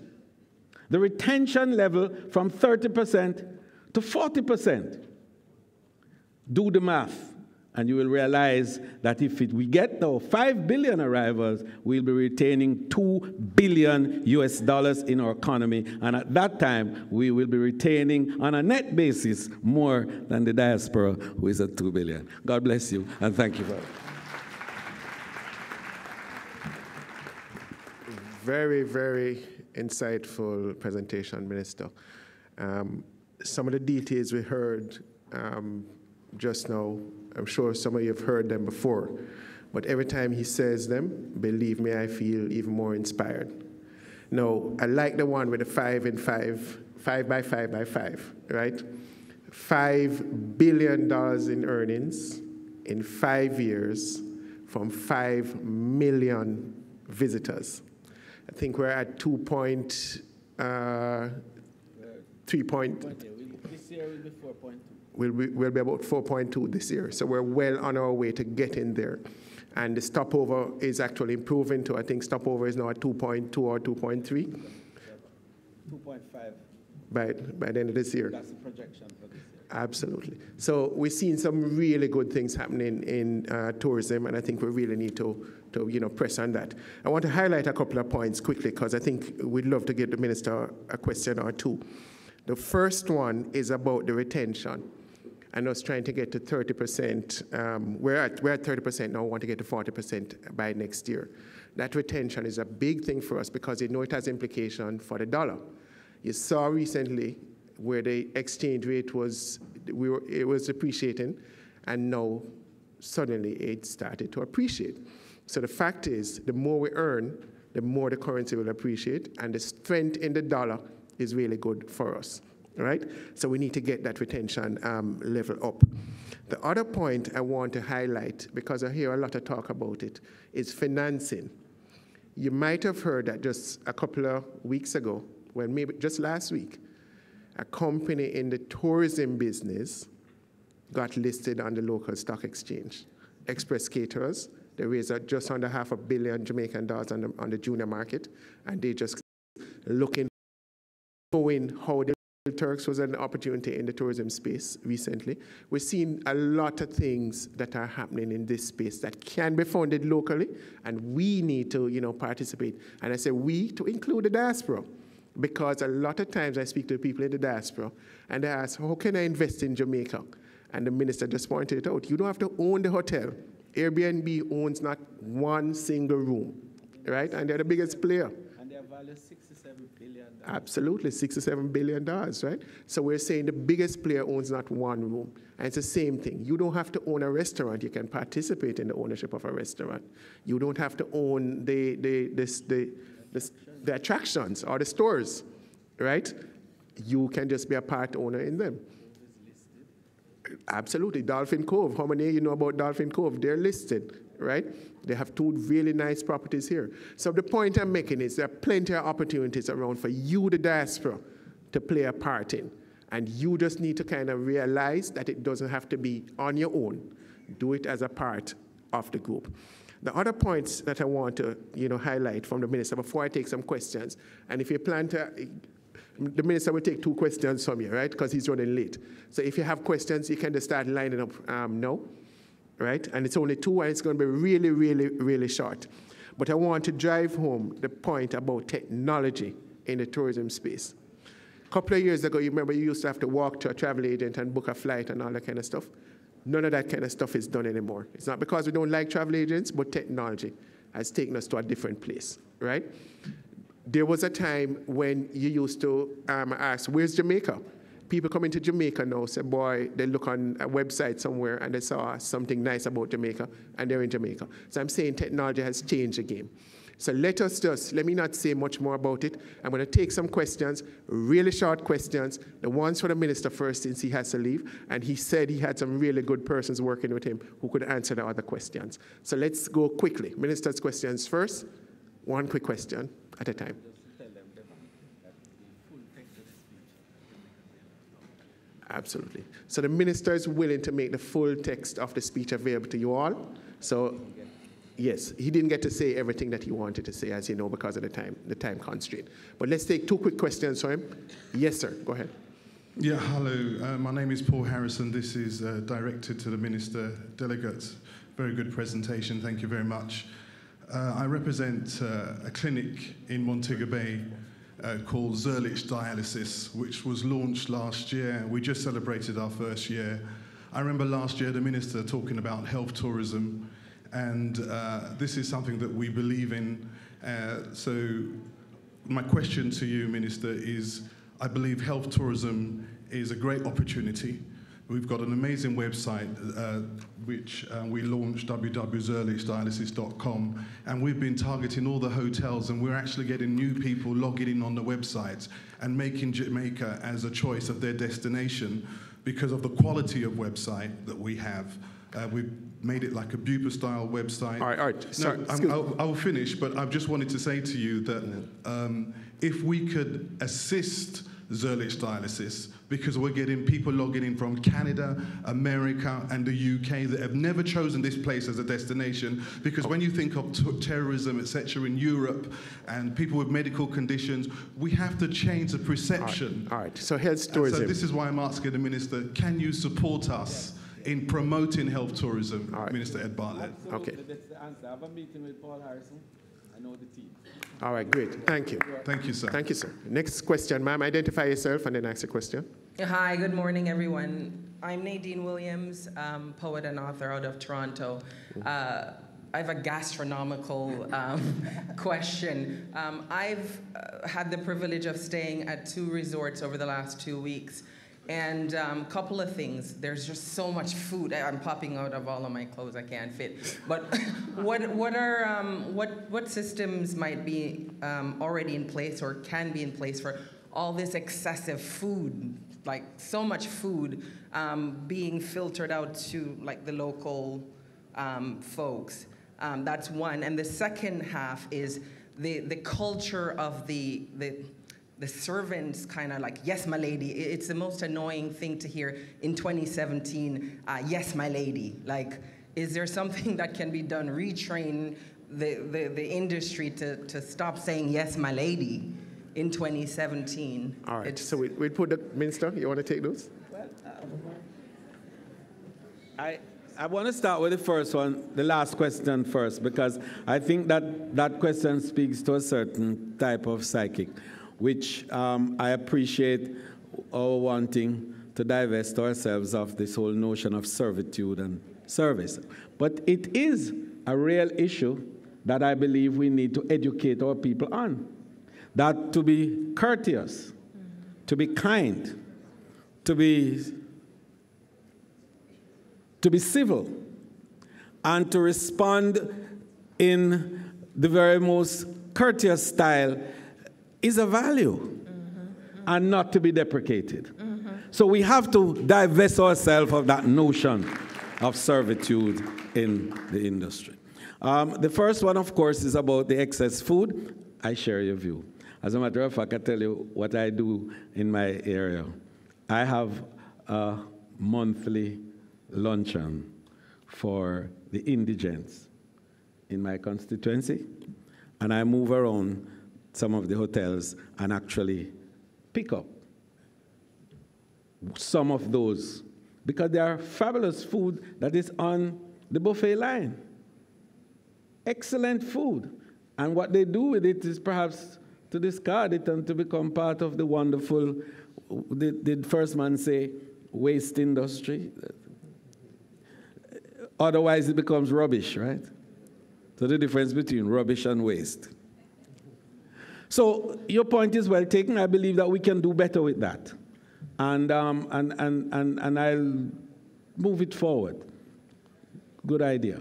the retention level from 30% to 40%. Do the math, and you will realize that if we get now 5 billion arrivals, we'll be retaining $2 billion in our economy. And at that time, we will be retaining, on a net basis, more than the diaspora, who is at 2 billion. God bless you, and thank you for it. Very, very insightful presentation, Minister. Some of the details we heard just now, I'm sure some of you have heard them before, but every time he says them, believe me, I feel even more inspired. Now, I like the one with the 5 and 5, 5 by 5 by 5, right? $5 billion in earnings in 5 years from 5 million visitors. I think we're at 2.3 point. This year will be 4.2. We'll be about 4.2 this year. So we're well on our way to getting there. And the stopover is actually improving to, I think stopover is now at 2.2 or 2.3. 2.5. By the end of this year. That's the projection for this year. Absolutely. So we're seeing some really good things happening in tourism, and I think we really need to press on that. I want to highlight a couple of points quickly because I think we'd love to give the minister a question or two. The first one is about the retention and us trying to get to 30%. We're at 30% now, we want to get to 40% by next year. That retention is a big thing for us because it has implication for the dollar. You saw recently where the exchange rate was appreciating, and now suddenly it started to appreciate. So the fact is, the more we earn, the more the currency will appreciate, and the strength in the dollar is really good for us, right? So we need to get that retention level up. The other point I want to highlight, because I hear a lot of talk about it, is financing. You might have heard that just a couple of weeks ago, well, maybe just last week, a company in the tourism business got listed on the local stock exchange. Express Caterers, they raised just under $500 million Jamaican dollars on the junior market, and they just looking, showing how the Turks was an opportunity in the tourism space recently. We're seeing a lot of things that are happening in this space that can be funded locally, and we need to, participate. And I say we to include the diaspora. Because a lot of times I speak to people in the diaspora and they ask, how can I invest in Jamaica? And the minister just pointed it out. You don't have to own the hotel. Airbnb owns not one single room, right? And they're the biggest player. And they are valued $67 billion. Absolutely, $67 billion, right? So we're saying the biggest player owns not one room. And it's the same thing. You don't have to own a restaurant. You can participate in the ownership of a restaurant. You don't have to own the attractions or the stores, right? You can just be a part owner in them. Absolutely. Dolphin Cove. How many of you know about Dolphin Cove? They're listed, right? They have 2 really nice properties here. So the point I'm making is there are plenty of opportunities around for you, the diaspora, to play a part in. And you just need to kind of realize that it doesn't have to be on your own. Do it as a part of the group. The other points that I want to highlight from the minister before I take some questions, and if you plan to, the minister will take 2 questions from you, right? Because he's running late. So if you have questions, you can just start lining up now, right? And it's only 2, and it's going to be really, really, really short. But I want to drive home the point about technology in the tourism space. A couple of years ago, you remember you used to have to walk to a travel agent and book a flight and all that kind of stuff. None of that kind of stuff is done anymore. It's not because we don't like travel agents, but technology has taken us to a different place, right? There was a time when you used to ask, where's Jamaica? People come into Jamaica now, say, boy, they look on a website somewhere and they saw something nice about Jamaica, and they're in Jamaica. So I'm saying technology has changed the game. So let me not say much more about it. I'm going to take some questions, really short questions, the ones for the minister first since he has to leave. And he said he had some really good persons working with him who could answer the other questions. So let's go quickly. Minister's questions first. 1 quick question at a time. Absolutely. So the minister is willing to make the full text of the speech available to you all. So yes, he didn't get to say everything that he wanted to say, as you know, because of the time constraint. But let's take 2 quick questions for him. Yes, sir. Go ahead. Yeah, hello. My name is Paul Harrison. This is directed to the Minister Delegates. Very good presentation. Thank you very much. I represent a clinic in Montego Bay called Zerlich Dialysis, which was launched last year. We just celebrated our first year. I remember last year the Minister talking about health tourism, and this is something that we believe in. So my question to you, Minister, is I believe health tourism is a great opportunity. We've got an amazing website which we launched, www.zerlichdialysis.com, and we've been targeting all the hotels, and we're actually getting new people logging in on the website and making Jamaica as a choice of their destination because of the quality of website that we have. We've made it like a Bupa-style website. All right. Sorry, I'll finish, but I just wanted to say to you that if we could assist Zerlich dialysis, because we're getting people logging in from Canada, America, and the UK that have never chosen this place as a destination, because when you think of terrorism, etc., in Europe, and people with medical conditions, we have to change the perception. All right. So health tourism. So this is why I'm asking the Minister, can you support us in promoting health tourism, Minister Ed Bartlett? Okay. That's the answer. I have a meeting with Paul Harrison. I know the team. All right, great. Thank you. Thank you, sir. Thank you, sir. Next question, ma'am. Identify yourself and then ask a question. Hi, good morning, everyone. I'm Nadine Williams, poet and author out of Toronto. I have a gastronomical question. I've had the privilege of staying at 2 resorts over the last 2 weeks. And a couple of things. There's just so much food. I'm popping out of all of my clothes. I can't fit. But what systems might be already in place or can be in place for all this excessive food, like so much food being filtered out to like the local folks? That's one. And the second half is the culture of the servants kind of like, yes, my lady. It's the most annoying thing to hear in 2017, yes, my lady. Like, is there something that can be done, retrain the industry to stop saying, yes, my lady in 2017? All right, so we put the minister, you want to take those? Well, I want to start with the first one, the last question first, because I think that question speaks to a certain type of psychic, which I appreciate our wanting to divest ourselves of this whole notion of servitude and service. But it is a real issue that I believe we need to educate our people on. That to be courteous, to be kind, to be civil, and to respond in the very most courteous style is a value and not to be deprecated. So we have to divest ourselves of that notion of servitude in the industry. The first one, of course, is about the excess food. I share your view. As a matter of fact, I tell you what I do in my area. I have a monthly luncheon for the indigents in my constituency, and I move around some of the hotels and actually pick up some of those, because there are fabulous food that is on the buffet line. Excellent food. And what they do with it is perhaps to discard it and to become part of the wonderful, did first man say, waste industry? Otherwise it becomes rubbish, right? So the difference between rubbish and waste. So your point is well taken. I believe that we can do better with that. And I'll move it forward. Good idea.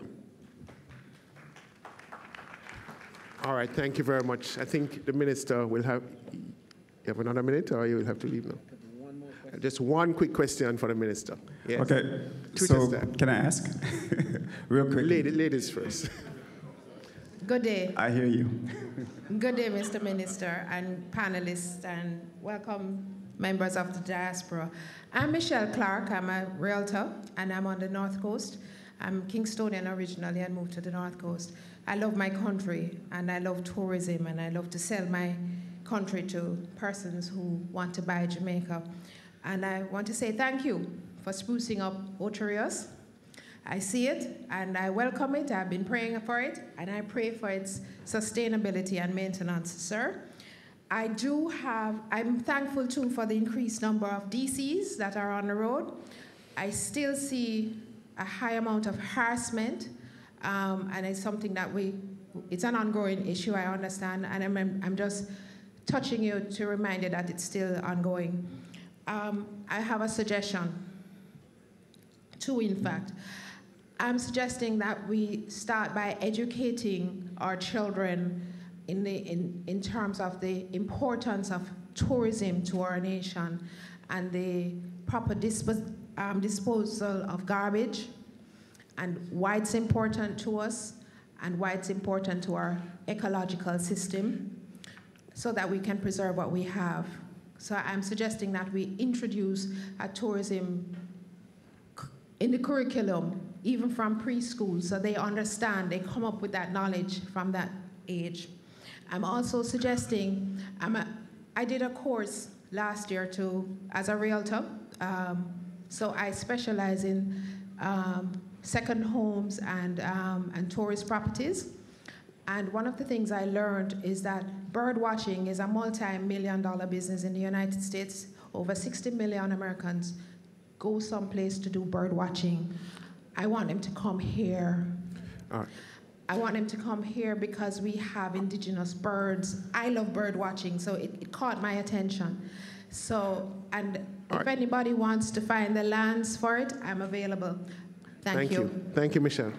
All right, thank you very much. I think the minister will have, you have another minute or you will have to leave now? Just one quick question for the minister. Yes. Okay, so can I ask? Real quick. Ladies first. Good day. I hear you. Good day, Mr. Minister and panelists, and welcome members of the diaspora. I'm Michelle Clark. I'm a realtor, and I'm on the North Coast. I'm Kingstonian originally and moved to the North Coast. I love my country, and I love tourism, and I love to sell my country to persons who want to buy Jamaica. And I want to say thank you for sprucing up Ocho Rios. I see it, and I welcome it. I've been praying for it, and I pray for its sustainability and maintenance, sir. I'm thankful, too, for the increased number of DCs that are on the road. I still see a high amount of harassment, and it's something that it's an ongoing issue, I understand, and I'm just touching you to remind you that it's still ongoing. I have a suggestion, 2 in fact. I'm suggesting that we start by educating our children in terms of the importance of tourism to our nation and the proper disposal of garbage, and why it's important to us, and why it's important to our ecological system, so that we can preserve what we have. So I'm suggesting that we introduce tourism in the curriculum, even from preschool, so they understand, they come up with that knowledge from that age. I'm also suggesting, I did a course last year as a realtor, so I specialize in second homes and tourist properties. And one of the things I learned is that bird watching is a multi-million-dollar business in the United States. Over 60 million Americans go someplace to do bird watching. I want them to come here. All right. I want them to come here because we have indigenous birds. I love bird watching, so it caught my attention. So, and if anybody wants to find the lands for it, I'm available. Thank you. Thank you, Michelle.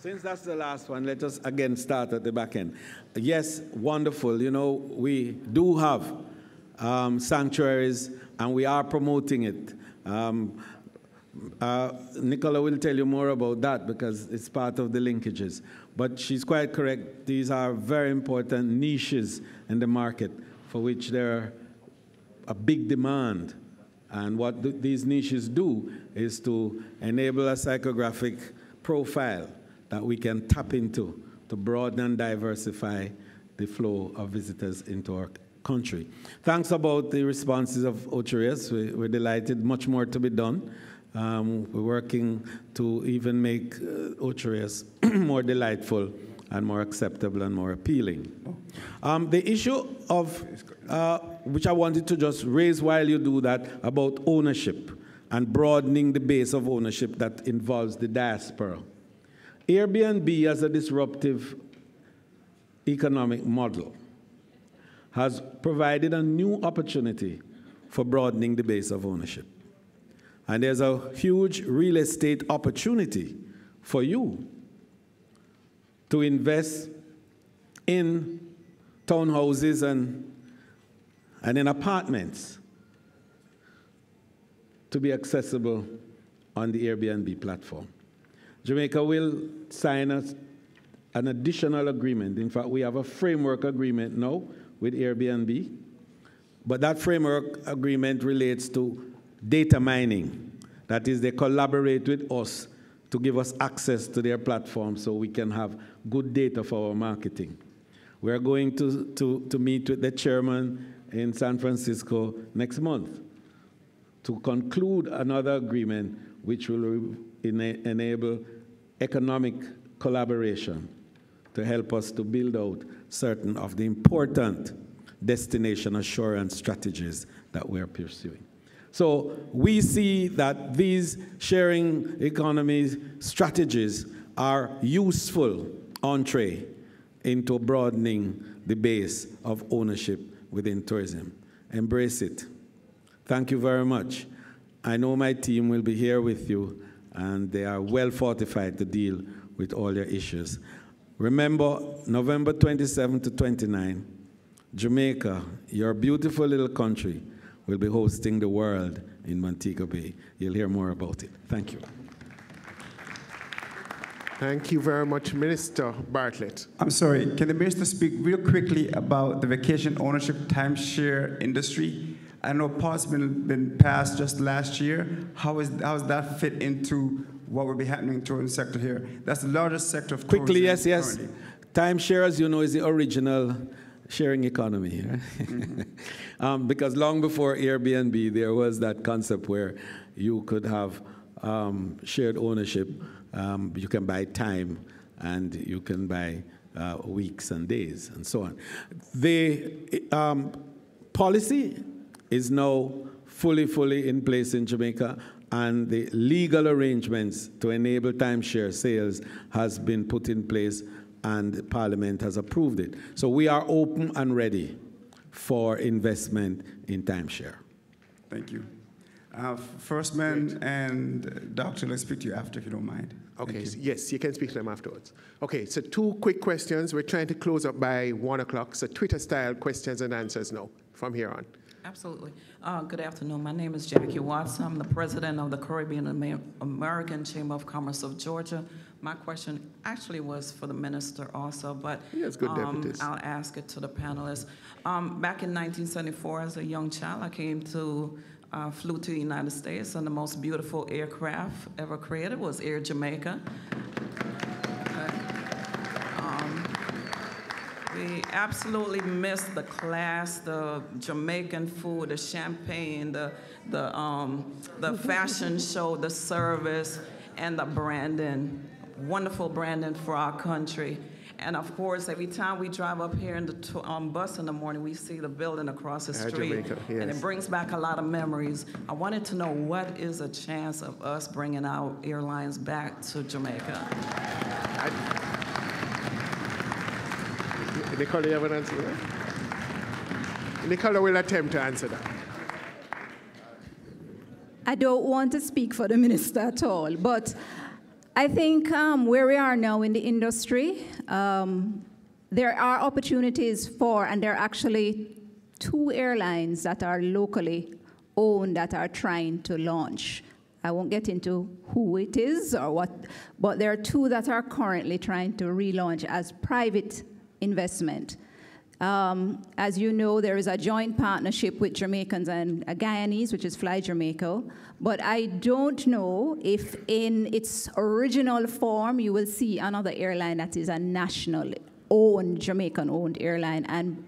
Since that's the last one, let us again start at the back end. Yes, wonderful. You know, we do have sanctuaries, and we are promoting it. Nicola will tell you more about that because it's part of the linkages. But she's quite correct. These are very important niches in the market for which there are a big demand. And what these niches do is to enable a psychographic profile that we can tap into to broaden and diversify the flow of visitors into our country. Thanks about the responses of Ocherias. We're delighted. Much more to be done. We're working to even make Ocherias more delightful and more acceptable and more appealing. The issue of, which I wanted to just raise while you do that, about ownership and broadening the base of ownership that involves the diaspora. Airbnb as a disruptive economic model has provided a new opportunity for broadening the base of ownership. And there's a huge real estate opportunity for you to invest in townhouses and in apartments to be accessible on the Airbnb platform. Jamaica will sign an additional agreement. In fact, we have a framework agreement now with Airbnb, but that framework agreement relates to data mining. That is, they collaborate with us to give us access to their platform so we can have good data for our marketing. We are going to meet with the chairman in San Francisco next month to conclude another agreement which will enable economic collaboration to help us to build out certain of the important destination assurance strategies that we're pursuing. So we see that these sharing economy strategies are useful entree into broadening the base of ownership within tourism. Embrace it. Thank you very much. I know my team will be here with you, and they are well fortified to deal with all your issues. Remember, November 27 to 29, Jamaica, your beautiful little country, will be hosting the world in Montego Bay. You'll hear more about it. Thank you. Thank you very much, Minister Bartlett. I'm sorry, can the Minister speak real quickly about the vacation ownership timeshare industry? I know POT's been passed just last year. How does that fit into what will be happening in the tourism sector here? That's the largest sector of tourism. Quickly, yes. Currently. Timeshare, as you know, is the original sharing economy. Right? Mm-hmm. Because long before Airbnb, there was that concept where you could have shared ownership. You can buy time, and you can buy weeks and days, and so on. The policy is now fully in place in Jamaica, and the legal arrangements to enable timeshare sales has been put in place, and Parliament has approved it. So we are open and ready for investment in timeshare. Thank you. First Man and Doctor, let's speak to you after, if you don't mind. Okay, yes, you can speak to them afterwards. Okay, so 2 quick questions. We're trying to close up by 1 o'clock, so Twitter-style questions and answers now, from here on. Absolutely. Good afternoon. My name is Jackie Watson. I'm the president of the Caribbean American Chamber of Commerce of Georgia. My question actually was for the minister also, but I'll ask it to the panelists. Back in 1974, as a young child, I flew to the United States, and the most beautiful aircraft ever created was Air Jamaica. We absolutely missed the class, the Jamaican food, the champagne, the fashion show, the service, and the branding. Wonderful branding for our country. And of course, every time we drive up here in the bus in the morning, we see the building across the street. Jamaica, yes. And it brings back a lot of memories. I wanted to know, what is a chance of us bringing our airlines back to Jamaica? Nicola, you have an answer to that? Nicola will attempt to answer that. I don't want to speak for the minister at all, but I think where we are now in the industry, there are opportunities for, and there are actually 2 airlines that are locally owned that are trying to launch. I won't get into who it is or what, but there are 2 that are currently trying to relaunch as private investment. As you know, there is a joint partnership with Jamaicans and Guyanese, which is Fly Jamaica, but I don't know if in its original form you will see another airline that is a national-owned, Jamaican-owned airline and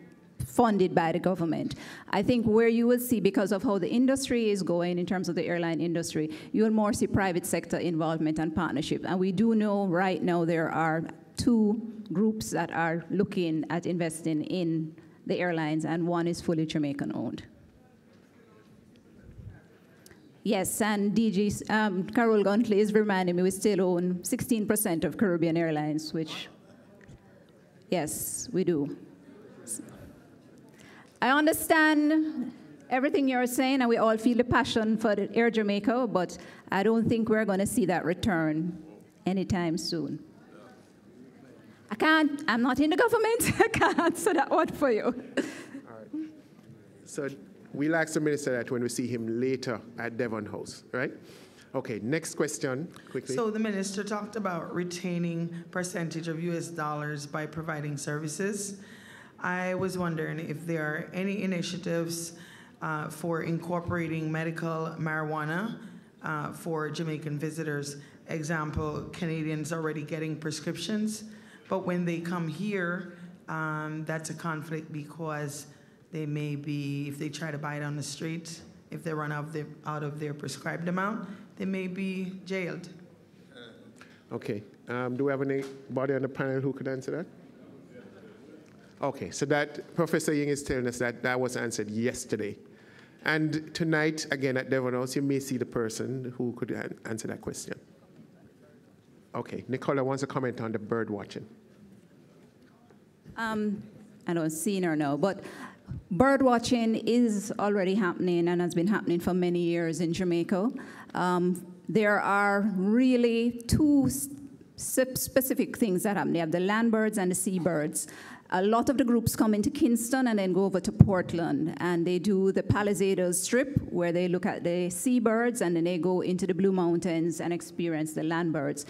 funded by the government. I think where you will see, because of how the industry is going in terms of the airline industry, you will more see private sector involvement and partnership. And we do know right now there are 2 groups that are looking at investing in the airlines, and one is fully Jamaican-owned. Yes, and DG Carol Guntley is reminding me we still own 16% of Caribbean Airlines, which, yes, we do. I understand everything you're saying, and we all feel the passion for the Air Jamaica, but I don't think we're going to see that return anytime soon. I'm not in the government. I can't answer that one for you. All right. So we'll ask the minister that when we see him later at Devon House, right? Okay, next question, quickly. So the minister talked about retaining percentage of US dollars by providing services. I was wondering if there are any initiatives for incorporating medical marijuana for Jamaican visitors. Example, Canadians already getting prescriptions, but when they come here, that's a conflict because they may be, if they try to buy it on the street, if they run out of their prescribed amount, they may be jailed. Okay. Do we have anybody on the panel who could answer that? Okay, so that Professor Ying is telling us that that was answered yesterday. And tonight, again, at Devon House, you may see the person who could answer that question. Okay, Nicola wants to comment on the bird watching. I don't see or know, but bird watching is already happening and has been happening for many years in Jamaica. There are really 2 specific things that happen. They have the land birds and the seabirds. A lot of the groups come into Kingston and then go over to Portland, and they do the Palisados Strip, where they look at the seabirds, and then they go into the Blue Mountains and experience the land birds.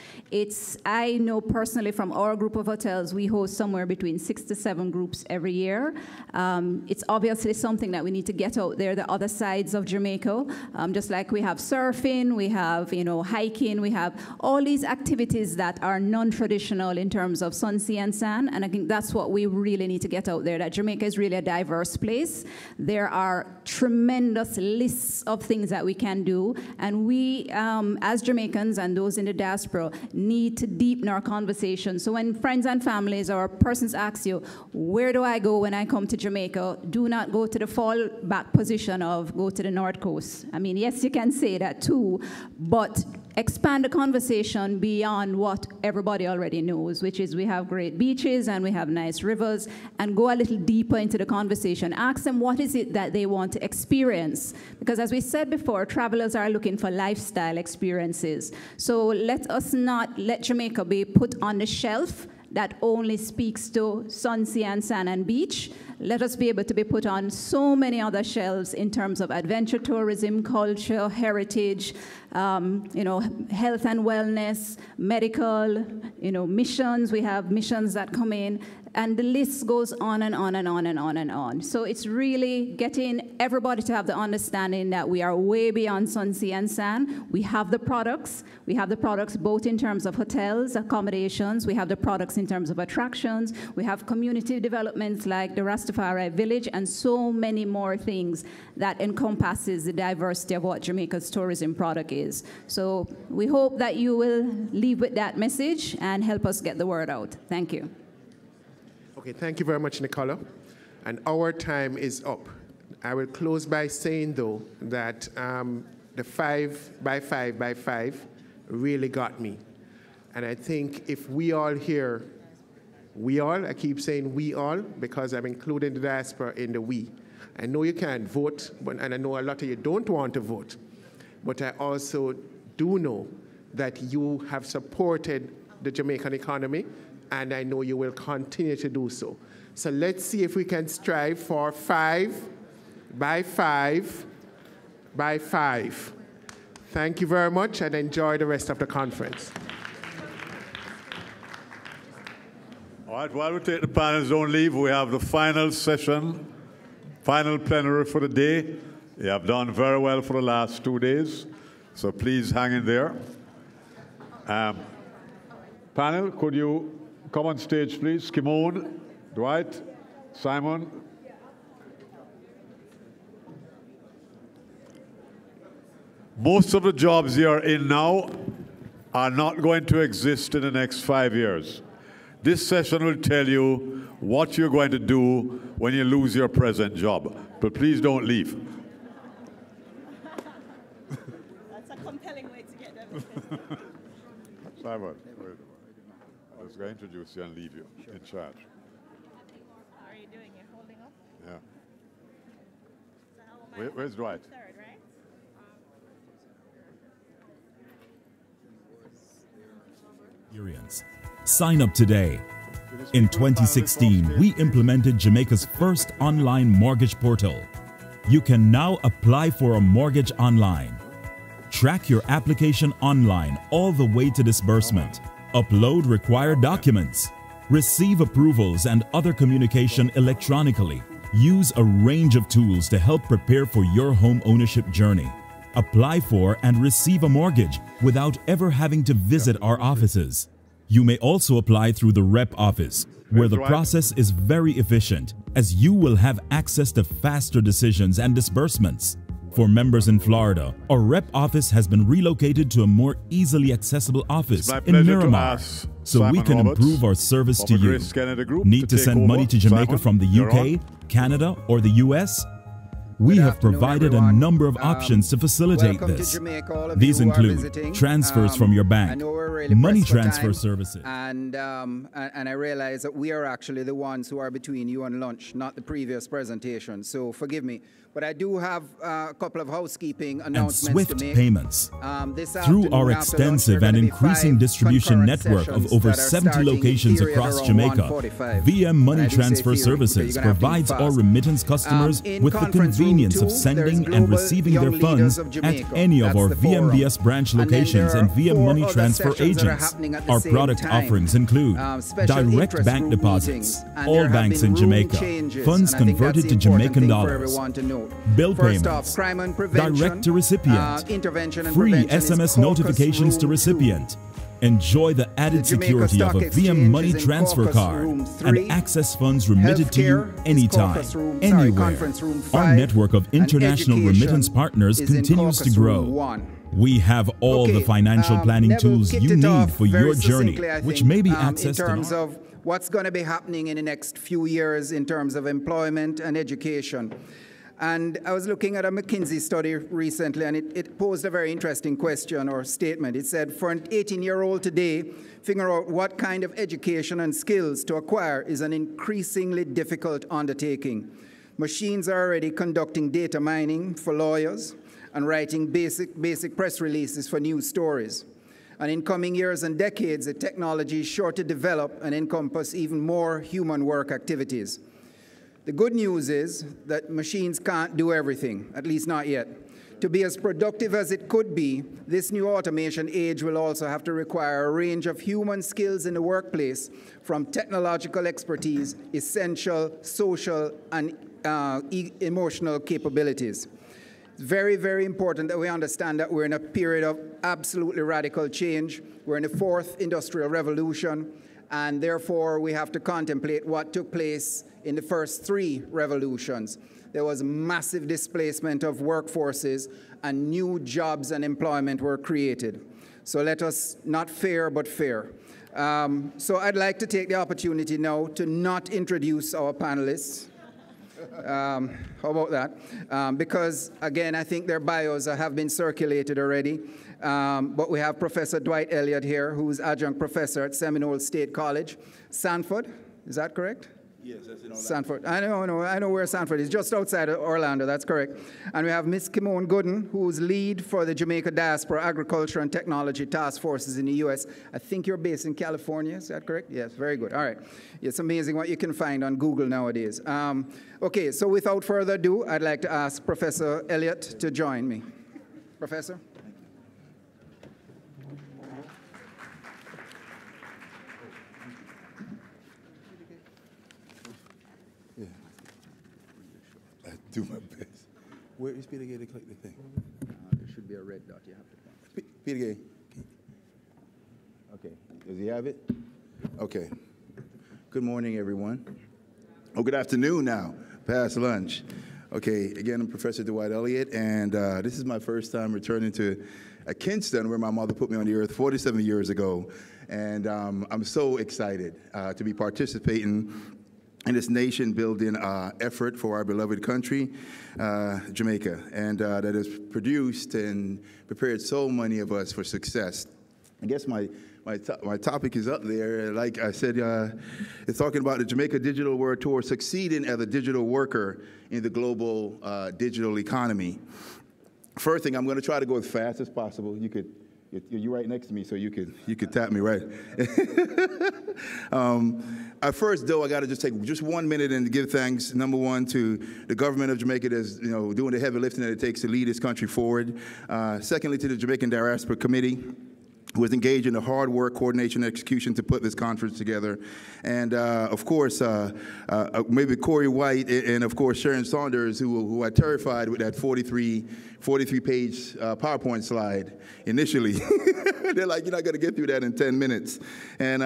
I know personally from our group of hotels, we host somewhere between 6 to 7 groups every year. It's obviously something that we need to get out there, the other sides of Jamaica. Just like we have surfing, we have hiking, we have all these activities that are non-traditional in terms of sun, sea, and sand, and I think that's what we really need to get out there, that Jamaica is really a diverse place. There are tremendous lists of things that we can do, and we, as Jamaicans and those in the diaspora, need to deepen our conversation. So when friends and families or persons ask you, where do I go when I come to Jamaica, do not go to the fallback position of go to the North Coast. I mean, yes, you can say that too, but expand the conversation beyond what everybody already knows, which is we have great beaches and we have nice rivers, and go a little deeper into the conversation. Ask them what is it that they want to experience. Because as we said before, travelers are looking for lifestyle experiences. So let us not let Jamaica be put on the shelf that only speaks to sun, sea, and sand and beach. Let us be able to be put on so many other shelves in terms of adventure tourism, culture, heritage, you know, health and wellness, medical, you know, missions. We have missions that come in, and the list goes on and on and on and on and on. So it's really getting everybody to have the understanding that we are way beyond sun, sea, and sand. We have the products. We have the products both in terms of hotels, accommodations. We have the products in terms of attractions. We have community developments like the Rastafari Village and so many more things that encompasses the diversity of what Jamaica's tourism product is. So we hope that you will leave with that message and help us get the word out. Thank you. Okay, thank you very much, Nicola. And our time is up. I will close by saying, though, that the 5 by 5 by 5 really got me. And I think if we all here, we all, I keep saying we all, because I'm including the diaspora in the we. I know you can't vote, and I know a lot of you don't want to vote, but I also do know that you have supported the Jamaican economy, and I know you will continue to do so. So let's see if we can strive for 5 by 5 by 5. Thank you very much, and enjoy the rest of the conference. All right, while we take the panels, don't leave. We have the final session, final plenary for the day. You have done very well for the last 2 days, so please hang in there. Panel, could you come on stage, please? Kimon, Dwight, Simon. Most of the jobs you are in now are not going to exist in the next 5 years. This session will tell you what you're going to do when you lose your present job. But please don't leave. That's a compelling way to get them. Simon, I was going to introduce you and leave you in charge. How are you doing? You're holding up? Yeah. So how am I? Where's Dwight? Third, right? Experience. Sign up today. In 2016, we implemented Jamaica's first online mortgage portal. You can now apply for a mortgage online. Track your application online all the way to disbursement. Upload required documents. Receive approvals and other communication electronically. Use a range of tools to help prepare for your home ownership journey. Apply for and receive a mortgage without ever having to visit our offices. You may also apply through the rep office, where the process is very efficient, as you will have access to faster decisions and disbursements. For members in Florida, our rep office has been relocated to a more easily accessible office in Miramar, so we can improve our service to you. Need to send money to Jamaica from the UK, Canada, or the US? We have provided a number of options to facilitate this. These include transfers from your bank, money transfer services. And I realize that we are actually the ones who are between you and lunch, not the previous presentation. So forgive me. But I do have a couple of housekeeping announcements and swift to make. payments. Through our extensive and increasing distribution network of over 70 locations across Jamaica, VM Money Transfer Services provides our remittance customers with the convenience of sending and receiving their funds at any of our VMBS branch locations and VM Money Transfer agents. Our product offerings include direct bank deposits, all banks in Jamaica, funds converted to Jamaican dollars, bill payments, direct to recipient, free SMS notifications to recipient. Enjoy the added security of a VM Money Transfer card and access funds remitted to you anytime, anywhere. Our network of international remittance partners continues to grow. We have all the financial planning tools you need for your journey, which may be accessed in terms of what's going to be happening in the next few years in terms of employment and education. And I was looking at a McKinsey study recently, and it posed a very interesting question or statement. It said, for an 18-year-old today, figuring out what kind of education and skills to acquire is an increasingly difficult undertaking. Machines are already conducting data mining for lawyers and writing basic press releases for news stories. And in coming years and decades, the technology is sure to develop and encompass even more human work activities. The good news is that machines can't do everything, at least not yet. To be as productive as it could be, this new automation age will also have to require a range of human skills in the workplace, from technological expertise, essential social and emotional capabilities. It's very, very important that we understand that we're in a period of absolutely radical change. We're in the fourth industrial revolution, and therefore we have to contemplate what took place in the first three revolutions. There was massive displacement of workforces, and new jobs and employment were created. So let us not fear, but fair. So I'd like to take the opportunity now to not introduce our panelists. How about that? Because, again, I think their bios have been circulated already. But we have Professor Dwight Elliott here, who's adjunct professor at Seminole State College, Sanford. Is that correct? Yes, that's in Orlando. Sanford. I know where Sanford is, just outside of Orlando, that's correct. And we have Ms. Kimone Gooden, who's lead for the Jamaica Diaspora Agriculture and Technology Task Forces in the U.S. I think you're based in California, is that correct? Yes, very good. All right. It's amazing what you can find on Google nowadays. Okay, so without further ado, I'd like to ask Professor Elliott to join me. Professor? Do my best. Where is Peter Gay to click the thing? There should be a red dot you have to click. Peter Gay. Okay. Does he have it? Okay. Good morning, everyone. Oh, good afternoon now. Past lunch. Okay. Again, I'm Professor Dwight Elliott, and this is my first time returning to Kingston, where my mother put me on the earth 47 years ago. And I'm so excited to be participating in this nation-building effort for our beloved country, Jamaica, and that has produced and prepared so many of us for success. I guess my topic is up there. Like I said, it's talking about the Jamaica Digital World Tour, succeeding as a digital worker in the global digital economy. First thing, I'm going to try to go as fast as possible. You're right next to me, so you could tap me, right? At first, though, I got to just take just 1 minute and give thanks, number one, to the government of Jamaica that's doing the heavy lifting that it takes to lead this country forward. Secondly, to the Jamaican Diaspora Committee, who was engaged in the hard work, coordination, and execution to put this conference together. And, of course, maybe Corey White and, of course, Sharon Saunders, who I terrified with that 43-page PowerPoint slide initially. They're like, you're not going to get through that in 10 minutes. And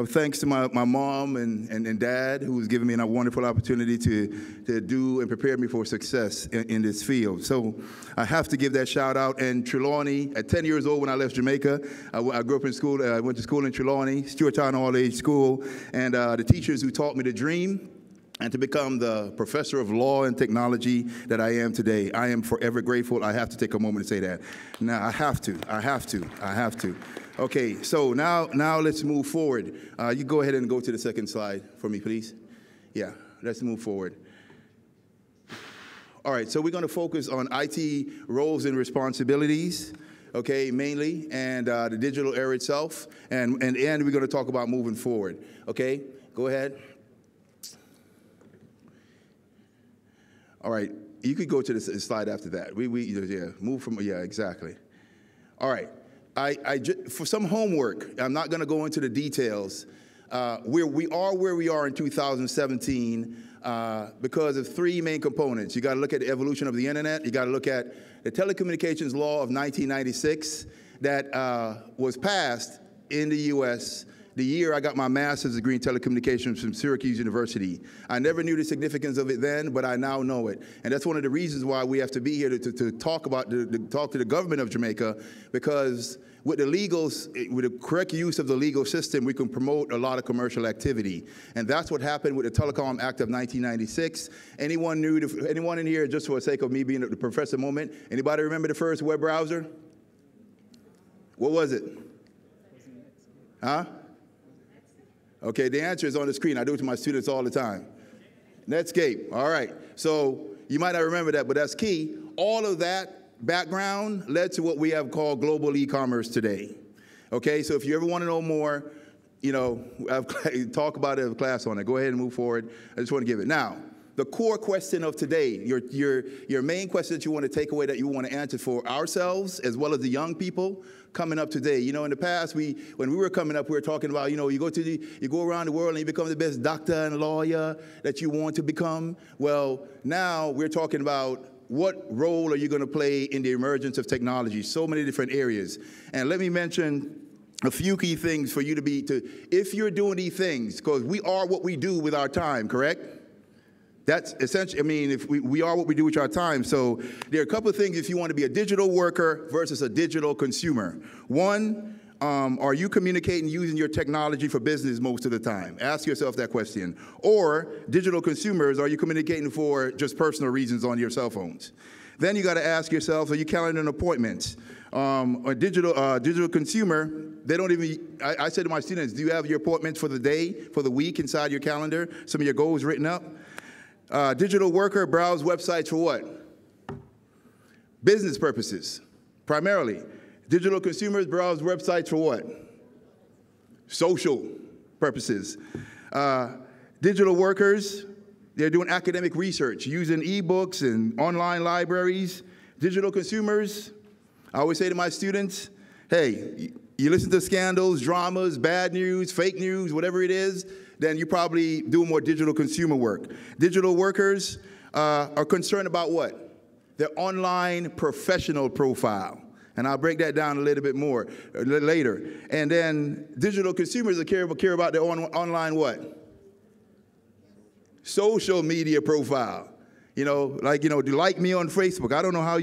thanks to my mom and dad, who's given me a wonderful opportunity to do and prepare me for success in this field. So I have to give that shout out. And Trelawney, at 10 years old when I left Jamaica, I grew up in school. I went to school in Trelawney, Stewartown All-Age School, and the teachers who taught me to dream and to become the professor of law and technology that I am today. I am forever grateful. I have to take a moment to say that. Now, I have to. Okay, so now let's move forward. You go ahead and go to the second slide for me, please. Yeah, let's move forward. All right, so we're going to focus on IT roles and responsibilities, okay, mainly, and the digital era itself, and we're going to talk about moving forward. Okay, go ahead. All right, you could go to the slide after that. Move from, exactly. All right. For some homework, I'm not going to go into the details. We are where we are in 2017 because of three main components. You got to look at the evolution of the internet. You got to look at the telecommunications law of 1996 that was passed in the U.S. the year I got my master's degree in telecommunications from Syracuse University. I never knew the significance of it then, but I now know it. And that's one of the reasons why we have to be here to talk about, talk to the government of Jamaica, because with the correct use of the legal system, we can promote a lot of commercial activity. And that's what happened with the Telecom Act of 1996. Anyone in here, just for the sake of me being the professor moment, anybody remember the first web browser? What was it? Huh? Okay, the answer is on the screen. I do it to my students all the time. Netscape, all right. So you might not remember that, but that's key. All of that background led to what we have called global e-commerce today. Okay, so if you ever want to know more, talk about it, have class on it. Go ahead and move forward. I just want to give it. Now, the core question of today, your main question that you want to take away, that you want to answer for ourselves as well as the young people coming up today. In the past, when we were coming up, we were talking about, you go around the world and you become the best doctor and lawyer that you want to become. Well, now we're talking about what role are you going to play in the emergence of technology? So many different areas. And let me mention a few key things for you if you're doing these things, because we are what we do with our time, correct? That's essentially, if we are what we do with our time. So there are a couple of things if you want to be a digital worker versus a digital consumer. One, are you communicating using your technology for business most of the time? Ask yourself that question. Or digital consumers, are you communicating for just personal reasons on your cell phones? Then you got to ask yourself, are you calendaring appointments? A digital consumer, they don't even, I said to my students, do you have your appointments for the day, for the week inside your calendar? Some of your goals written up? Digital worker, browse websites for what? Business purposes, primarily. Digital consumers browse websites for what? Social purposes. Digital workers, they're doing academic research, using ebooks and online libraries. Digital consumers, I always say to my students, hey, you listen to scandals, dramas, bad news, fake news, whatever it is, then you probably do more digital consumer work. Digital workers are concerned about what? Their online professional profile. And I'll break that down a little bit more later. And then digital consumers care about their online what? Social media profile. Like me on Facebook. I don't know how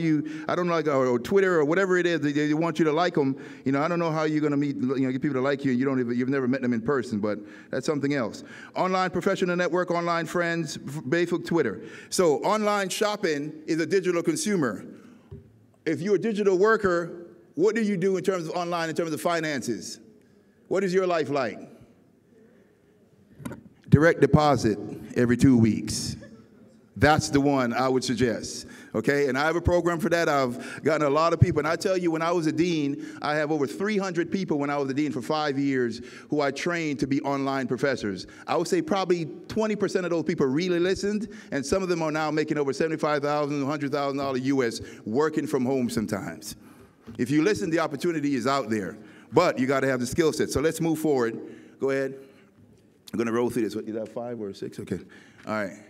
or Twitter or whatever it is, they want you to like them. I don't know how you're going to meet, get people to like you, and you've never met them in person, but that's something else. Online professional network, online friends, Facebook, Twitter. So online shopping is a digital consumer. If you're a digital worker, what do you do in terms of online, in terms of finances? What is your life like? Direct deposit every 2 weeks. That's the one I would suggest, okay? And I have a program for that. I've gotten a lot of people. And I tell you, when I was a dean, I have over 300 people when I was a dean for 5 years who I trained to be online professors. I would say probably 20% of those people really listened, and some of them are now making over $75,000, $100,000 US working from home sometimes. If you listen, the opportunity is out there, but you got to have the skill set. So let's move forward. Go ahead. I'm going to roll through this. Is that 5 or 6? Okay. All right.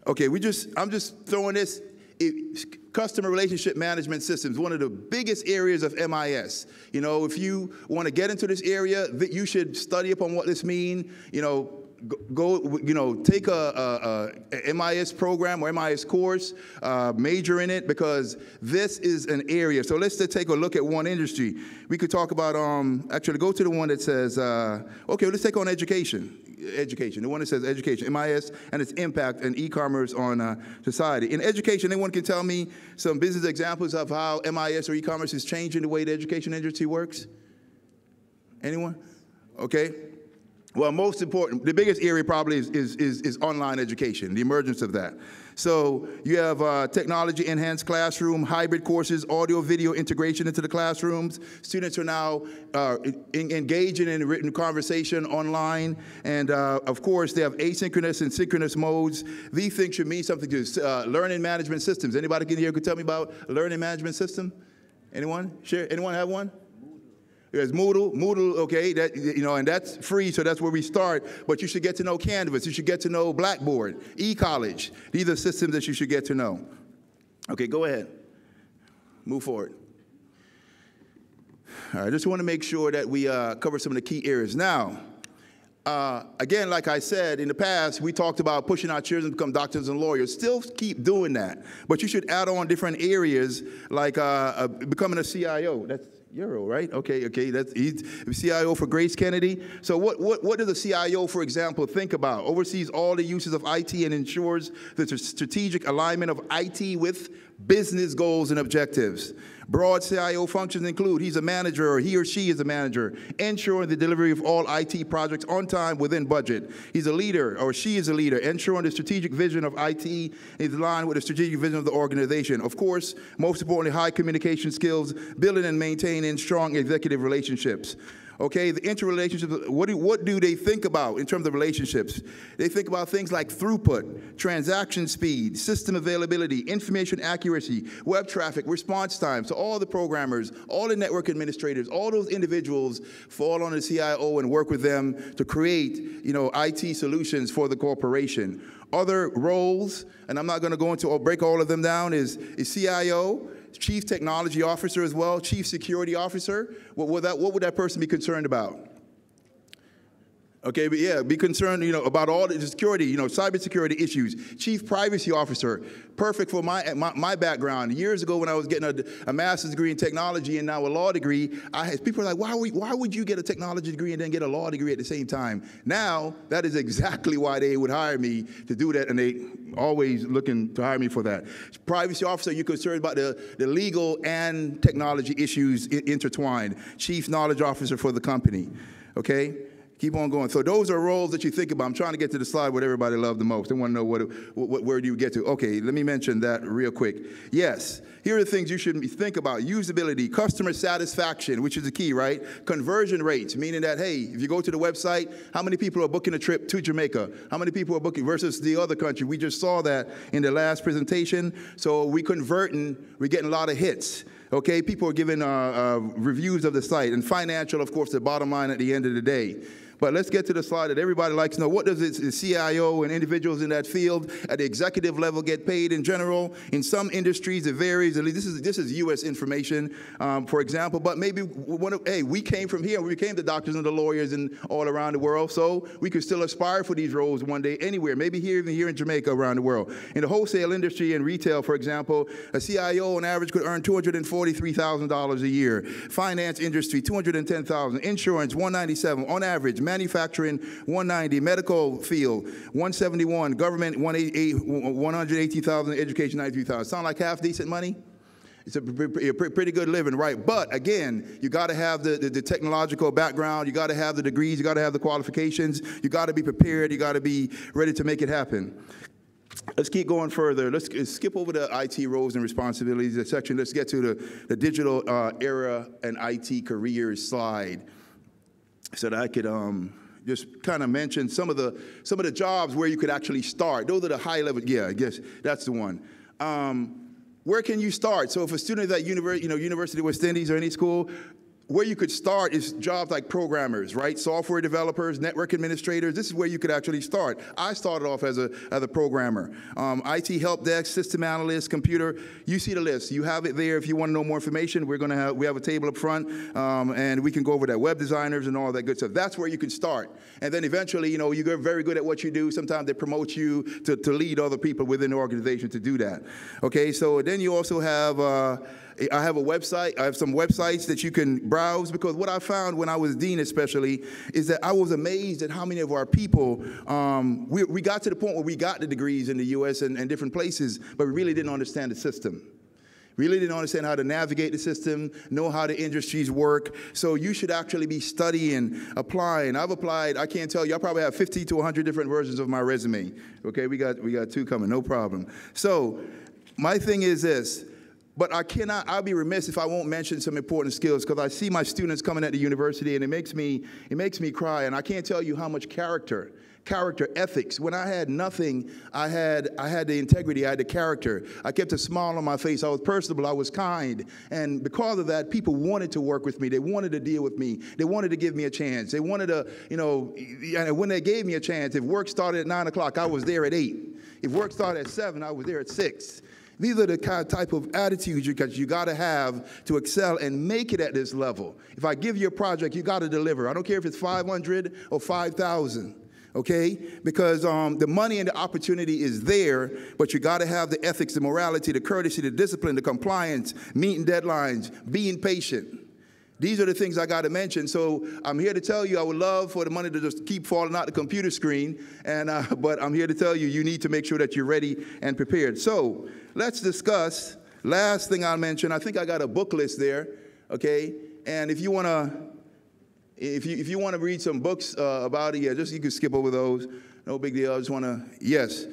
Okay, I'm just throwing this. Customer relationship management systems, one of the biggest areas of MIS. If you want to get into this area, you should study up on what this means. Take a MIS program or MIS course, major in it, because this is an area. So let's take a look at one industry. We could talk about, actually go to the one that says, okay, let's take on education. The one that says education, MIS, and its impact and e-commerce on society. In education, anyone can tell me some business examples of how MIS or e-commerce is changing the way the education industry works? Anyone? Okay. Well, most important, the biggest area probably is online education, the emergence of that. So you have technology-enhanced classroom, hybrid courses, audio-video integration into the classrooms. Students are now engaging in written conversation online. And, of course, they have asynchronous and synchronous modes. These things should mean something to learning management systems. Anybody in here could tell me about a learning management system? Anyone? Share? Anyone have one? There's Moodle, okay, and that's free, so that's where we start. But you should get to know Canvas. You should get to know Blackboard, eCollege. These are systems that you should get to know. Okay, go ahead. Move forward. All right, I just want to make sure that we cover some of the key areas. Now, again, like I said, in the past, we talked about pushing our children to become doctors and lawyers. Still keep doing that. But you should add on different areas, like becoming a CIO. That's Euro, right? Okay, he's CIO for Grace Kennedy. So what does a CIO, for example, think about? Oversees all the uses of IT and ensures the strategic alignment of IT with business goals and objectives. Broad CIO functions include he's a manager or he or she is a manager, ensuring the delivery of all IT projects on time within budget. He's a leader or she is a leader, ensuring the strategic vision of IT is aligned with the strategic vision of the organization. Of course, most importantly, high communication skills, building and maintaining strong executive relationships. Okay, the interrelationships, what do they think about in terms of relationships? They think about things like throughput, transaction speed, system availability, information accuracy, web traffic, response time. So all the programmers, all the network administrators, all those individuals fall on the CIO and work with them to create, IT solutions for the corporation. Other roles, and I'm not going to go into or break all of them down, is CIO, Chief Technology Officer as well, Chief Security Officer. What would that person be concerned about? Okay, but yeah, be concerned, about all the security, cybersecurity issues. Chief Privacy Officer, perfect for my background. Years ago when I was getting a master's degree in technology and now a law degree, people are like, why would you get a technology degree and then get a law degree at the same time? Now, that is exactly why they would hire me to do that, and they always looking to hire me for that. Privacy Officer, you're concerned about the legal and technology issues intertwined. Chief Knowledge Officer for the company, okay? Keep on going. So those are roles that you think about. I'm trying to get to the slide what everybody loved the most. I want to know where do you get to. Okay, let me mention that real quick. Yes, here are the things you should think about. Usability, customer satisfaction, which is the key, right? Conversion rates, meaning that, hey, if you go to the website, how many people are booking a trip to Jamaica? How many people are booking versus the other country? We just saw that in the last presentation. So we're getting a lot of hits. Okay, people are giving reviews of the site, and financial, of course, the bottom line at the end of the day. But let's get to the slide that everybody likes to know. What does the CIO and individuals in that field at the executive level get paid in general? In some industries, it varies. At least this is U.S. information, for example. But maybe we came from here. We became the doctors and the lawyers and all around the world. So we could still aspire for these roles one day anywhere. Maybe even here in Jamaica, around the world. In the wholesale industry and retail, for example, a CIO on average could earn $243,000 a year. Finance industry, $210,000. Insurance, $197,000 on average. Manufacturing, $190,000. Medical field, $171,000. Government, $118,000. Education, $93,000. Sound like half decent money? It's a pretty good living, right? But again, you got to have the technological background. You got to have the degrees. You got to have the qualifications. You got to be prepared. You got to be ready to make it happen. Let's keep going further. Let's skip over the IT roles and responsibilities section. Let's get to the digital era and IT careers slide, so that I could just kind of mention some of the jobs where you could actually start. Those are the high level. Yeah, I guess that's the one. Where can you start? So if a student is at University of West Indies or any school, where you could start is jobs like programmers, right? Software developers, network administrators. This is where you could actually start. I started off as a programmer. IT help desk, system analyst, computer. You see the list. You have it there. If you want to know more information, we have a table up front, and we can go over that. Web designers and all that good stuff. That's where you can start. And then eventually, you get very good at what you do. Sometimes they promote you to lead other people within the organization to do that. Okay, so then you also have I have a website. I have some websites that you can browse, because what I found when I was dean especially is that I was amazed at how many of our people, we got to the point where we got the degrees in the U.S. and different places, but we really didn't understand the system. Really didn't understand how to navigate the system, know how the industries work. So you should actually be studying, applying. I've applied, I can't tell you, I probably have 50 to 100 different versions of my resume. Okay, we got 2 coming, no problem. So my thing is this. But I'll be remiss if I won't mention some important skills, because I see my students coming at the university and it makes me cry. And I can't tell you how much character, ethics. When I had nothing, I had the integrity, I had the character. I kept a smile on my face. I was personable, I was kind. And because of that, people wanted to work with me. They wanted to deal with me. They wanted to give me a chance. They wanted to, and when they gave me a chance, if work started at 9 o'clock, I was there at 8. If work started at 7, I was there at 6. These are the type of attitudes you got to have to excel and make it at this level. If I give you a project, you got to deliver. I don't care if it's 500 or 5,000, okay? Because the money and the opportunity is there, but you got to have the ethics, the morality, the courtesy, the discipline, the compliance, meeting deadlines, being patient. These are the things I got to mention. So I'm here to tell you I would love for the money to just keep falling out the computer screen, but I'm here to tell you you need to make sure that you're ready and prepared. So let's discuss Last thing I'll mention, I think I got a book list there, okay? And if you want to, if you want to read some books about it, yeah, just you can skip over those. No big deal. I just want to, yes.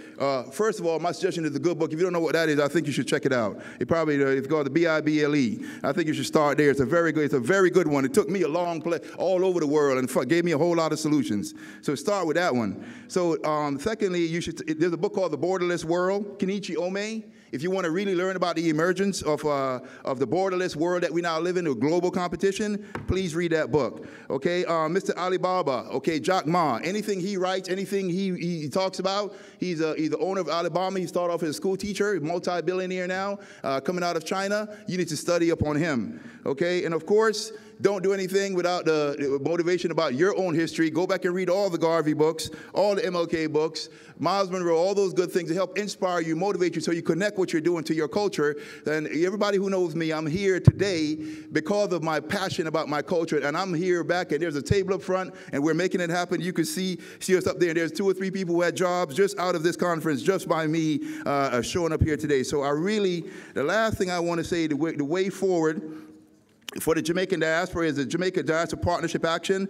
First of all, my suggestion is a good book. If you don't know what that is, I think you should check it out. It probably, it's called the Bible. I think you should start there. It's a very good one. It took me a long play all over the world and gave me a whole lot of solutions. So start with that one. So secondly, there's a book called The Borderless World, Kenichi Ome. If you want to really learn about the emergence of the borderless world that we now live in, with global competition, please read that book. Okay, Mr. Alibaba, okay, Jack Ma, anything he writes, anything he talks about, he's the owner of Alibaba. He started off as a school teacher, multi-billionaire now, coming out of China. You need to study up on him. Okay, and of course, don't do anything without the motivation about your own history. Go back and read all the Garvey books, all the MLK books, Miles Monroe, all those good things to help inspire you, motivate you, so you connect what you're doing to your culture. And everybody who knows me, I'm here today because of my passion about my culture. And I'm here back, and there's a table up front, and we're making it happen. You can see us up there. And there's 2 or 3 people who had jobs just out of this conference, just by me showing up here today. So the last thing I want to say, the way forward for the Jamaican diaspora is the Jamaica Diaspora Partnership Action.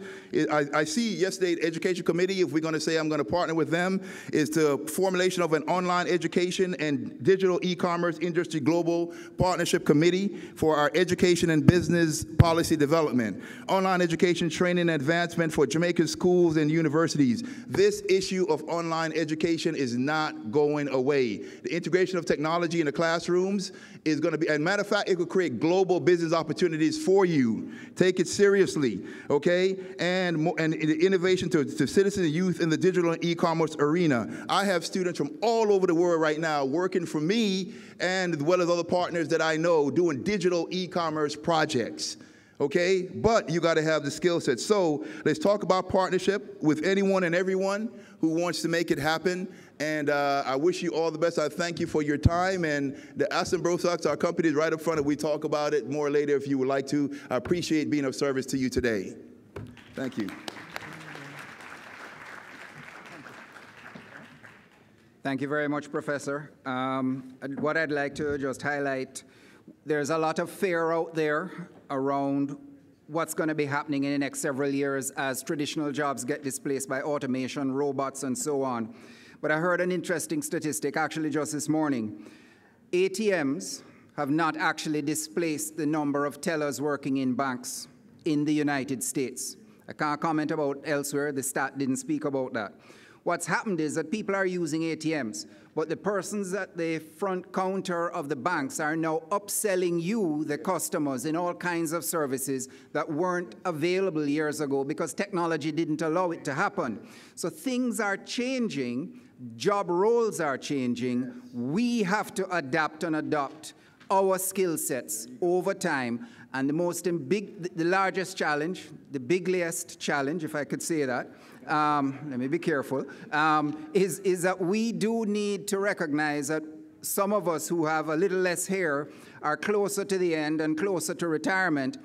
I see yesterday the Education Committee, if we're going to say I'm going to partner with them, is the formulation of an online education and digital e-commerce industry global partnership committee for our education and business policy development. Online education, training, and advancement for Jamaican schools and universities. This issue of online education is not going away. The integration of technology in the classrooms is going to be, and matter of fact, it could create global business opportunities for you. Take it seriously, okay? And the innovation to citizens and youth in the digital and e-commerce arena. I have students from all over the world right now working for me, and as well as other partners that I know, doing digital e-commerce projects. Okay, but you got to have the skill set. So let's talk about partnership with anyone and everyone who wants to make it happen. And I wish you all the best. I thank you for your time. And the Aston Brosox, our company, is right up front, and we talk about it more later if you would like to. I appreciate being of service to you today. Thank you. Thank you very much, Professor. What I'd like to just highlight, there's a lot of fear out there around what's going to be happening in the next several years as traditional jobs get displaced by automation, robots, and so on. But I heard an interesting statistic actually just this morning. ATMs have not actually displaced the number of tellers working in banks in the United States. I can't comment about elsewhere. The stat didn't speak about that. What's happened is that people are using ATMs, but the persons at the front counter of the banks are now upselling you, the customers, in all kinds of services that weren't available years ago because technology didn't allow it to happen. So things are changing, job roles are changing. We have to adapt and adopt our skill sets over time. And the largest challenge, the biggest challenge, if I could say that, let me be careful, is that we do need to recognize that some of us who have a little less hair are closer to the end and closer to retirement,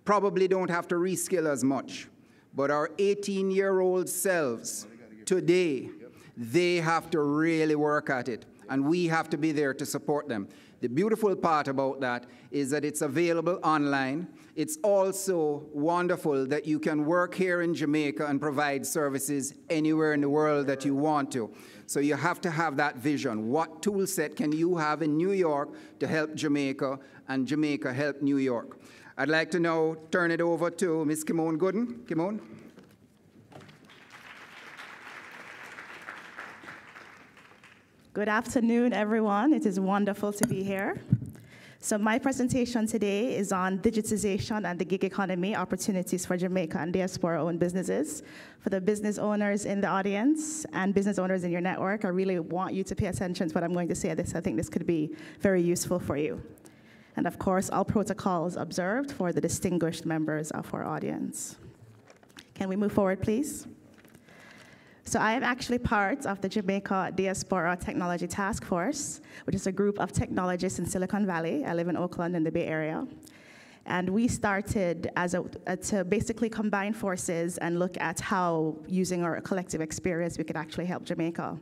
probably don't have to reskill as much. But our 18-year-old selves today, they have to really work at it, and we have to be there to support them. The beautiful part about that is that it's available online. It's also wonderful that you can work here in Jamaica and provide services anywhere in the world that you want to. So you have to have that vision. What tool set can you have in New York to help Jamaica, and Jamaica help New York? I'd like to now turn it over to Ms. Kimone Gooden. Kimone? Good afternoon, everyone. It is wonderful to be here. So my presentation today is on digitization and the gig economy, opportunities for Jamaica and diaspora-owned businesses. For the business owners in the audience and business owners in your network, I really want you to pay attention to what I'm going to say. I think this could be very useful for you. And of course, all protocols observed for the distinguished members of our audience. Can we move forward, please? So I am actually part of the Jamaica Diaspora Technology Task Force, which is a group of technologists in Silicon Valley. I live in Oakland in the Bay Area. And we started to basically combine forces and look at how, using our collective experience, we could actually help Jamaica.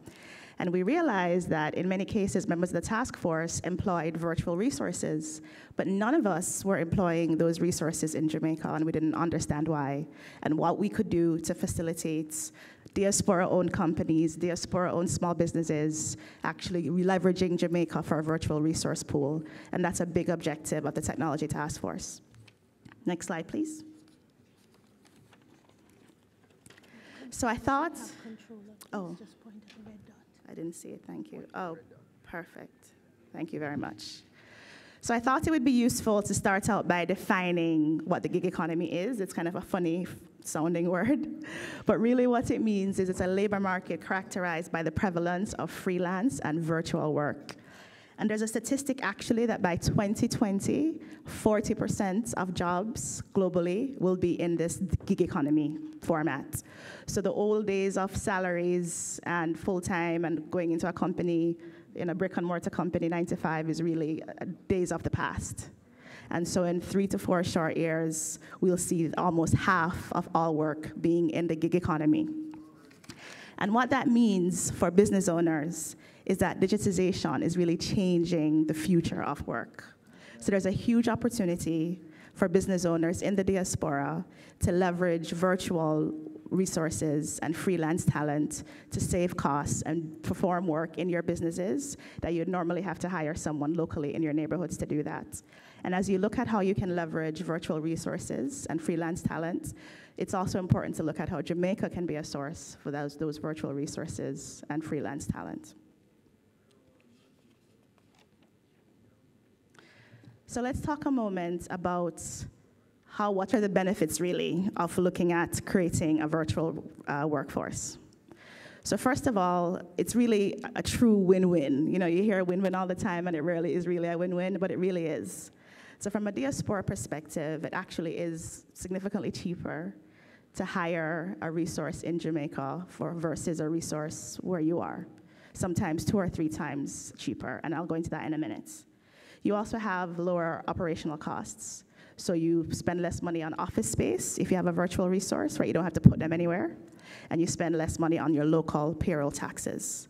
And we realized that in many cases, members of the task force employed virtual resources, but none of us were employing those resources in Jamaica, and we didn't understand why, and what we could do to facilitate Diaspora-owned companies, Diaspora-owned small businesses, actually leveraging Jamaica for a virtual resource pool. And that's a big objective of the Technology Task Force. Next slide, please. So I thought, oh, I didn't see it, thank you. Oh, perfect. Thank you very much. So I thought it would be useful to start out by defining what the gig economy is. It's kind of a funny sounding word, but really what it means is it's a labor market characterized by the prevalence of freelance and virtual work. And there's a statistic actually that by 2020, 40% of jobs globally will be in this gig economy format. So the old days of salaries and full-time and going into a company, in a brick and mortar company, 9 to 5 is really days of the past. And so in 3 to 4 short years, we'll see almost half of all work being in the gig economy. And what that means for business owners is that digitization is really changing the future of work. So there's a huge opportunity for business owners in the diaspora to leverage virtual resources and freelance talent to save costs and perform work in your businesses that you'd normally have to hire someone locally in your neighborhoods to do that. And as you look at how you can leverage virtual resources and freelance talent, it's also important to look at how Jamaica can be a source for those virtual resources and freelance talent. So let's talk a moment about what are the benefits really of looking at creating a virtual workforce. So first of all, it's really a true win-win. You know, you hear win-win all the time, and it rarely is really a win-win, but it really is. So from a diaspora perspective, it actually is significantly cheaper to hire a resource in Jamaica versus a resource where you are. Sometimes 2 or 3 times cheaper, and I'll go into that in a minute. You also have lower operational costs. So you spend less money on office space if you have a virtual resource, right? You don't have to put them anywhere. And you spend less money on your local payroll taxes.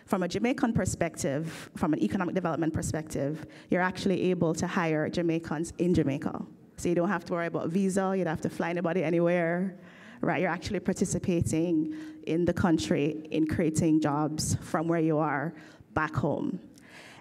From a Jamaican perspective, from an economic development perspective, you're actually able to hire Jamaicans in Jamaica. So you don't have to worry about visa, you don't have to fly anybody anywhere, right? You're actually participating in the country in creating jobs from where you are back home.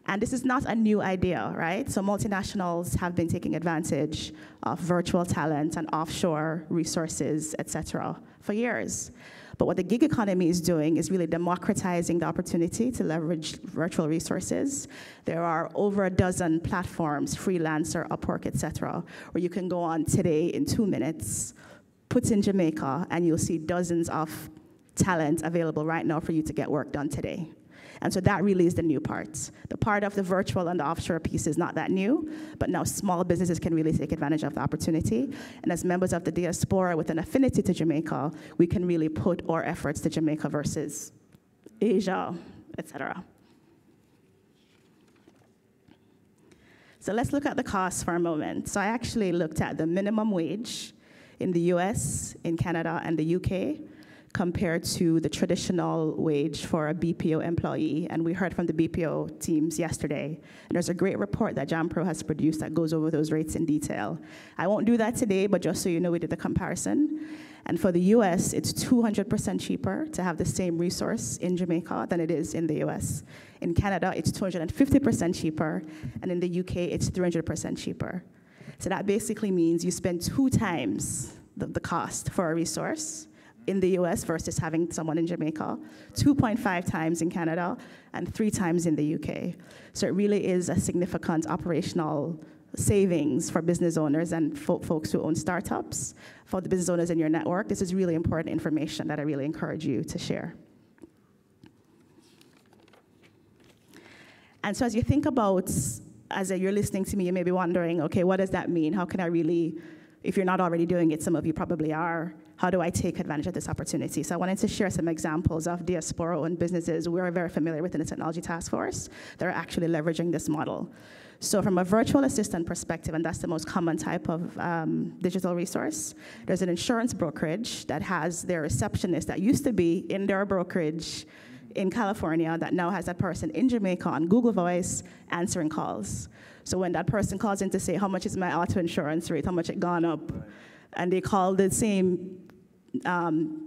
And this is not a new idea, right? So multinationals have been taking advantage of virtual talent and offshore resources, et cetera, for years. But what the gig economy is doing is really democratizing the opportunity to leverage virtual resources. There are over a dozen platforms, Freelancer, Upwork, et cetera, where you can go on today in 2 minutes, put in Jamaica, and you'll see dozens of talent available right now for you to get work done today. And so that really is the new part. The part of the virtual and the offshore piece is not that new, but now small businesses can really take advantage of the opportunity. And as members of the diaspora with an affinity to Jamaica, we can really put our efforts to Jamaica versus Asia, et cetera. So let's look at the costs for a moment. So I actually looked at the minimum wage in the US, in Canada, and the UK, compared to the traditional wage for a BPO employee. And we heard from the BPO teams yesterday. And there's a great report that JAMPRO has produced that goes over those rates in detail. I won't do that today, but just so you know, we did the comparison. And for the US, it's 200% cheaper to have the same resource in Jamaica than it is in the US. In Canada, it's 250% cheaper, and in the UK, it's 300% cheaper. So that basically means you spend 2 times the cost for a resource in the US versus having someone in Jamaica, 2.5 times in Canada, and 3 times in the UK. So it really is a significant operational savings for business owners and folks who own startups. For the business owners in your network, this is really important information that I really encourage you to share. And so as you think about, as you're listening to me, you may be wondering, okay, what does that mean? How can I really, if you're not already doing it, some of you probably are, how do I take advantage of this opportunity? So I wanted to share some examples of diaspora-owned businesses we're very familiar with in the Technology Task Force that are actually leveraging this model. So from a virtual assistant perspective, and that's the most common type of digital resource, there's an insurance brokerage that has their receptionist that used to be in their brokerage in California that now has that person in Jamaica on Google Voice answering calls. So when that person calls in to say, how much is my auto insurance rate, how much it gone up, and they call the same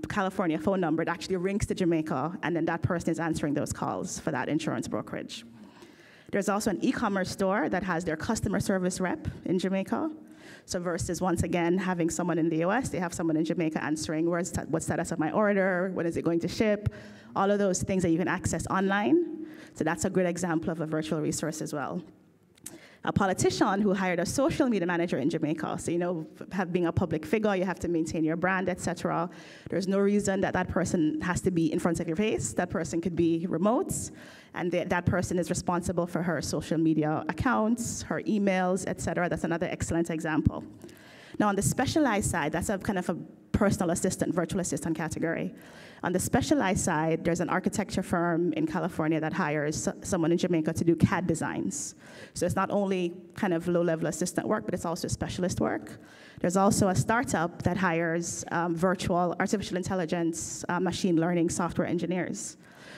California phone number, it actually rings to Jamaica, and then that person is answering those calls for that insurance brokerage. There's also an e-commerce store that has their customer service rep in Jamaica. So versus, once again, having someone in the US, they have someone in Jamaica answering, what's status of my order, when is it going to ship, all of those things that you can access online. So that's a good example of a virtual resource as well. A politician who hired a social media manager in Jamaica. So, you know, being a public figure, you have to maintain your brand, etc. There's no reason that that person has to be in front of your face. That person could be remote, and that person is responsible for her social media accounts, her emails, etc. That's another excellent example. Now, on the specialized side, that's a kind of a personal assistant, virtual assistant category. On the specialized side, there's an architecture firm in California that hires someone in Jamaica to do CAD designs. So it's not only kind of low-level assistant work, but it's also specialist work. There's also a startup that hires virtual artificial intelligence, machine learning software engineers.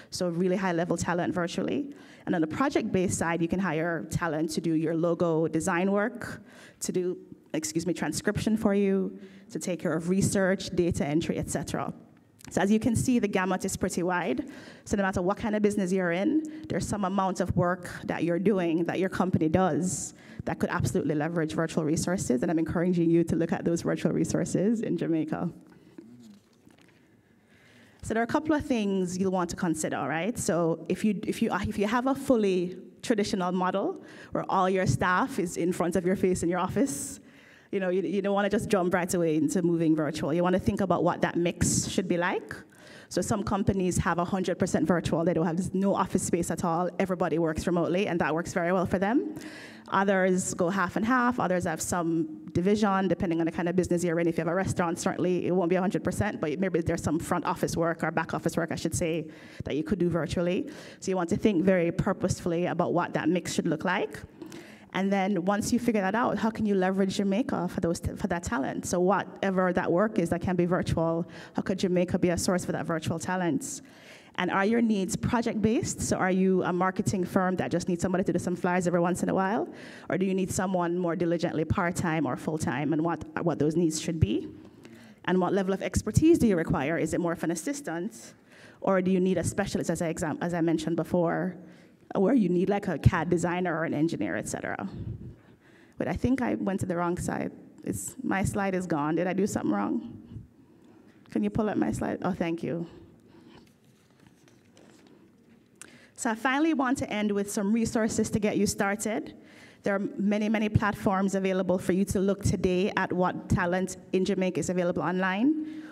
So really high-level talent virtually. And on the project-based side, you can hire talent to do your logo design work, to do, transcription for you, to take care of research, data entry, etc. So as you can see, the gamut is pretty wide. So no matter what kind of business you're in, there's some amount of work that you're doing, that your company does, that could absolutely leverage virtual resources, and I'm encouraging you to look at those virtual resources in Jamaica. So there are a couple of things you'll want to consider, right? So if you have a fully traditional model where all your staff is in front of your face in your office, you know, you don't want to just jump right away into moving virtual. You want to think about what that mix should be like. So some companies have 100% virtual. They don't have no office space at all. Everybody works remotely, and that works very well for them. Others go half and half. Others have some division, depending on the kind of business you're in. If you have a restaurant, certainly it won't be 100%, but maybe there's some front office work or back office work, I should say, that you could do virtually. So you want to think very purposefully about what that mix should look like. And then once you figure that out, how can you leverage Jamaica for that talent? So whatever that work is that can be virtual, how could Jamaica be a source for that virtual talent? And are your needs project-based? So are you a marketing firm that just needs somebody to do some flyers every once in a while? Or do you need someone more diligently part-time or full-time, and what those needs should be? And what level of expertise do you require? Is it more of an assistant? Or do you need a specialist, as I mentioned before, where you need like a CAD designer or an engineer, et cetera? But I think I went to the wrong side. My slide is gone. Did I do something wrong? Can you pull up my slide? Oh, thank you. So I finally want to end with some resources to get you started. There are many, many platforms available for you to look today at what talent in Jamaica is available online.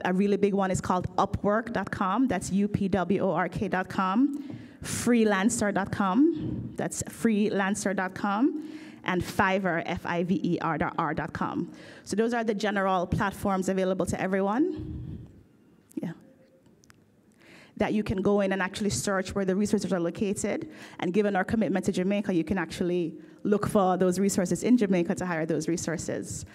A really big one is called Upwork.com. That's UPWORK.com. Freelancer.com. That's freelancer.com. And Fiverr, FIVER.com. So those are the general platforms available to everyone. Yeah. That you can go in and actually search where the resources are located. And given our commitment to Jamaica, you can actually look for those resources in Jamaica to hire those resources.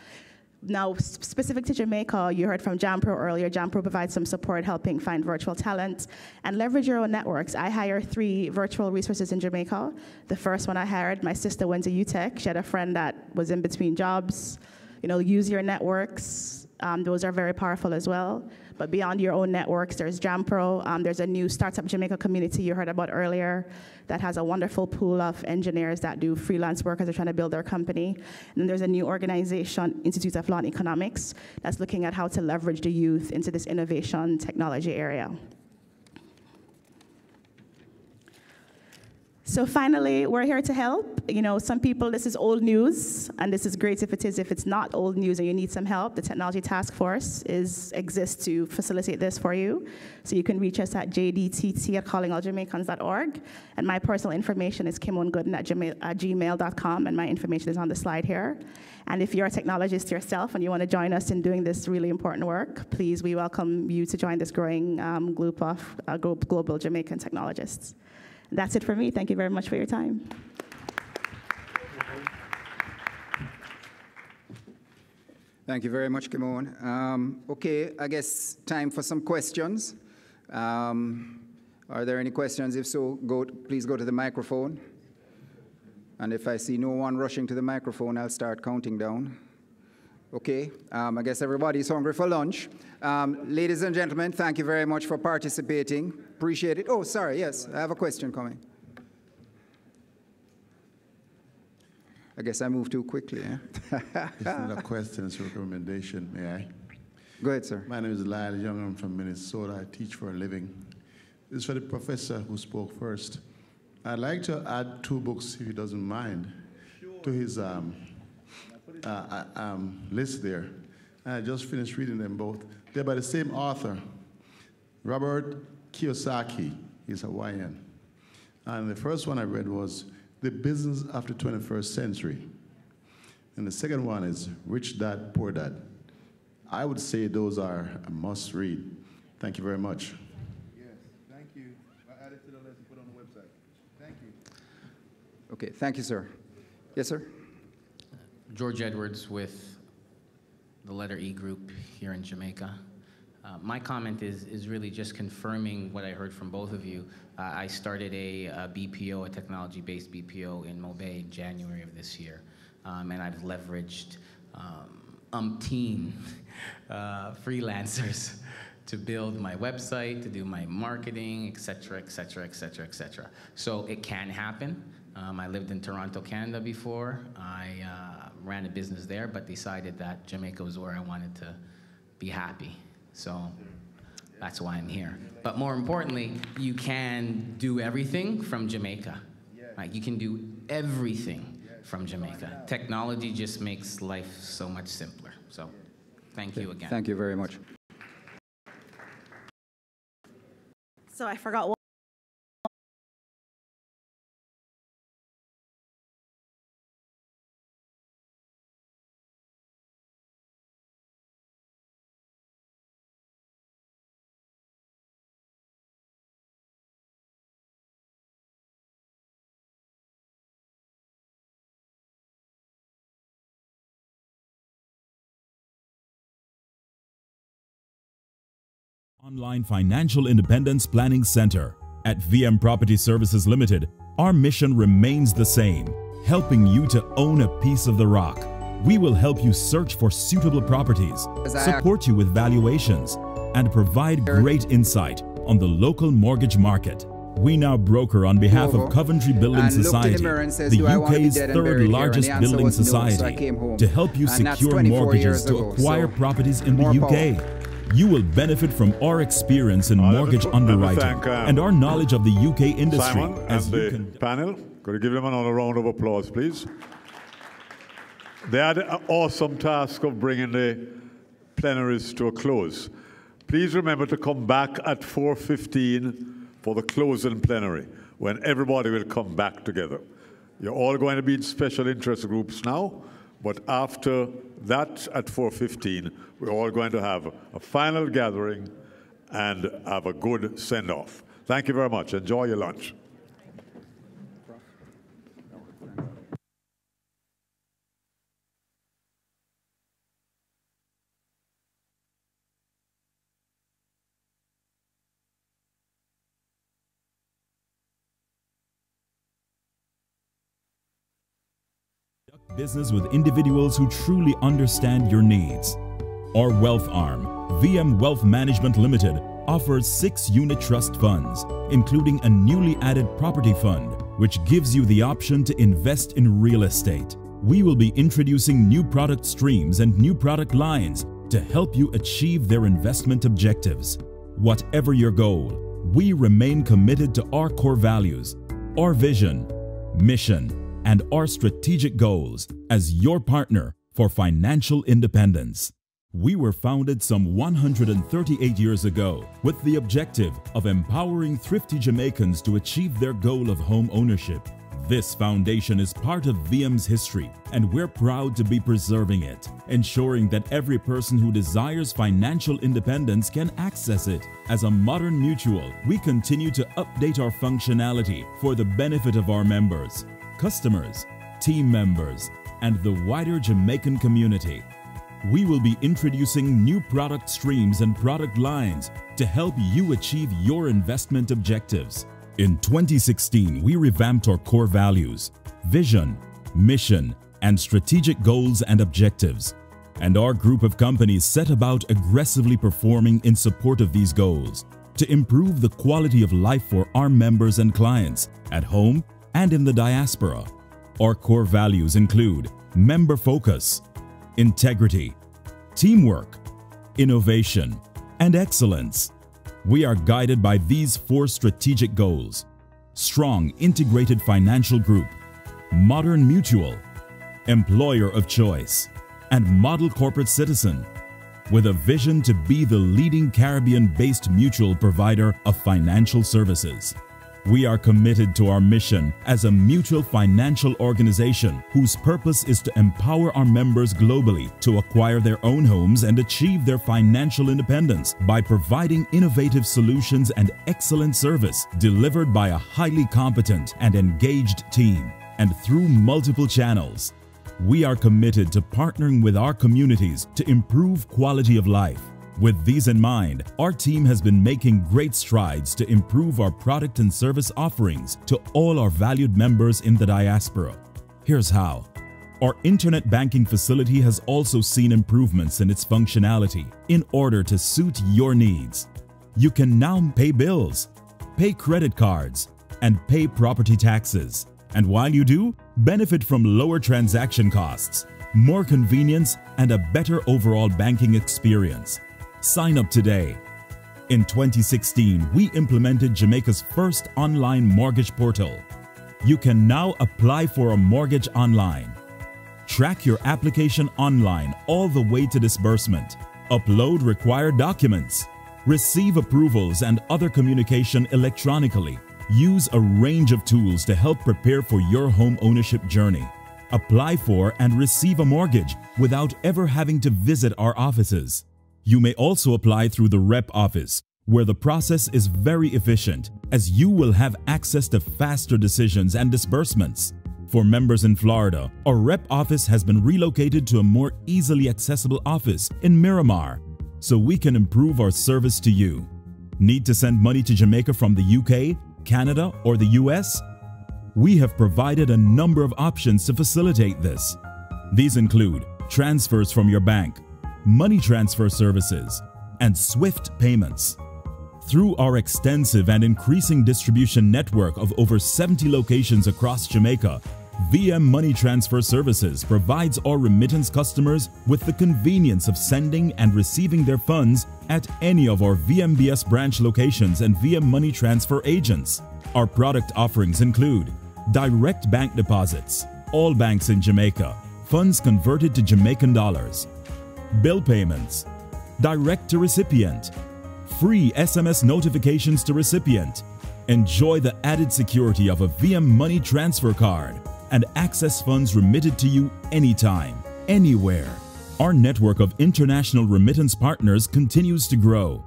Now, specific to Jamaica, you heard from Jampro earlier. Jampro provides some support helping find virtual talent and leverage your own networks. I hire 3 virtual resources in Jamaica. The first one I hired, my sister went to UTech. She had a friend that was in between jobs. You know, use your networks. Those are very powerful as well. But beyond your own networks, there's Jampro. There's a new Startup Jamaica community you heard about earlier that has a wonderful pool of engineers that do freelance work as they're trying to build their company. And then there's a new organization, Institute of Law and Economics, that's looking at how to leverage the youth into this innovation technology area. So finally, we're here to help. You know, some people, this is old news, and this is great if it is. If it's not old news and you need some help, the Technology Task Force exists to facilitate this for you. So you can reach us at jdtt@callingalljamaicans.org. And my personal information is kimongooden@gmail.com, and my information is on the slide here. And if you're a technologist yourself and you want to join us in doing this really important work, please, we welcome you to join this growing group of global Jamaican technologists. That's it for me. Thank you very much for your time. Thank you very much, Kimon. Okay, I guess time for some questions. Are there any questions? If so, please go to the microphone. And if I see no one rushing to the microphone, I'll start counting down. Okay, I guess everybody's hungry for lunch. Ladies and gentlemen, thank you very much for participating. Appreciate it. Oh, sorry, yes, I have a question coming. I guess I moved too quickly. It's not a question, it's a recommendation, may I? Go ahead, sir. My name is Lyle Young, I'm from Minnesota. I teach for a living. This is for the professor who spoke first. I'd like to add 2 books, if he doesn't mind, to his list there. And I just finished reading them both. They're by the same author, Robert Kiyosaki. He's Hawaiian. And the first one I read was The Business of the 21st Century. And the second one is Rich Dad, Poor Dad. I would say those are a must read. Thank you very much. Yes, thank you. I added to the list and put it on the website. Thank you. Okay, thank you, sir. Yes, sir? George Edwards with the letter E group here in Jamaica. My comment is really just confirming what I heard from both of you. I started a BPO, a technology-based BPO in Mobay in January of this year, and I've leveraged umpteen freelancers to build my website, to do my marketing, et cetera, et cetera, et cetera, et cetera. So it can happen. I lived in Toronto, Canada before. I ran a business there, but decided that Jamaica was where I wanted to be happy. So that's why I'm here. But more importantly, you can do everything from Jamaica. Like, you can do everything from Jamaica. Technology just makes life so much simpler. So thank you again. Thank you very much. So I forgot what. Online Financial Independence Planning Center. At VM Property Services Limited, our mission remains the same, helping you to own a piece of the rock. We will help you search for suitable properties, support you with valuations, and provide great insight on the local mortgage market. We now broker on behalf of Coventry Building Society, the UK's third largest building society, to help you secure mortgages to acquire properties in the UK. You will benefit from our experience in mortgage underwriting and our knowledge of the UK industry. Simon and the panel, could you give them another round of applause, please? They had an awesome task of bringing the plenaries to a close. Please remember to come back at 4:15 for the closing plenary, when everybody will come back together. You're all going to be in special interest groups now, but after that, at 4:15, we're all going to have a final gathering and have a good send-off. Thank you very much. Enjoy your lunch. Business with individuals who truly understand your needs. Our wealth arm, VM Wealth Management Limited, offers 6 unit trust funds, including a newly added property fund, which gives you the option to invest in real estate. We will be introducing new product streams and new product lines to help you achieve their investment objectives. Whatever your goal, we remain committed to our core values, our vision, mission, and our strategic goals as your partner for financial independence. We were founded some 138 years ago with the objective of empowering thrifty Jamaicans to achieve their goal of home ownership. This foundation is part of VM's history, and we're proud to be preserving it, ensuring that every person who desires financial independence can access it. As a modern mutual, we continue to update our functionality for the benefit of our members, customers, team members, and the wider Jamaican community. we will be introducing new product streams and product lines to help you achieve your investment objectives. In 2016, we revamped our core values, vision, mission, and strategic goals and objectives. And our group of companies set about aggressively performing in support of these goals to improve the quality of life for our members and clients at home and in the diaspora. Our core values include member focus, integrity, teamwork, innovation, and excellence. We are guided by these 4 strategic goals: strong integrated financial group, modern mutual, employer of choice, and model corporate citizen, with a vision to be the leading Caribbean-based mutual provider of financial services. We are committed to our mission as a mutual financial organization whose purpose is to empower our members globally to acquire their own homes and achieve their financial independence by providing innovative solutions and excellent service delivered by a highly competent and engaged team and through multiple channels. We are committed to partnering with our communities to improve quality of life. With these in mind, our team has been making great strides to improve our product and service offerings to all our valued members in the diaspora. Here's how. Our internet banking facility has also seen improvements in its functionality in order to suit your needs. You can now pay bills, pay credit cards, and pay property taxes. And while you do, benefit from lower transaction costs, more convenience, and a better overall banking experience. Sign up today. In 2016, we implemented Jamaica's first online mortgage portal. You can now apply for a mortgage online, track your application online all the way to disbursement, upload required documents, receive approvals and other communication electronically, use a range of tools to help prepare for your home ownership journey, apply for and receive a mortgage without ever having to visit our offices. You may also apply through the rep office, where the process is very efficient, as you will have access to faster decisions and disbursements. For members in Florida, our rep office has been relocated to a more easily accessible office in Miramar, so we can improve our service to you. Need to send money to Jamaica from the UK, Canada, or the US? We have provided a number of options to facilitate this. These include transfers from your bank, money transfer services, and SWIFT payments. Through our extensive and increasing distribution network of over 70 locations across Jamaica, VM Money Transfer Services provides our remittance customers with the convenience of sending and receiving their funds at any of our VMBS branch locations and VM Money Transfer agents. Our product offerings include direct bank deposits, all banks in Jamaica, funds converted to Jamaican dollars, bill payments, direct to recipient, free SMS notifications to recipient, enjoy the added security of a VM Money Transfer card, and access funds remitted to you anytime, anywhere. Our network of international remittance partners continues to grow.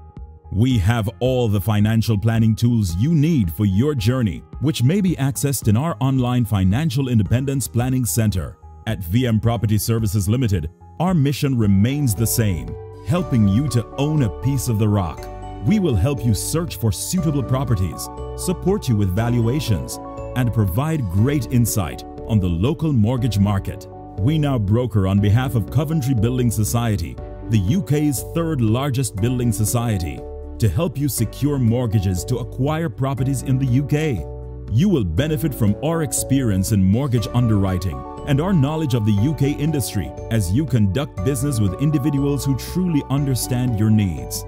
We have all the financial planning tools you need for your journey, which may be accessed in our online Financial Independence Planning Center. At VM Property Services Limited, our mission remains the same, helping you to own a piece of the rock. We will help you search for suitable properties, support you with valuations, and provide great insight on the local mortgage market. We now broker on behalf of Coventry Building Society, the UK's third largest building society, to help you secure mortgages to acquire properties in the UK. You will benefit from our experience in mortgage underwriting and our knowledge of the UK industry as you conduct business with individuals who truly understand your needs.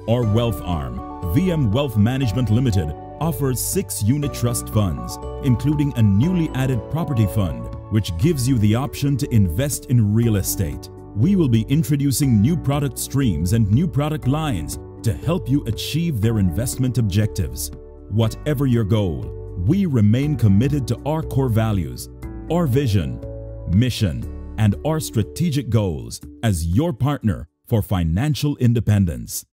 Our wealth arm, VM Wealth Management Limited, offers 6 unit trust funds, including a newly added property fund, which gives you the option to invest in real estate. We will be introducing new product streams and new product lines to help you achieve their investment objectives. Whatever your goal, we remain committed to our core values, our vision, mission, and our strategic goals as your partner for financial independence.